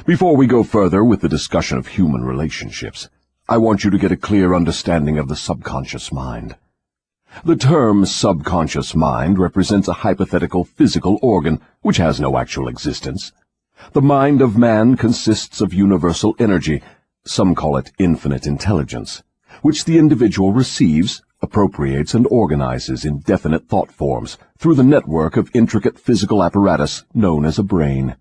Before we go further with the discussion of human relationships, I want you to get a clear understanding of the subconscious mind. The term subconscious mind represents a hypothetical physical organ which has no actual existence. The mind of man consists of universal energy, some call it infinite intelligence, which the individual receives, appropriates, and organizes in definite thought forms through the network of intricate physical apparatus known as a brain.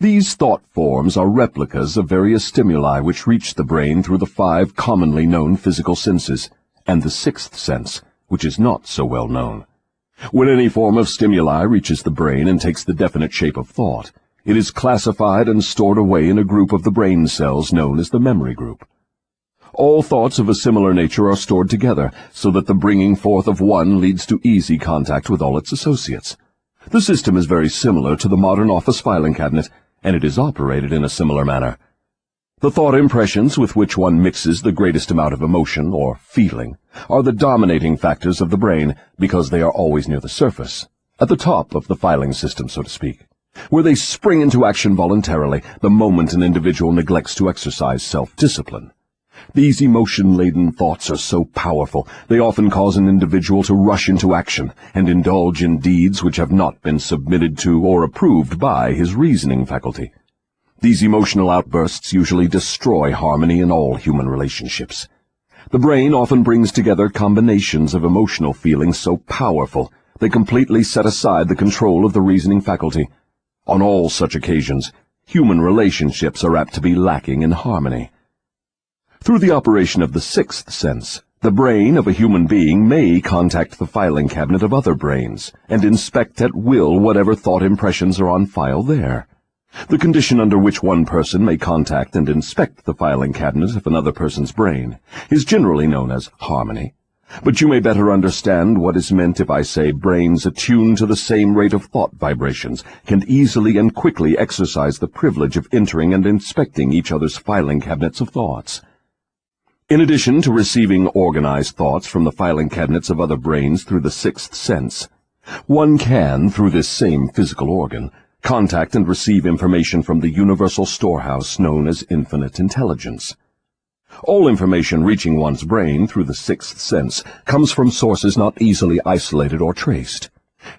These thought forms are replicas of various stimuli which reach the brain through the 5 commonly known physical senses, and the 6th sense, which is not so well known. When any form of stimuli reaches the brain and takes the definite shape of thought, it is classified and stored away in a group of the brain cells known as the memory group. All thoughts of a similar nature are stored together, so that the bringing forth of one leads to easy contact with all its associates. The system is very similar to the modern office filing cabinet, and it is operated in a similar manner. The thought impressions with which one mixes the greatest amount of emotion or feeling are the dominating factors of the brain because they are always near the surface, at the top of the filing system, so to speak, where they spring into action voluntarily the moment an individual neglects to exercise self-discipline. These emotion-laden thoughts are so powerful, they often cause an individual to rush into action and indulge in deeds which have not been submitted to or approved by his reasoning faculty. These emotional outbursts usually destroy harmony in all human relationships. The brain often brings together combinations of emotional feelings so powerful they completely set aside the control of the reasoning faculty. On all such occasions, human relationships are apt to be lacking in harmony. Through the operation of the 6th sense, the brain of a human being may contact the filing cabinet of other brains and inspect at will whatever thought impressions are on file there. The condition under which one person may contact and inspect the filing cabinet of another person's brain is generally known as harmony. But you may better understand what is meant if I say brains attuned to the same rate of thought vibrations can easily and quickly exercise the privilege of entering and inspecting each other's filing cabinets of thoughts. In addition to receiving organized thoughts from the filing cabinets of other brains through the sixth sense, one can, through this same physical organ, contact and receive information from the universal storehouse known as infinite intelligence. All information reaching one's brain through the sixth sense comes from sources not easily isolated or traced.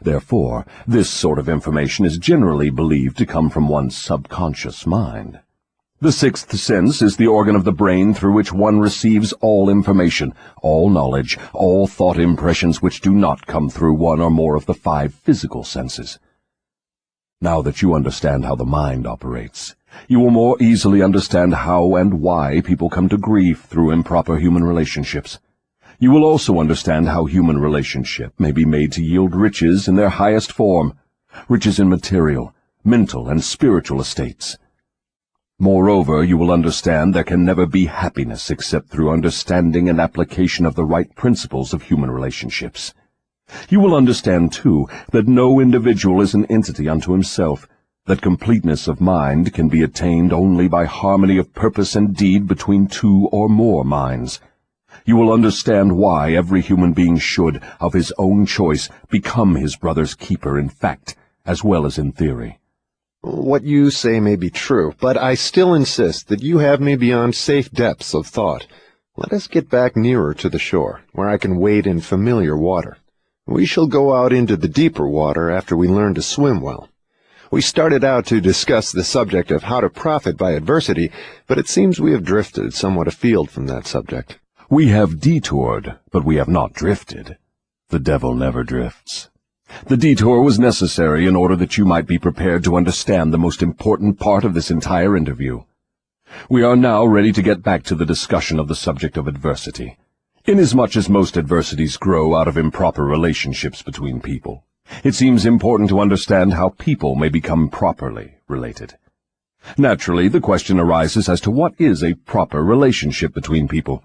Therefore, this sort of information is generally believed to come from one's subconscious mind. The sixth sense is the organ of the brain through which one receives all information, all knowledge, all thought impressions which do not come through one or more of the 5 physical senses. Now that you understand how the mind operates, you will more easily understand how and why people come to grief through improper human relationships. You will also understand how human relationship may be made to yield riches in their highest form, riches in material, mental, and spiritual estates. Moreover, you will understand there can never be happiness except through understanding and application of the right principles of human relationships. You will understand, too, that no individual is an entity unto himself, that completeness of mind can be attained only by harmony of purpose and deed between 2 or more minds. You will understand why every human being should, of his own choice, become his brother's keeper in fact, as well as in theory. What you say may be true, but I still insist that you have me beyond safe depths of thought. Let us get back nearer to the shore, where I can wade in familiar water. We shall go out into the deeper water after we learn to swim well. We started out to discuss the subject of how to profit by adversity, but it seems we have drifted somewhat afield from that subject. We have detoured, but we have not drifted. The devil never drifts. The detour was necessary in order that you might be prepared to understand the most important part of this entire interview. We are now ready to get back to the discussion of the subject of adversity. Inasmuch as most adversities grow out of improper relationships between people, it seems important to understand how people may become properly related. Naturally, the question arises as to what is a proper relationship between people.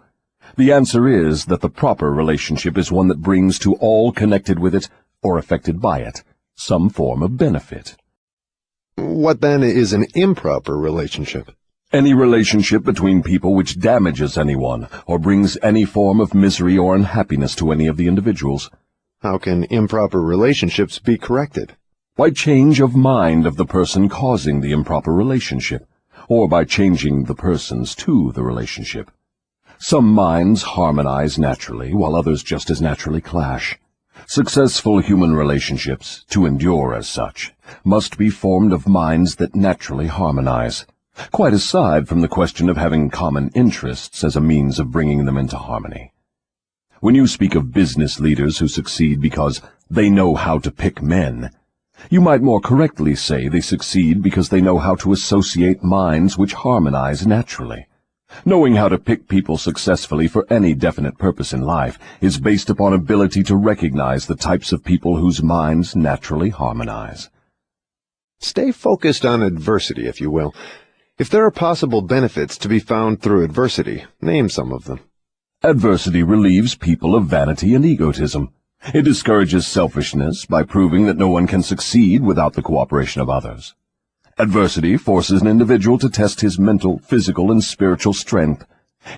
The answer is that the proper relationship is one that brings to all connected with it, or affected by it, some form of benefit. What then is an improper relationship? Any relationship between people which damages anyone, or brings any form of misery or unhappiness to any of the individuals. How can improper relationships be corrected? By change of mind of the person causing the improper relationship, or by changing the persons to the relationship. Some minds harmonize naturally, while others just as naturally clash. Successful human relationships, to endure as such, must be formed of minds that naturally harmonize, quite aside from the question of having common interests as a means of bringing them into harmony. When you speak of business leaders who succeed because they know how to pick men, you might more correctly say they succeed because they know how to associate minds which harmonize naturally. Knowing how to pick people successfully for any definite purpose in life is based upon ability to recognize the types of people whose minds naturally harmonize. Stay focused on adversity, if you will. If there are possible benefits to be found through adversity, name some of them. Adversity relieves people of vanity and egotism. It discourages selfishness by proving that no one can succeed without the cooperation of others. Adversity forces an individual to test his mental, physical, and spiritual strength.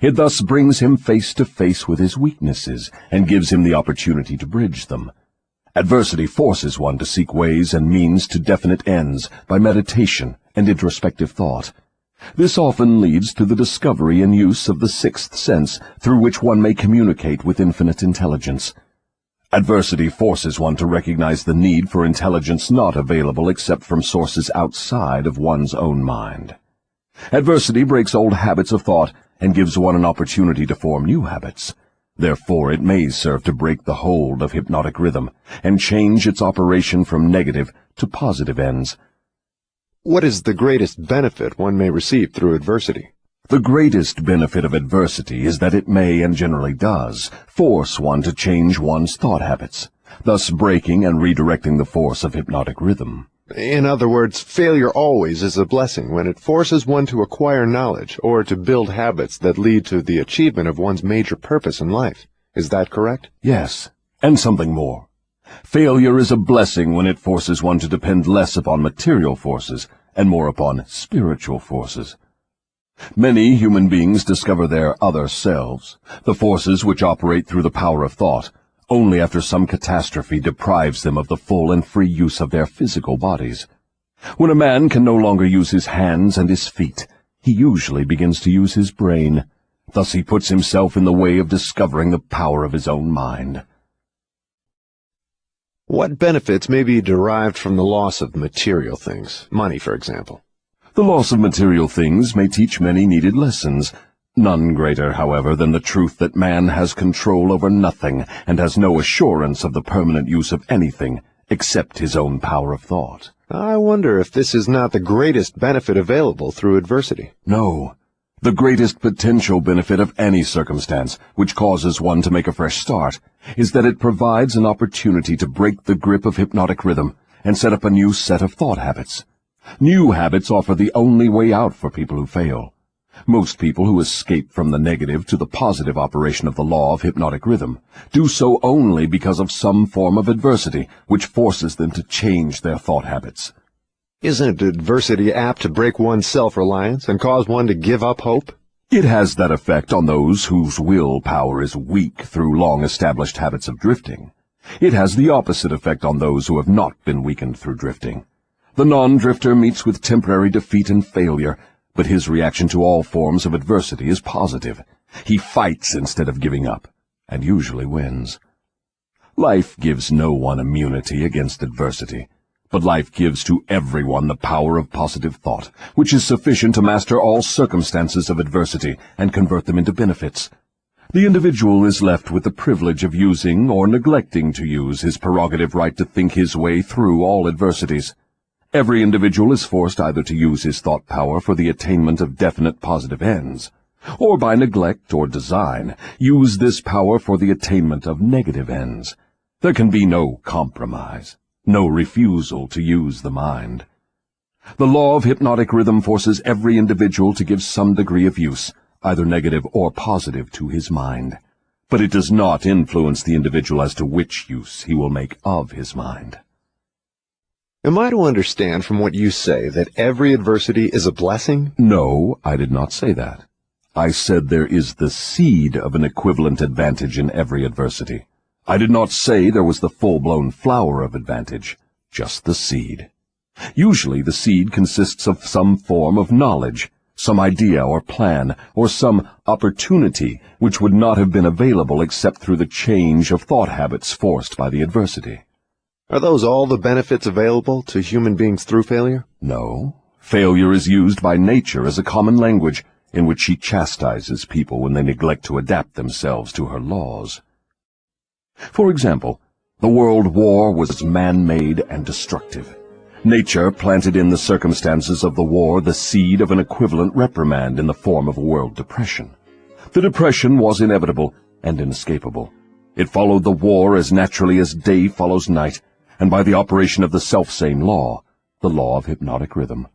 It thus brings him face to face with his weaknesses and gives him the opportunity to bridge them. Adversity forces one to seek ways and means to definite ends by meditation and introspective thought. This often leads to the discovery and use of the sixth sense through which one may communicate with infinite intelligence. Adversity forces one to recognize the need for intelligence not available except from sources outside of one's own mind. Adversity breaks old habits of thought and gives one an opportunity to form new habits. Therefore, it may serve to break the hold of hypnotic rhythm and change its operation from negative to positive ends. What is the greatest benefit one may receive through adversity? The greatest benefit of adversity is that it may, and generally does, force one to change one's thought habits, thus breaking and redirecting the force of hypnotic rhythm. In other words, failure always is a blessing when it forces one to acquire knowledge or to build habits that lead to the achievement of one's major purpose in life. Is that correct? Yes, and something more. Failure is a blessing when it forces one to depend less upon material forces and more upon spiritual forces. Many human beings discover their other selves, the forces which operate through the power of thought, only after some catastrophe deprives them of the full and free use of their physical bodies. When a man can no longer use his hands and his feet, he usually begins to use his brain. Thus he puts himself in the way of discovering the power of his own mind. What benefits may be derived from the loss of material things, money, for example? The loss of material things may teach many needed lessons, none greater, however, than the truth that man has control over nothing and has no assurance of the permanent use of anything except his own power of thought. I wonder if this is not the greatest benefit available through adversity. No. The greatest potential benefit of any circumstance which causes one to make a fresh start is that it provides an opportunity to break the grip of hypnotic rhythm and set up a new set of thought habits. New habits offer the only way out for people who fail. Most people who escape from the negative to the positive operation of the law of hypnotic rhythm do so only because of some form of adversity which forces them to change their thought habits. Isn't adversity apt to break one's self-reliance and cause one to give up hope? It has that effect on those whose willpower is weak through long-established habits of drifting. It has the opposite effect on those who have not been weakened through drifting. The non-drifter meets with temporary defeat and failure, but his reaction to all forms of adversity is positive. He fights instead of giving up, and usually wins. Life gives no one immunity against adversity, but life gives to everyone the power of positive thought, which is sufficient to master all circumstances of adversity and convert them into benefits. The individual is left with the privilege of using or neglecting to use his prerogative right to think his way through all adversities. Every individual is forced either to use his thought power for the attainment of definite positive ends, or by neglect or design, use this power for the attainment of negative ends. There can be no compromise, no refusal to use the mind. The law of hypnotic rhythm forces every individual to give some degree of use, either negative or positive, to his mind. But it does not influence the individual as to which use he will make of his mind. Am I to understand from what you say that every adversity is a blessing? No, I did not say that. I said there is the seed of an equivalent advantage in every adversity. I did not say there was the full-blown flower of advantage, just the seed. Usually the seed consists of some form of knowledge, some idea or plan, or some opportunity which would not have been available except through the change of thought habits forced by the adversity. Are those all the benefits available to human beings through failure? No. Failure is used by nature as a common language in which she chastises people when they neglect to adapt themselves to her laws. For example, the World War was man-made and destructive. Nature planted in the circumstances of the war the seed of an equivalent reprimand in the form of a world depression. The depression was inevitable and inescapable. It followed the war as naturally as day follows night, and by the operation of the selfsame law, the law of hypnotic rhythm.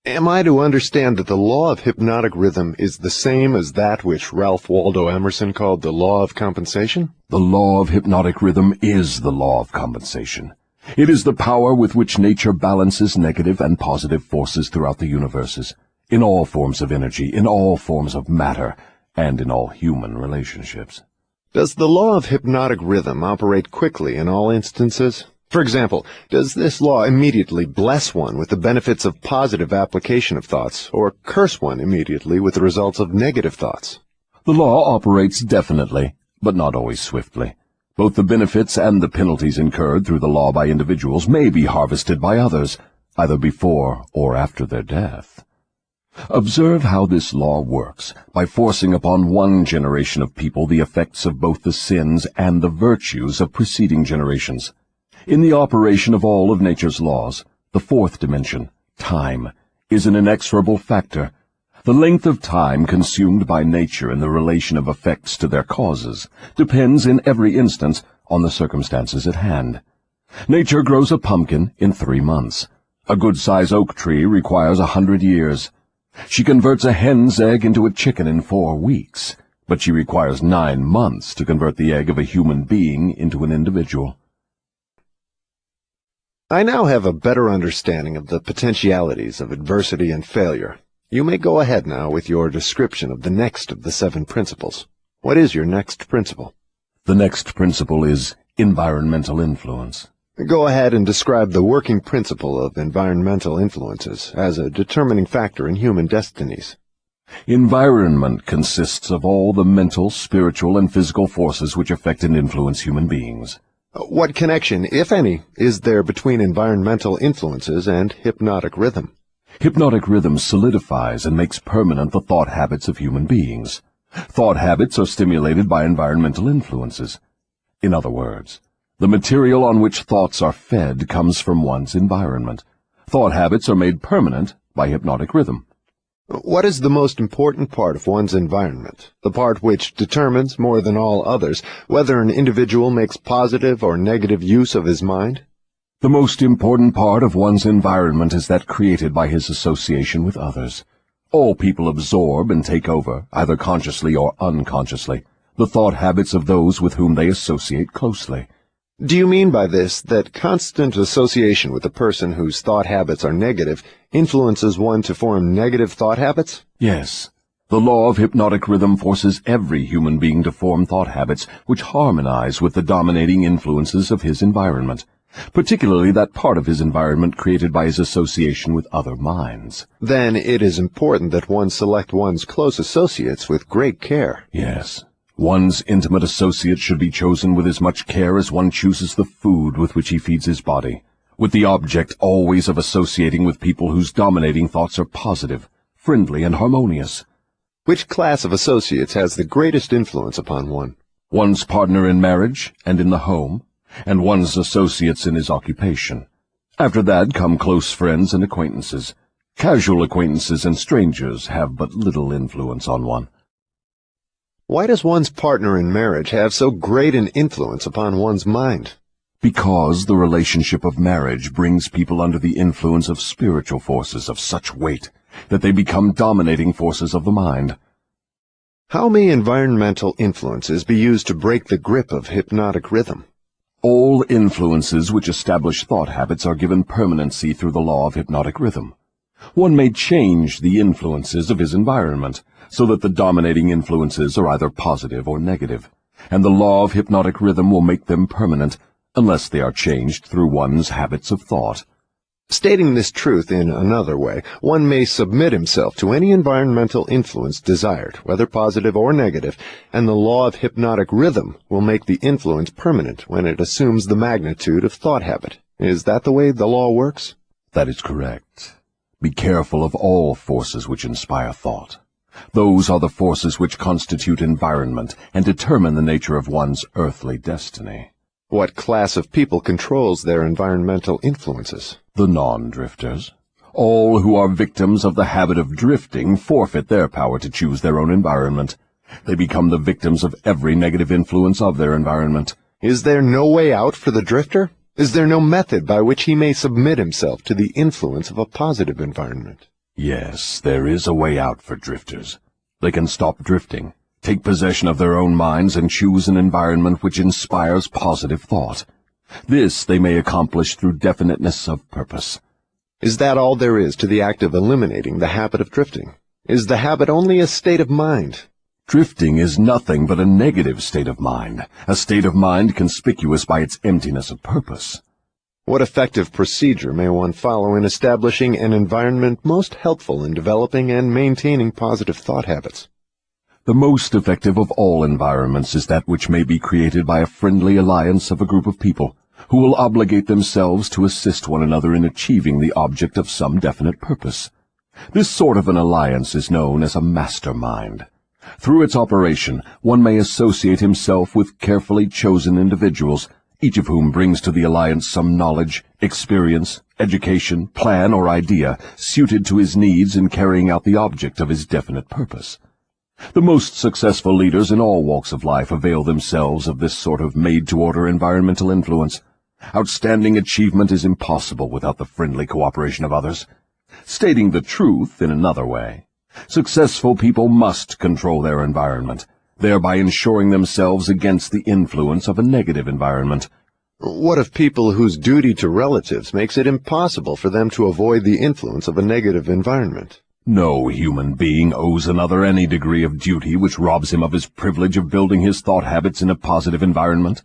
Am I to understand that the law of hypnotic rhythm is the same as that which Ralph Waldo Emerson called the law of compensation? The law of hypnotic rhythm is the law of compensation. It is the power with which nature balances negative and positive forces throughout the universes, in all forms of energy, in all forms of matter, and in all human relationships. Does the law of hypnotic rhythm operate quickly in all instances? For example, does this law immediately bless one with the benefits of positive application of thoughts, or curse one immediately with the results of negative thoughts? The law operates definitely, but not always swiftly. Both the benefits and the penalties incurred through the law by individuals may be harvested by others, either before or after their death. Observe how this law works by forcing upon one generation of people the effects of both the sins and the virtues of preceding generations. In the operation of all of nature's laws, the fourth dimension, time, is an inexorable factor. The length of time consumed by nature in the relation of effects to their causes depends in every instance on the circumstances at hand. Nature grows a pumpkin in 3 months. A good-sized oak tree requires 100 years. She converts a hen's egg into a chicken in 4 weeks, but she requires 9 months to convert the egg of a human being into an individual. I now have a better understanding of the potentialities of adversity and failure. You may go ahead now with your description of the next of the 7 principles. What is your next principle? The next principle is environmental influence. Go ahead and describe the working principle of environmental influences as a determining factor in human destinies. Environment consists of all the mental, spiritual, and physical forces which affect and influence human beings. What connection, if any, is there between environmental influences and hypnotic rhythm? Hypnotic rhythm solidifies and makes permanent the thought habits of human beings. Thought habits are stimulated by environmental influences. In other words, the material on which thoughts are fed comes from one's environment. Thought habits are made permanent by hypnotic rhythm. What is the most important part of one's environment, the part which determines, more than all others, whether an individual makes positive or negative use of his mind? The most important part of one's environment is that created by his association with others. All people absorb and take over, either consciously or unconsciously, the thought habits of those with whom they associate closely. Do you mean by this that constant association with a person whose thought habits are negative influences one to form negative thought habits? Yes. The law of hypnotic rhythm forces every human being to form thought habits which harmonize with the dominating influences of his environment, particularly that part of his environment created by his association with other minds. Then it is important that one select one's close associates with great care. Yes. One's intimate associates should be chosen with as much care as one chooses the food with which he feeds his body, with the object always of associating with people whose dominating thoughts are positive, friendly, and harmonious. Which class of associates has the greatest influence upon one? One's partner in marriage and in the home, and one's associates in his occupation. After that come close friends and acquaintances. Casual acquaintances and strangers have but little influence on one. Why does one's partner in marriage have so great an influence upon one's mind? Because the relationship of marriage brings people under the influence of spiritual forces of such weight that they become dominating forces of the mind. How may environmental influences be used to break the grip of hypnotic rhythm? All influences which establish thought habits are given permanency through the law of hypnotic rhythm. One may change the influences of his environment, so that the dominating influences are either positive or negative, and the law of hypnotic rhythm will make them permanent, unless they are changed through one's habits of thought. Stating this truth in another way, one may submit himself to any environmental influence desired, whether positive or negative, and the law of hypnotic rhythm will make the influence permanent when it assumes the magnitude of thought habit. Is that the way the law works? That is correct. Be careful of all forces which inspire thought. Those are the forces which constitute environment and determine the nature of one's earthly destiny. What class of people controls their environmental influences? The non-drifters. All who are victims of the habit of drifting forfeit their power to choose their own environment. They become the victims of every negative influence of their environment. Is there no way out for the drifter? Is there no method by which he may submit himself to the influence of a positive environment? Yes, there is a way out for drifters. They can stop drifting, take possession of their own minds, and choose an environment which inspires positive thought. This they may accomplish through definiteness of purpose. Is that all there is to the act of eliminating the habit of drifting? Is the habit only a state of mind? Drifting is nothing but a negative state of mind, a state of mind conspicuous by its emptiness of purpose. What effective procedure may one follow in establishing an environment most helpful in developing and maintaining positive thought habits? The most effective of all environments is that which may be created by a friendly alliance of a group of people who will obligate themselves to assist one another in achieving the object of some definite purpose. This sort of an alliance is known as a mastermind. Through its operation, one may associate himself with carefully chosen individuals, each of whom brings to the alliance some knowledge, experience, education, plan, or idea suited to his needs in carrying out the object of his definite purpose. The most successful leaders in all walks of life avail themselves of this sort of made-to-order environmental influence. Outstanding achievement is impossible without the friendly cooperation of others. Stating the truth in another way, successful people must control their environment, thereby ensuring themselves against the influence of a negative environment. What of people whose duty to relatives makes it impossible for them to avoid the influence of a negative environment? No human being owes another any degree of duty which robs him of his privilege of building his thought habits in a positive environment.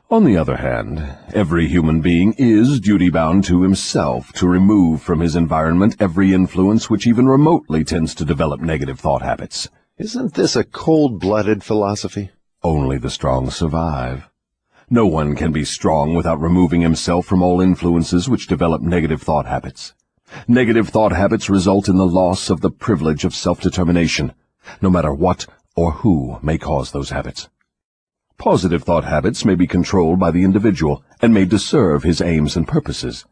On the other hand, every human being is duty-bound to himself to remove from his environment every influence which even remotely tends to develop negative thought habits. Isn't this a cold-blooded philosophy? Only the strong survive. No one can be strong without removing himself from all influences which develop negative thought habits. Negative thought habits result in the loss of the privilege of self-determination, no matter what or who may cause those habits. Positive thought habits may be controlled by the individual and made to serve his aims and purposes.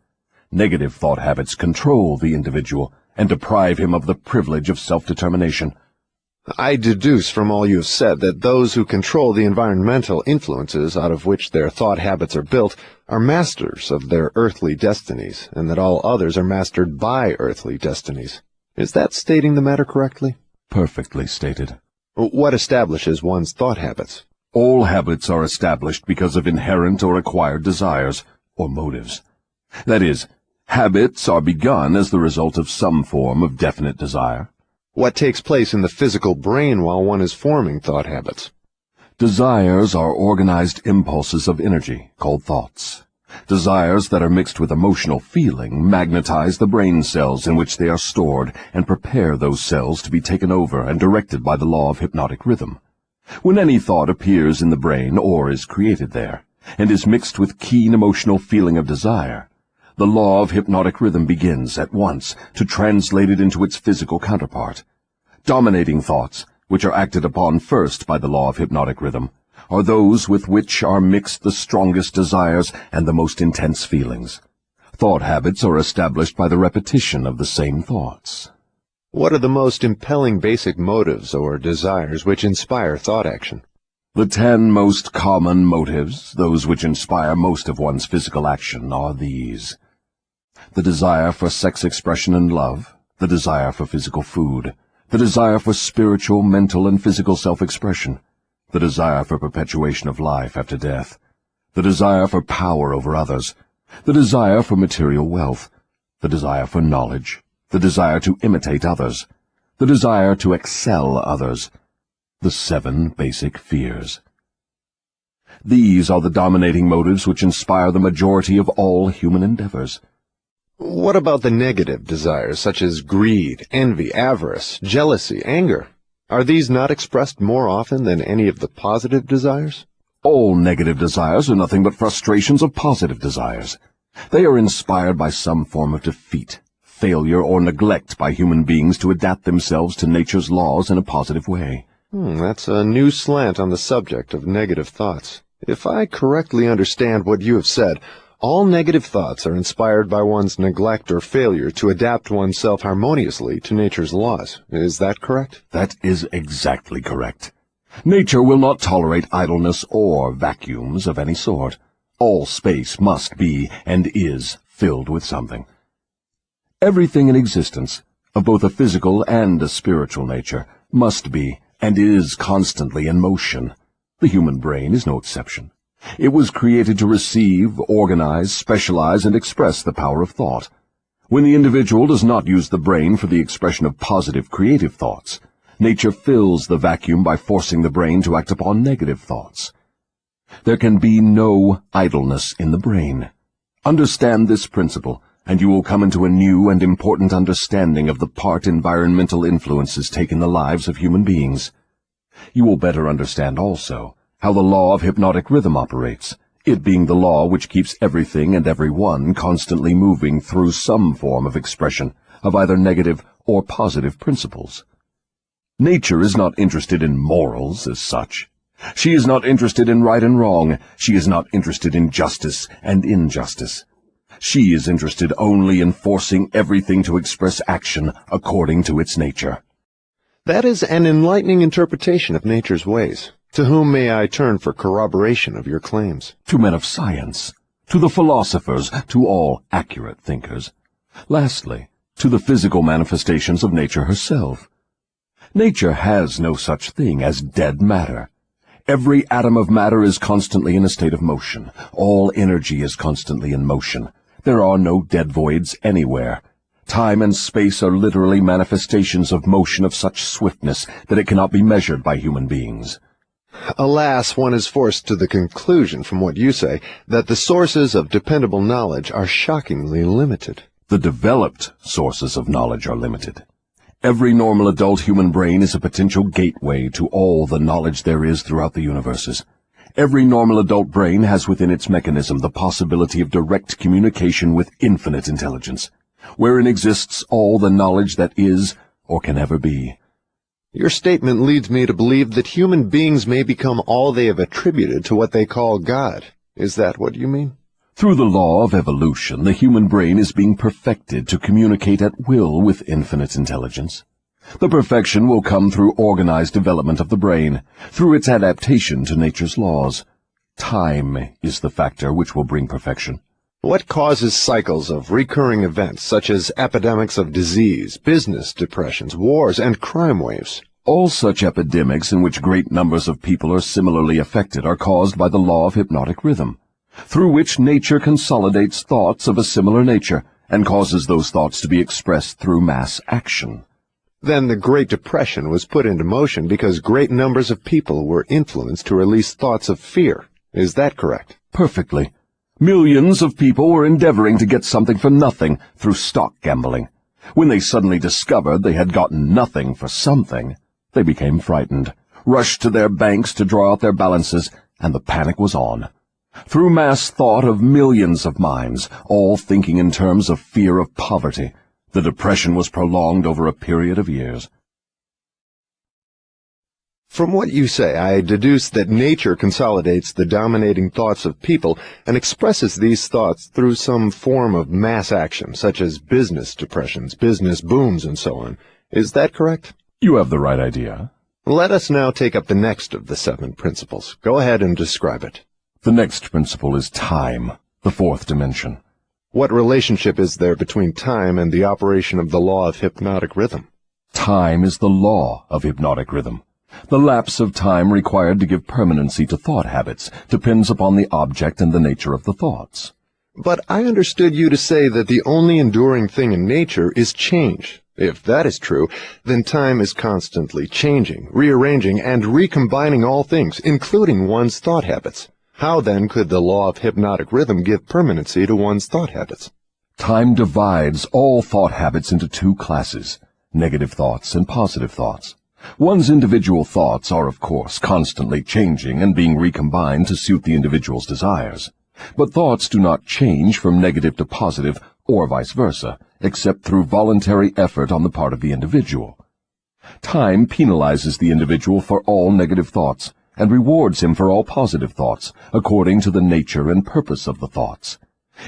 Negative thought habits control the individual and deprive him of the privilege of self-determination. I deduce from all you have said that those who control the environmental influences out of which their thought habits are built are masters of their earthly destinies, and that all others are mastered by earthly destinies. Is that stating the matter correctly? Perfectly stated. What establishes one's thought habits? All habits are established because of inherent or acquired desires, or motives. That is, habits are begun as the result of some form of definite desire. What takes place in the physical brain while one is forming thought habits? Desires are organized impulses of energy, called thoughts. Desires that are mixed with emotional feeling magnetize the brain cells in which they are stored and prepare those cells to be taken over and directed by the law of hypnotic rhythm. When any thought appears in the brain or is created there, and is mixed with keen emotional feeling of desire, the law of hypnotic rhythm begins at once to translate it into its physical counterpart. Dominating thoughts, which are acted upon first by the law of hypnotic rhythm, are those with which are mixed the strongest desires and the most intense feelings. Thought habits are established by the repetition of the same thoughts. What are the most impelling basic motives or desires which inspire thought action? The 10 most common motives, those which inspire most of one's physical action, are these: the desire for sex expression and love, the desire for physical food, the desire for spiritual, mental, and physical self-expression, the desire for perpetuation of life after death, the desire for power over others, the desire for material wealth, the desire for knowledge, the desire to imitate others, the desire to excel others, the 7 basic fears. These are the dominating motives which inspire the majority of all human endeavors. What about the negative desires, such as greed, envy, avarice, jealousy, anger? Are these not expressed more often than any of the positive desires? All negative desires are nothing but frustrations of positive desires. They are inspired by some form of defeat, failure, or neglect by human beings to adapt themselves to nature's laws in a positive way. That's a new slant on the subject of negative thoughts. If I correctly understand what you have said, all negative thoughts are inspired by one's neglect or failure to adapt oneself harmoniously to nature's laws. Is that correct? That is exactly correct. Nature will not tolerate idleness or vacuums of any sort. All space must be and is filled with something. Everything in existence, of both a physical and a spiritual nature, must be and is constantly in motion. The human brain is no exception. It was created to receive, organize, specialize, and express the power of thought. When the individual does not use the brain for the expression of positive, creative thoughts, nature fills the vacuum by forcing the brain to act upon negative thoughts. There can be no idleness in the brain. Understand this principle, and you will come into a new and important understanding of the part environmental influences take in the lives of human beings. You will better understand also how the law of hypnotic rhythm operates, it being the law which keeps everything and everyone constantly moving through some form of expression of either negative or positive principles. Nature is not interested in morals as such. She is not interested in right and wrong. She is not interested in justice and injustice. She is interested only in forcing everything to express action according to its nature. That is an enlightening interpretation of nature's ways. To whom may I turn for corroboration of your claims? To men of science, to the philosophers, to all accurate thinkers. Lastly, to the physical manifestations of nature herself. Nature has no such thing as dead matter. Every atom of matter is constantly in a state of motion. All energy is constantly in motion. There are no dead voids anywhere. Time and space are literally manifestations of motion of such swiftness that it cannot be measured by human beings. Alas, one is forced to the conclusion, from what you say, that the sources of dependable knowledge are shockingly limited. The developed sources of knowledge are limited. Every normal adult human brain is a potential gateway to all the knowledge there is throughout the universes. Every normal adult brain has within its mechanism the possibility of direct communication with infinite intelligence, wherein exists all the knowledge that is or can ever be. Your statement leads me to believe that human beings may become all they have attributed to what they call God. Is that what you mean? Through the law of evolution, the human brain is being perfected to communicate at will with infinite intelligence. The perfection will come through organized development of the brain, through its adaptation to nature's laws. Time is the factor which will bring perfection. What causes cycles of recurring events such as epidemics of disease, business depressions, wars, and crime waves? All such epidemics in which great numbers of people are similarly affected are caused by the law of hypnotic rhythm, through which nature consolidates thoughts of a similar nature and causes those thoughts to be expressed through mass action. Then the Great Depression was put into motion because great numbers of people were influenced to release thoughts of fear. Is that correct? Perfectly. Millions of people were endeavoring to get something for nothing through stock gambling. When they suddenly discovered they had gotten nothing for something, they became frightened, rushed to their banks to draw out their balances, and the panic was on. Through mass thought of millions of minds, all thinking in terms of fear of poverty, the Depression was prolonged over a period of years. From what you say, I deduce that nature consolidates the dominating thoughts of people and expresses these thoughts through some form of mass action, such as business depressions, business booms, and so on. Is that correct? You have the right idea. Let us now take up the next of the 7 principles. Go ahead and describe it. The next principle is time, the 4th dimension. What relationship is there between time and the operation of the law of hypnotic rhythm? Time is the law of hypnotic rhythm. The lapse of time required to give permanency to thought habits depends upon the object and the nature of the thoughts. But I understood you to say that the only enduring thing in nature is change. If that is true, then time is constantly changing, rearranging, and recombining all things, including one's thought habits. How then could the law of hypnotic rhythm give permanency to one's thought habits? Time divides all thought habits into 2 classes, negative thoughts and positive thoughts. One's individual thoughts are, of course, constantly changing and being recombined to suit the individual's desires. But thoughts do not change from negative to positive, or vice versa, except through voluntary effort on the part of the individual. Time penalizes the individual for all negative thoughts, and rewards him for all positive thoughts, according to the nature and purpose of the thoughts.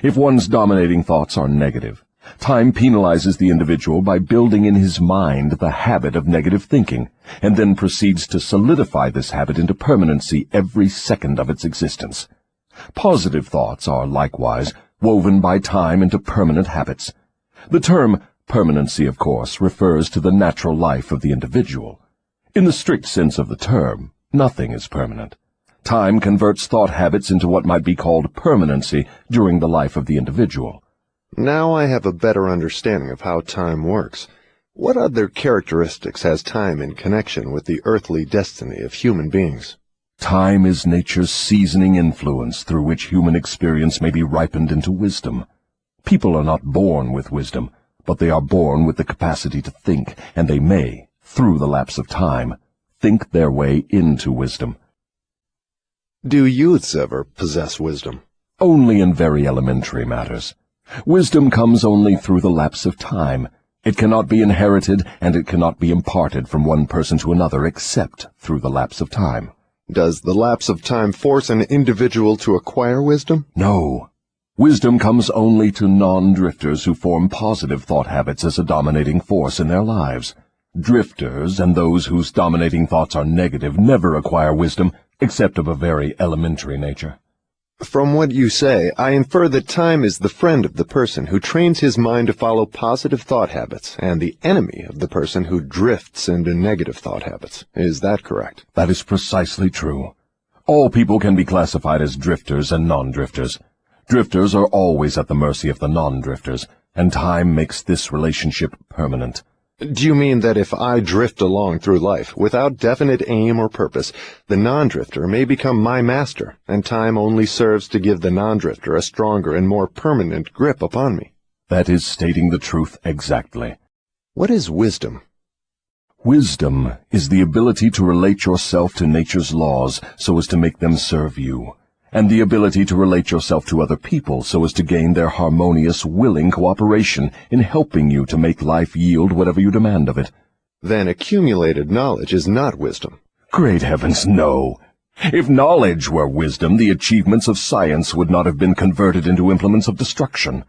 If one's dominating thoughts are negative, time penalizes the individual by building in his mind the habit of negative thinking, and then proceeds to solidify this habit into permanency every second of its existence. Positive thoughts are, likewise, woven by time into permanent habits. The term permanency, of course, refers to the natural life of the individual. In the strict sense of the term, nothing is permanent. Time converts thought habits into what might be called permanency during the life of the individual. Now I have a better understanding of how time works. What other characteristics has time in connection with the earthly destiny of human beings? Time is nature's seasoning influence through which human experience may be ripened into wisdom. People are not born with wisdom, but they are born with the capacity to think, and they may, through the lapse of time, think their way into wisdom. Do youths ever possess wisdom? Only in very elementary matters. Wisdom comes only through the lapse of time. It cannot be inherited, and it cannot be imparted from one person to another except through the lapse of time. Does the lapse of time force an individual to acquire wisdom? No. Wisdom comes only to non-drifters who form positive thought habits as a dominating force in their lives. Drifters and those whose dominating thoughts are negative never acquire wisdom except of a very elementary nature. From what you say, I infer that time is the friend of the person who trains his mind to follow positive thought habits, and the enemy of the person who drifts into negative thought habits. Is that correct? That is precisely true. All people can be classified as drifters and non-drifters. Drifters are always at the mercy of the non-drifters, and time makes this relationship permanent. Do you mean that if I drift along through life without definite aim or purpose, the non-drifter may become my master, and time only serves to give the non-drifter a stronger and more permanent grip upon me? That is stating the truth exactly. What is wisdom? Wisdom is the ability to relate yourself to nature's laws so as to make them serve you, and the ability to relate yourself to other people so as to gain their harmonious, willing cooperation in helping you to make life yield whatever you demand of it. Then accumulated knowledge is not wisdom. Great heavens, no! If knowledge were wisdom, the achievements of science would not have been converted into implements of destruction.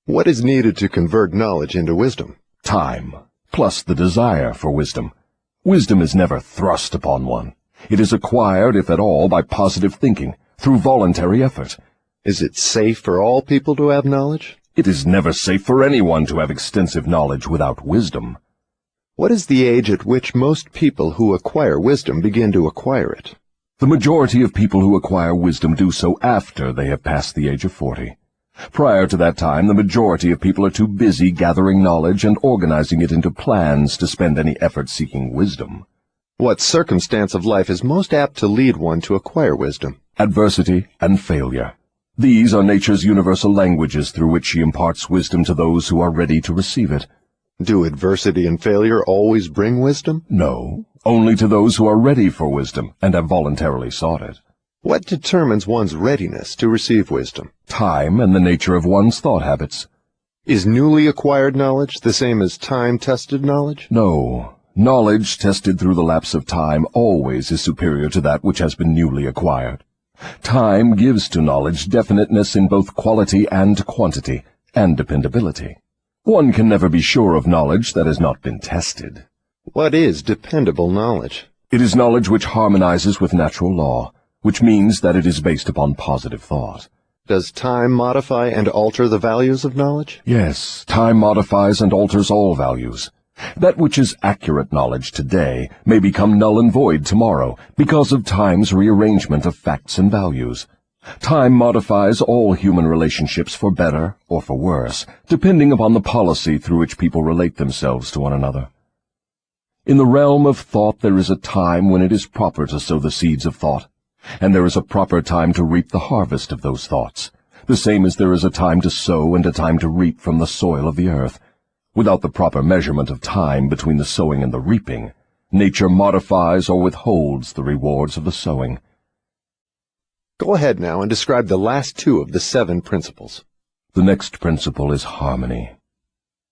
What is needed to convert knowledge into wisdom? Time, plus the desire for wisdom. Wisdom is never thrust upon one. It is acquired, if at all, by positive thinking, through voluntary effort. Is it safe for all people to have knowledge? It is never safe for anyone to have extensive knowledge without wisdom. What is the age at which most people who acquire wisdom begin to acquire it? The majority of people who acquire wisdom do so after they have passed the age of 40. Prior to that time, the majority of people are too busy gathering knowledge and organizing it into plans to spend any effort seeking wisdom. What circumstance of life is most apt to lead one to acquire wisdom? Adversity and failure. These are nature's universal languages through which she imparts wisdom to those who are ready to receive it. Do adversity and failure always bring wisdom? No, only to those who are ready for wisdom and have voluntarily sought it. What determines one's readiness to receive wisdom? Time and the nature of one's thought habits. Is newly acquired knowledge the same as time-tested knowledge? No. Knowledge tested through the lapse of time always is superior to that which has been newly acquired. Time gives to knowledge definiteness in both quality and quantity, and dependability. One can never be sure of knowledge that has not been tested. What is dependable knowledge? It is knowledge which harmonizes with natural law, which means that it is based upon positive thought. Does time modify and alter the values of knowledge? Yes, time modifies and alters all values. That which is accurate knowledge today may become null and void tomorrow because of time's rearrangement of facts and values. Time modifies all human relationships for better or for worse, depending upon the policy through which people relate themselves to one another. In the realm of thought there is a time when it is proper to sow the seeds of thought, and there is a proper time to reap the harvest of those thoughts, the same as there is a time to sow and a time to reap from the soil of the earth. Without the proper measurement of time between the sowing and the reaping, nature modifies or withholds the rewards of the sowing. Go ahead now and describe the last two of the 7 principles. The next principle is harmony.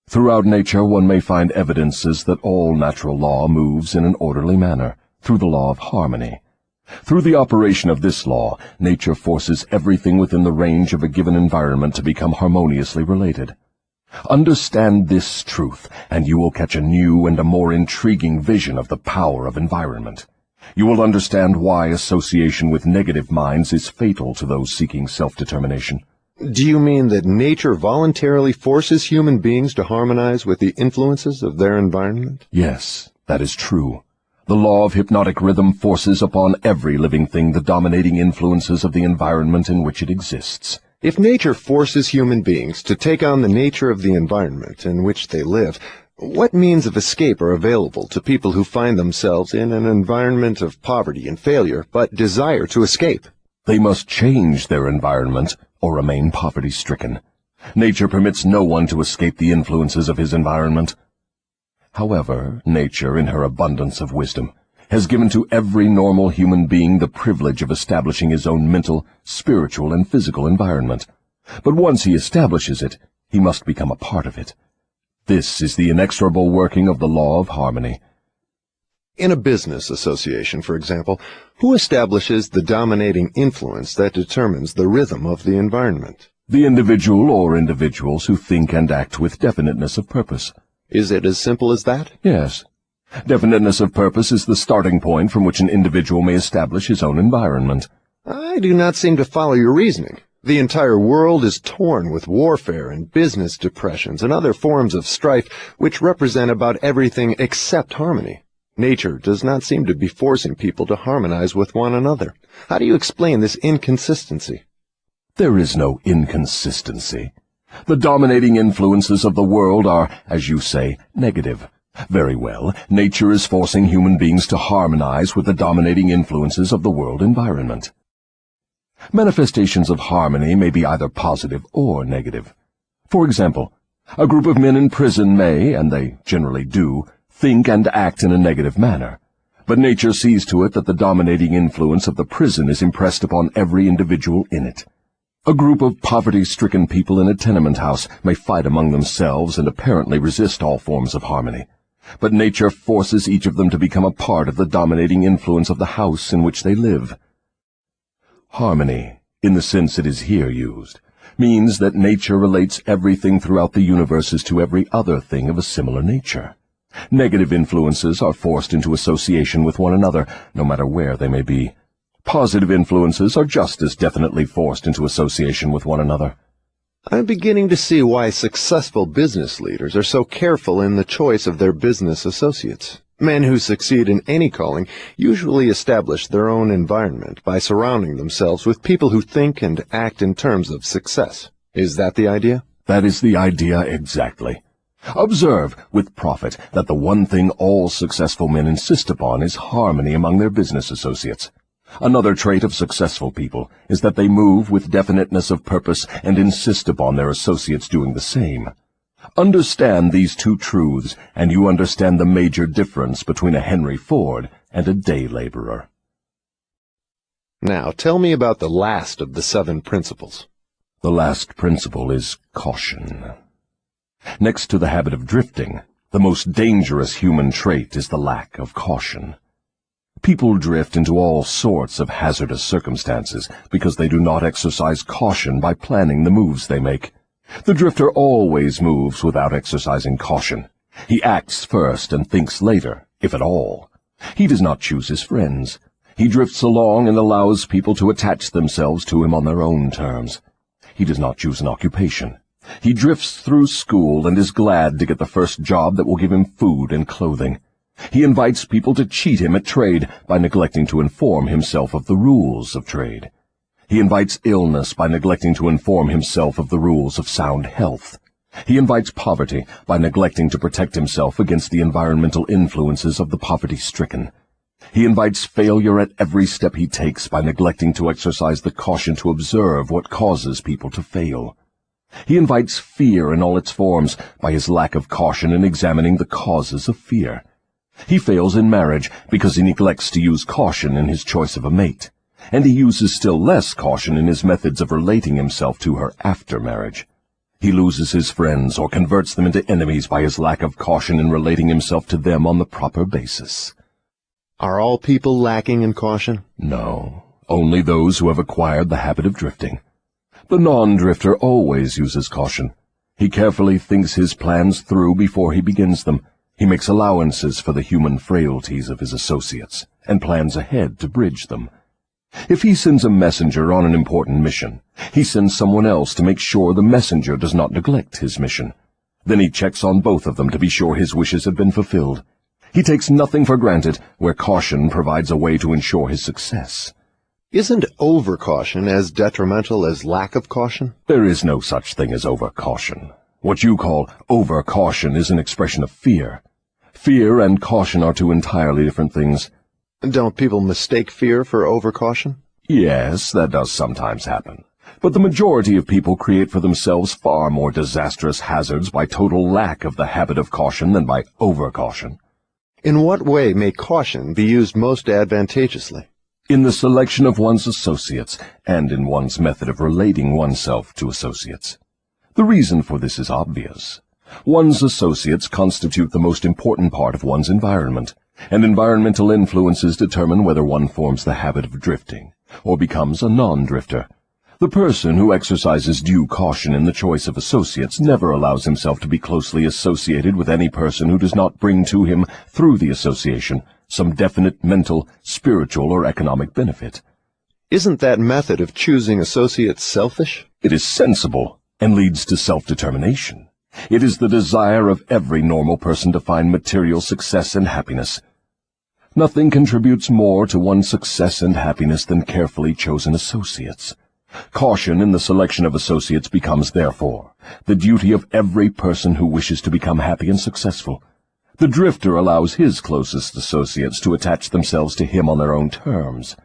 Throughout nature one may find evidences that all natural law moves in an orderly manner, through the law of harmony. Through the operation of this law, nature forces everything within the range of a given environment to become harmoniously related. Understand this truth, and you will catch a new and a more intriguing vision of the power of environment. You will understand why association with negative minds is fatal to those seeking self-determination. Do you mean that nature voluntarily forces human beings to harmonize with the influences of their environment? Yes, that is true. The law of hypnotic rhythm forces upon every living thing the dominating influences of the environment in which it exists. If nature forces human beings to take on the nature of the environment in which they live, what means of escape are available to people who find themselves in an environment of poverty and failure, but desire to escape? They must change their environment or remain poverty-stricken. Nature permits no one to escape the influences of his environment. However, nature, in her abundance of wisdom, has given to every normal human being the privilege of establishing his own mental, spiritual, and physical environment. But once he establishes it, he must become a part of it. This is the inexorable working of the law of harmony. In a business association, for example, who establishes the dominating influence that determines the rhythm of the environment? The individual or individuals who think and act with definiteness of purpose. Is it as simple as that? Yes. Definiteness of purpose is the starting point from which an individual may establish his own environment. I do not seem to follow your reasoning. The entire world is torn with warfare and business depressions and other forms of strife which represent about everything except harmony. Nature does not seem to be forcing people to harmonize with one another. How do you explain this inconsistency? There is no inconsistency. The dominating influences of the world are, as you say, negative. Very well, nature is forcing human beings to harmonize with the dominating influences of the world environment. Manifestations of harmony may be either positive or negative. For example, a group of men in prison may, and they generally do, think and act in a negative manner. But nature sees to it that the dominating influence of the prison is impressed upon every individual in it. A group of poverty-stricken people in a tenement house may fight among themselves and apparently resist all forms of harmony. But nature forces each of them to become a part of the dominating influence of the house in which they live. Harmony, in the sense it is here used, means that nature relates everything throughout the universe as to every other thing of a similar nature. Negative influences are forced into association with one another, no matter where they may be. Positive influences are just as definitely forced into association with one another. I'm beginning to see why successful business leaders are so careful in the choice of their business associates. Men who succeed in any calling usually establish their own environment by surrounding themselves with people who think and act in terms of success. Is that the idea? That is the idea exactly. Observe, with profit, that the one thing all successful men insist upon is harmony among their business associates. Another trait of successful people is that they move with definiteness of purpose and insist upon their associates doing the same. Understand these two truths, and you understand the major difference between a Henry Ford and a day laborer. Now, tell me about the last of the 7 principles. The last principle is caution. Next to the habit of drifting, the most dangerous human trait is the lack of caution. People drift into all sorts of hazardous circumstances because they do not exercise caution by planning the moves they make. The drifter always moves without exercising caution. He acts first and thinks later, if at all. He does not choose his friends. He drifts along and allows people to attach themselves to him on their own terms. He does not choose an occupation. He drifts through school and is glad to get the first job that will give him food and clothing. He invites people to cheat him at trade by neglecting to inform himself of the rules of trade. He invites illness by neglecting to inform himself of the rules of sound health. He invites poverty by neglecting to protect himself against the environmental influences of the poverty-stricken. He invites failure at every step he takes by neglecting to exercise the caution to observe what causes people to fail. He invites fear in all its forms by his lack of caution in examining the causes of fear. He fails in marriage because he neglects to use caution in his choice of a mate, and he uses still less caution in his methods of relating himself to her after marriage. He loses his friends or converts them into enemies by his lack of caution in relating himself to them on the proper basis. Are all people lacking in caution? No, only those who have acquired the habit of drifting. The non-drifter always uses caution. He carefully thinks his plans through before he begins them. He makes allowances for the human frailties of his associates, and plans ahead to bridge them. If he sends a messenger on an important mission, he sends someone else to make sure the messenger does not neglect his mission. Then he checks on both of them to be sure his wishes have been fulfilled. He takes nothing for granted where caution provides a way to ensure his success. Isn't over-caution as detrimental as lack of caution? There is no such thing as over-caution. What you call over-caution is an expression of fear. Fear and caution are two entirely different things. Don't people mistake fear for over-caution? Yes, that does sometimes happen. But the majority of people create for themselves far more disastrous hazards by total lack of the habit of caution than by over-caution. In what way may caution be used most advantageously? In the selection of one's associates, and in one's method of relating oneself to associates. The reason for this is obvious. One's associates constitute the most important part of one's environment, and environmental influences determine whether one forms the habit of drifting, or becomes a non-drifter. The person who exercises due caution in the choice of associates never allows himself to be closely associated with any person who does not bring to him, through the association, some definite mental, spiritual, or economic benefit. Isn't that method of choosing associates selfish? It is sensible, and leads to self-determination. It is the desire of every normal person to find material success and happiness. Nothing contributes more to one's success and happiness than carefully chosen associates. Caution in the selection of associates becomes, therefore, the duty of every person who wishes to become happy and successful. The drifter allows his closest associates to attach themselves to him on their own terms.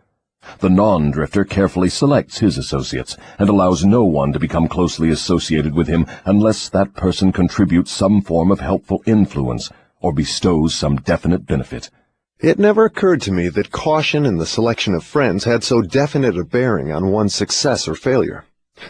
The non-drifter carefully selects his associates and allows no one to become closely associated with him unless that person contributes some form of helpful influence or bestows some definite benefit. It never occurred to me that caution in the selection of friends had so definite a bearing on one's success or failure.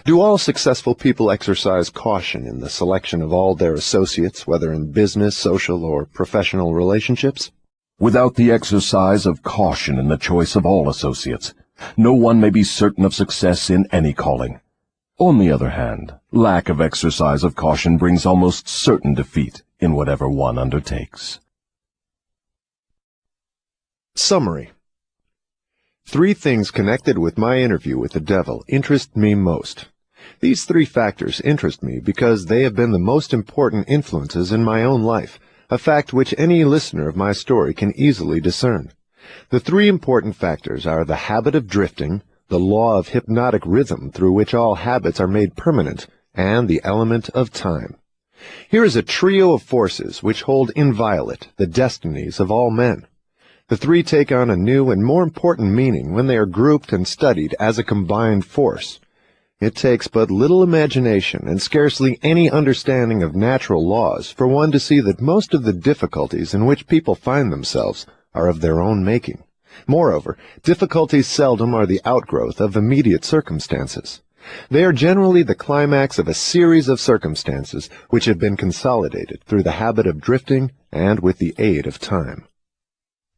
Do all successful people exercise caution in the selection of all their associates, whether in business, social, or professional relationships? Without the exercise of caution in the choice of all associates, no one may be certain of success in any calling. On the other hand, lack of exercise of caution brings almost certain defeat in whatever one undertakes. Summary. 3 things connected with my interview with the devil interest me most. These 3 factors interest me because they have been the most important influences in my own life, a fact which any listener of my story can easily discern. The 3 important factors are the habit of drifting, the law of hypnotic rhythm through which all habits are made permanent, and the element of time. Here is a trio of forces which hold inviolate the destinies of all men. The 3 take on a new and more important meaning when they are grouped and studied as a combined force. It takes but little imagination and scarcely any understanding of natural laws for one to see that most of the difficulties in which people find themselves are of their own making. Moreover, difficulties seldom are the outgrowth of immediate circumstances. They are generally the climax of a series of circumstances which have been consolidated through the habit of drifting and with the aid of time.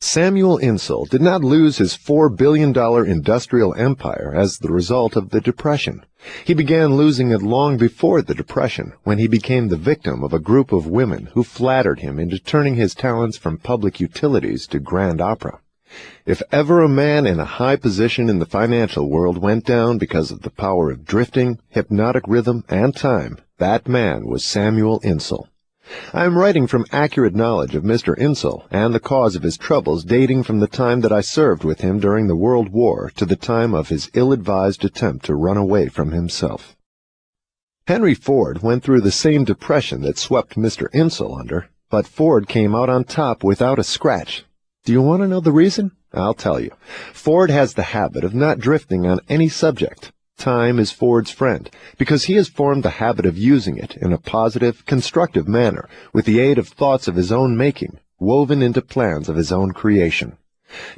Samuel Insull did not lose his $4 billion industrial empire as the result of the Depression. He began losing it long before the Depression, when he became the victim of a group of women who flattered him into turning his talents from public utilities to grand opera. If ever a man in a high position in the financial world went down because of the power of drifting, hypnotic rhythm, and time, that man was Samuel Insull. I am writing from accurate knowledge of Mr. Insull and the cause of his troubles dating from the time that I served with him during the World War to the time of his ill-advised attempt to run away from himself. Henry Ford went through the same depression that swept Mr. Insull under, but Ford came out on top without a scratch. Do you want to know the reason? I'll tell you. Ford has the habit of not drifting on any subject. Time is Ford's friend, because he has formed the habit of using it in a positive, constructive manner, with the aid of thoughts of his own making, woven into plans of his own creation.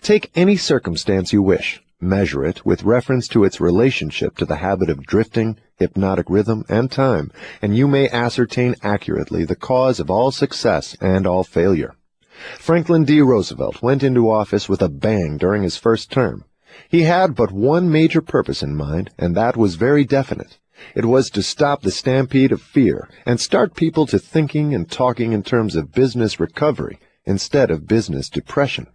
Take any circumstance you wish, measure it with reference to its relationship to the habit of drifting, hypnotic rhythm, and time, and you may ascertain accurately the cause of all success and all failure. Franklin D. Roosevelt went into office with a bang during his first term. He had but one major purpose in mind, and that was very definite. It was to stop the stampede of fear and start people to thinking and talking in terms of business recovery instead of business depression.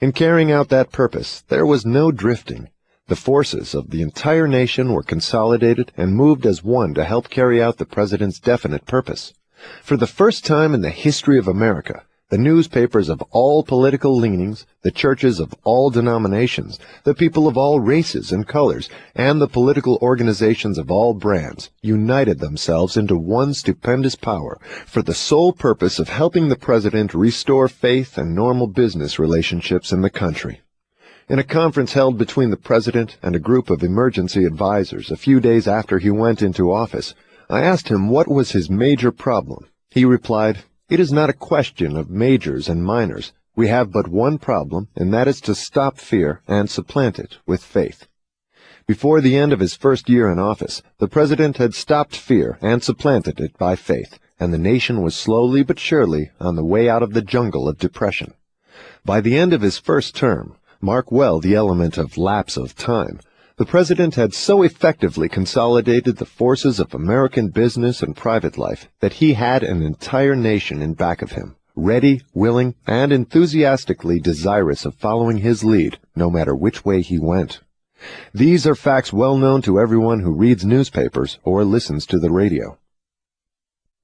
In carrying out that purpose, there was no drifting. The forces of the entire nation were consolidated and moved as one to help carry out the president's definite purpose. For the first time in the history of America, the newspapers of all political leanings, the churches of all denominations, the people of all races and colors, and the political organizations of all brands united themselves into one stupendous power for the sole purpose of helping the president restore faith and normal business relationships in the country. In a conference held between the president and a group of emergency advisors a few days after he went into office, I asked him what was his major problem. He replied, "It is not a question of majors and minors. We have but one problem, and that is to stop fear and supplant it with faith." Before the end of his first year in office, the president had stopped fear and supplanted it by faith, and the nation was slowly but surely on the way out of the jungle of depression. By the end of his first term, mark well the element of lapse of time, the president had so effectively consolidated the forces of American business and private life that he had an entire nation in back of him, ready, willing, and enthusiastically desirous of following his lead, no matter which way he went. These are facts well known to everyone who reads newspapers or listens to the radio.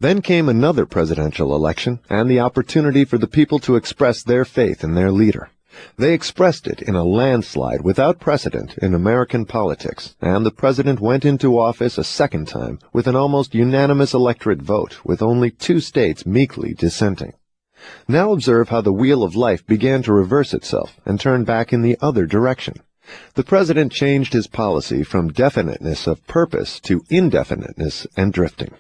Then came another presidential election and the opportunity for the people to express their faith in their leader. They expressed it in a landslide without precedent in American politics, and the president went into office a second time with an almost unanimous electorate vote, with only 2 states meekly dissenting. Now observe how the wheel of life began to reverse itself and turn back in the other direction. The president changed his policy from definiteness of purpose to indefiniteness and drifting.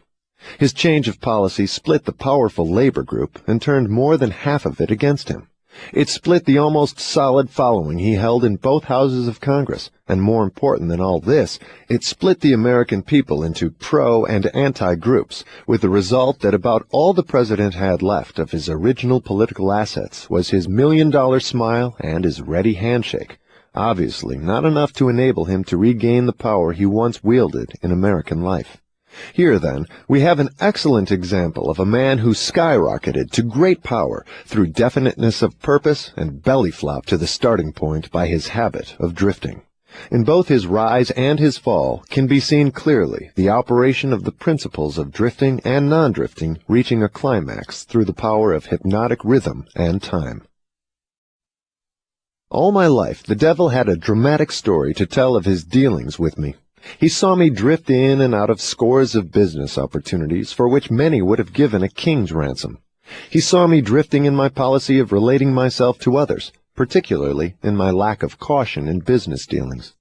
His change of policy split the powerful labor group and turned more than half of it against him. It split the almost solid following he held in both houses of Congress, and more important than all this, it split the American people into pro- and anti-groups, with the result that about all the president had left of his original political assets was his $1,000,000 smile and his ready handshake. Obviously not enough to enable him to regain the power he once wielded in American life. Here, then, we have an excellent example of a man who skyrocketed to great power through definiteness of purpose and belly flop to the starting point by his habit of drifting. In both his rise and his fall can be seen clearly the operation of the principles of drifting and non-drifting reaching a climax through the power of hypnotic rhythm and time. All my life, the devil had a dramatic story to tell of his dealings with me. He saw me drift in and out of scores of business opportunities for which many would have given a king's ransom. He saw me drifting in my policy of relating myself to others, particularly in my lack of caution in business dealings.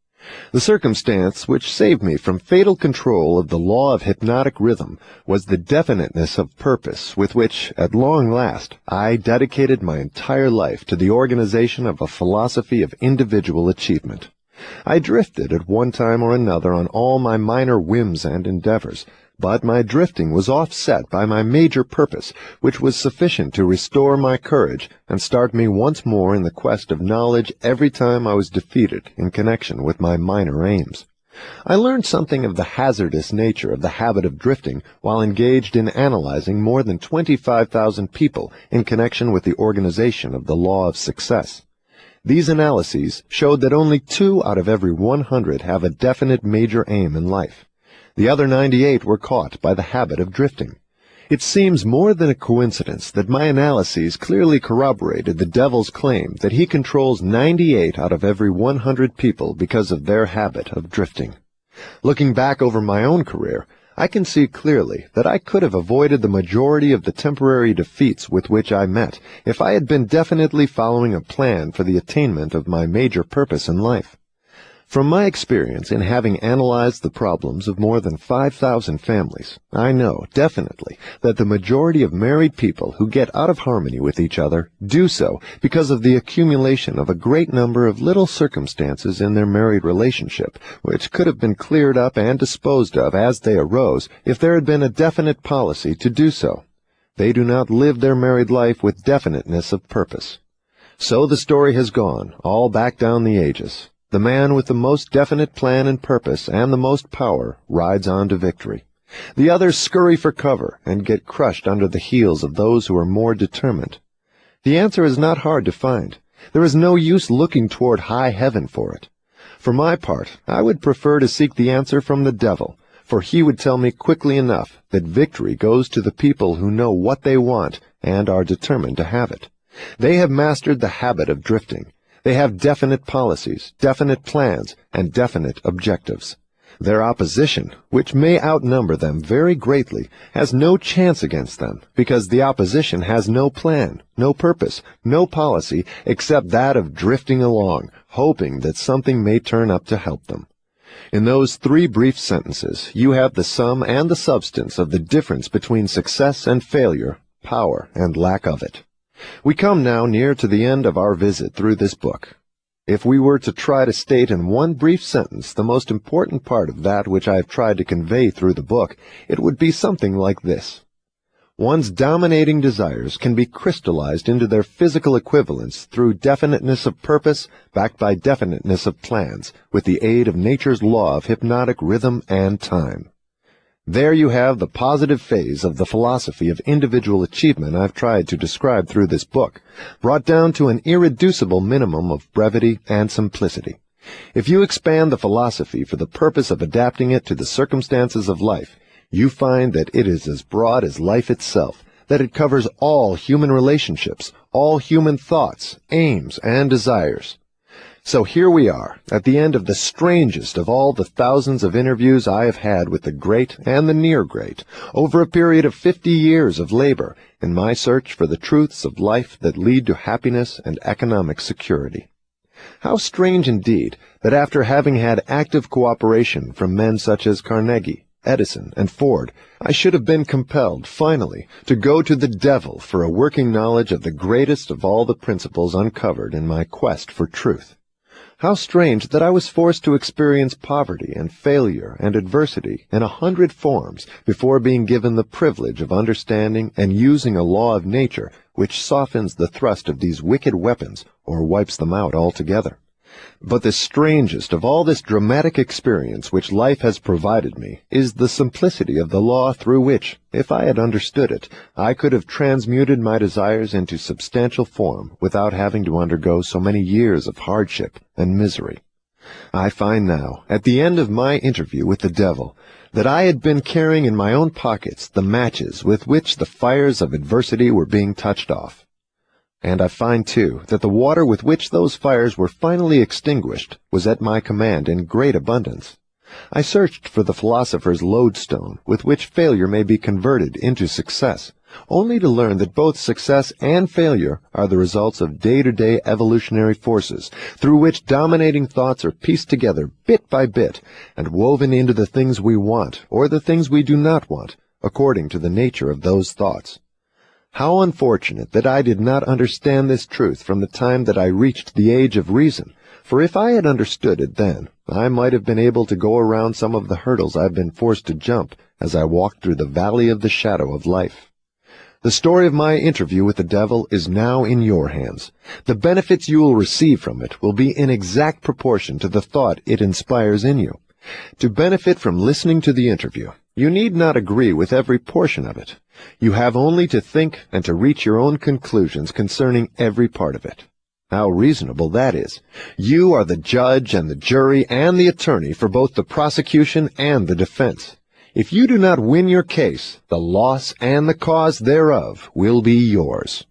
The circumstance which saved me from fatal control of the law of hypnotic rhythm was the definiteness of purpose with which, at long last, I dedicated my entire life to the organization of a philosophy of individual achievement. I drifted at one time or another on all my minor whims and endeavors, but my drifting was offset by my major purpose, which was sufficient to restore my courage and start me once more in the quest of knowledge every time I was defeated in connection with my minor aims. I learned something of the hazardous nature of the habit of drifting while engaged in analyzing more than 25,000 people in connection with the organization of the law of success. These analyses showed that only 2 out of every 100 have a definite major aim in life. The other 98 were caught by the habit of drifting. It seems more than a coincidence that my analyses clearly corroborated the devil's claim that he controls 98 out of every 100 people because of their habit of drifting. Looking back over my own career, I can see clearly that I could have avoided the majority of the temporary defeats with which I met if I had been definitely following a plan for the attainment of my major purpose in life. From my experience in having analyzed the problems of more than 5,000 families, I know definitely that the majority of married people who get out of harmony with each other do so because of the accumulation of a great number of little circumstances in their married relationship, which could have been cleared up and disposed of as they arose if there had been a definite policy to do so. They do not live their married life with definiteness of purpose. So the story has gone, all back down the ages. The man with the most definite plan and purpose and the most power rides on to victory. The others scurry for cover and get crushed under the heels of those who are more determined. The answer is not hard to find. There is no use looking toward high heaven for it. For my part, I would prefer to seek the answer from the devil, for he would tell me quickly enough that victory goes to the people who know what they want and are determined to have it. They have mastered the habit of drifting. They have definite policies, definite plans, and definite objectives. Their opposition, which may outnumber them very greatly, has no chance against them, because the opposition has no plan, no purpose, no policy, except that of drifting along, hoping that something may turn up to help them. In those 3 brief sentences, you have the sum and the substance of the difference between success and failure, power and lack of it. We come now near to the end of our visit through this book. If we were to try to state in one brief sentence the most important part of that which I have tried to convey through the book, it would be something like this. One's dominating desires can be crystallized into their physical equivalents through definiteness of purpose backed by definiteness of plans, with the aid of nature's law of hypnotic rhythm and time. There you have the positive phase of the philosophy of individual achievement I've tried to describe through this book, brought down to an irreducible minimum of brevity and simplicity. If you expand the philosophy for the purpose of adapting it to the circumstances of life, you find that it is as broad as life itself, that it covers all human relationships, all human thoughts, aims, and desires. So here we are, at the end of the strangest of all the thousands of interviews I have had with the great and the near great, over a period of 50 years of labor in my search for the truths of life that lead to happiness and economic security. How strange indeed that after having had active cooperation from men such as Carnegie, Edison, and Ford, I should have been compelled, finally, to go to the devil for a working knowledge of the greatest of all the principles uncovered in my quest for truth. How strange that I was forced to experience poverty and failure and adversity in 100 forms before being given the privilege of understanding and using a law of nature which softens the thrust of these wicked weapons or wipes them out altogether. But the strangest of all this dramatic experience which life has provided me is the simplicity of the law through which, if I had understood it, I could have transmuted my desires into substantial form without having to undergo so many years of hardship and misery. I find now, at the end of my interview with the devil, that I had been carrying in my own pockets the matches with which the fires of adversity were being touched off. And I find, too, that the water with which those fires were finally extinguished was at my command in great abundance. I searched for the philosopher's lodestone with which failure may be converted into success, only to learn that both success and failure are the results of day-to-day evolutionary forces, through which dominating thoughts are pieced together bit by bit and woven into the things we want or the things we do not want, according to the nature of those thoughts. How unfortunate that I did not understand this truth from the time that I reached the age of reason, for if I had understood it then, I might have been able to go around some of the hurdles I've been forced to jump as I walked through the valley of the shadow of life. The story of my interview with the devil is now in your hands. The benefits you will receive from it will be in exact proportion to the thought it inspires in you. To benefit from listening to the interview, you need not agree with every portion of it. You have only to think and to reach your own conclusions concerning every part of it. How reasonable that is. You are the judge and the jury and the attorney for both the prosecution and the defense. If you do not win your case, the loss and the cause thereof will be yours.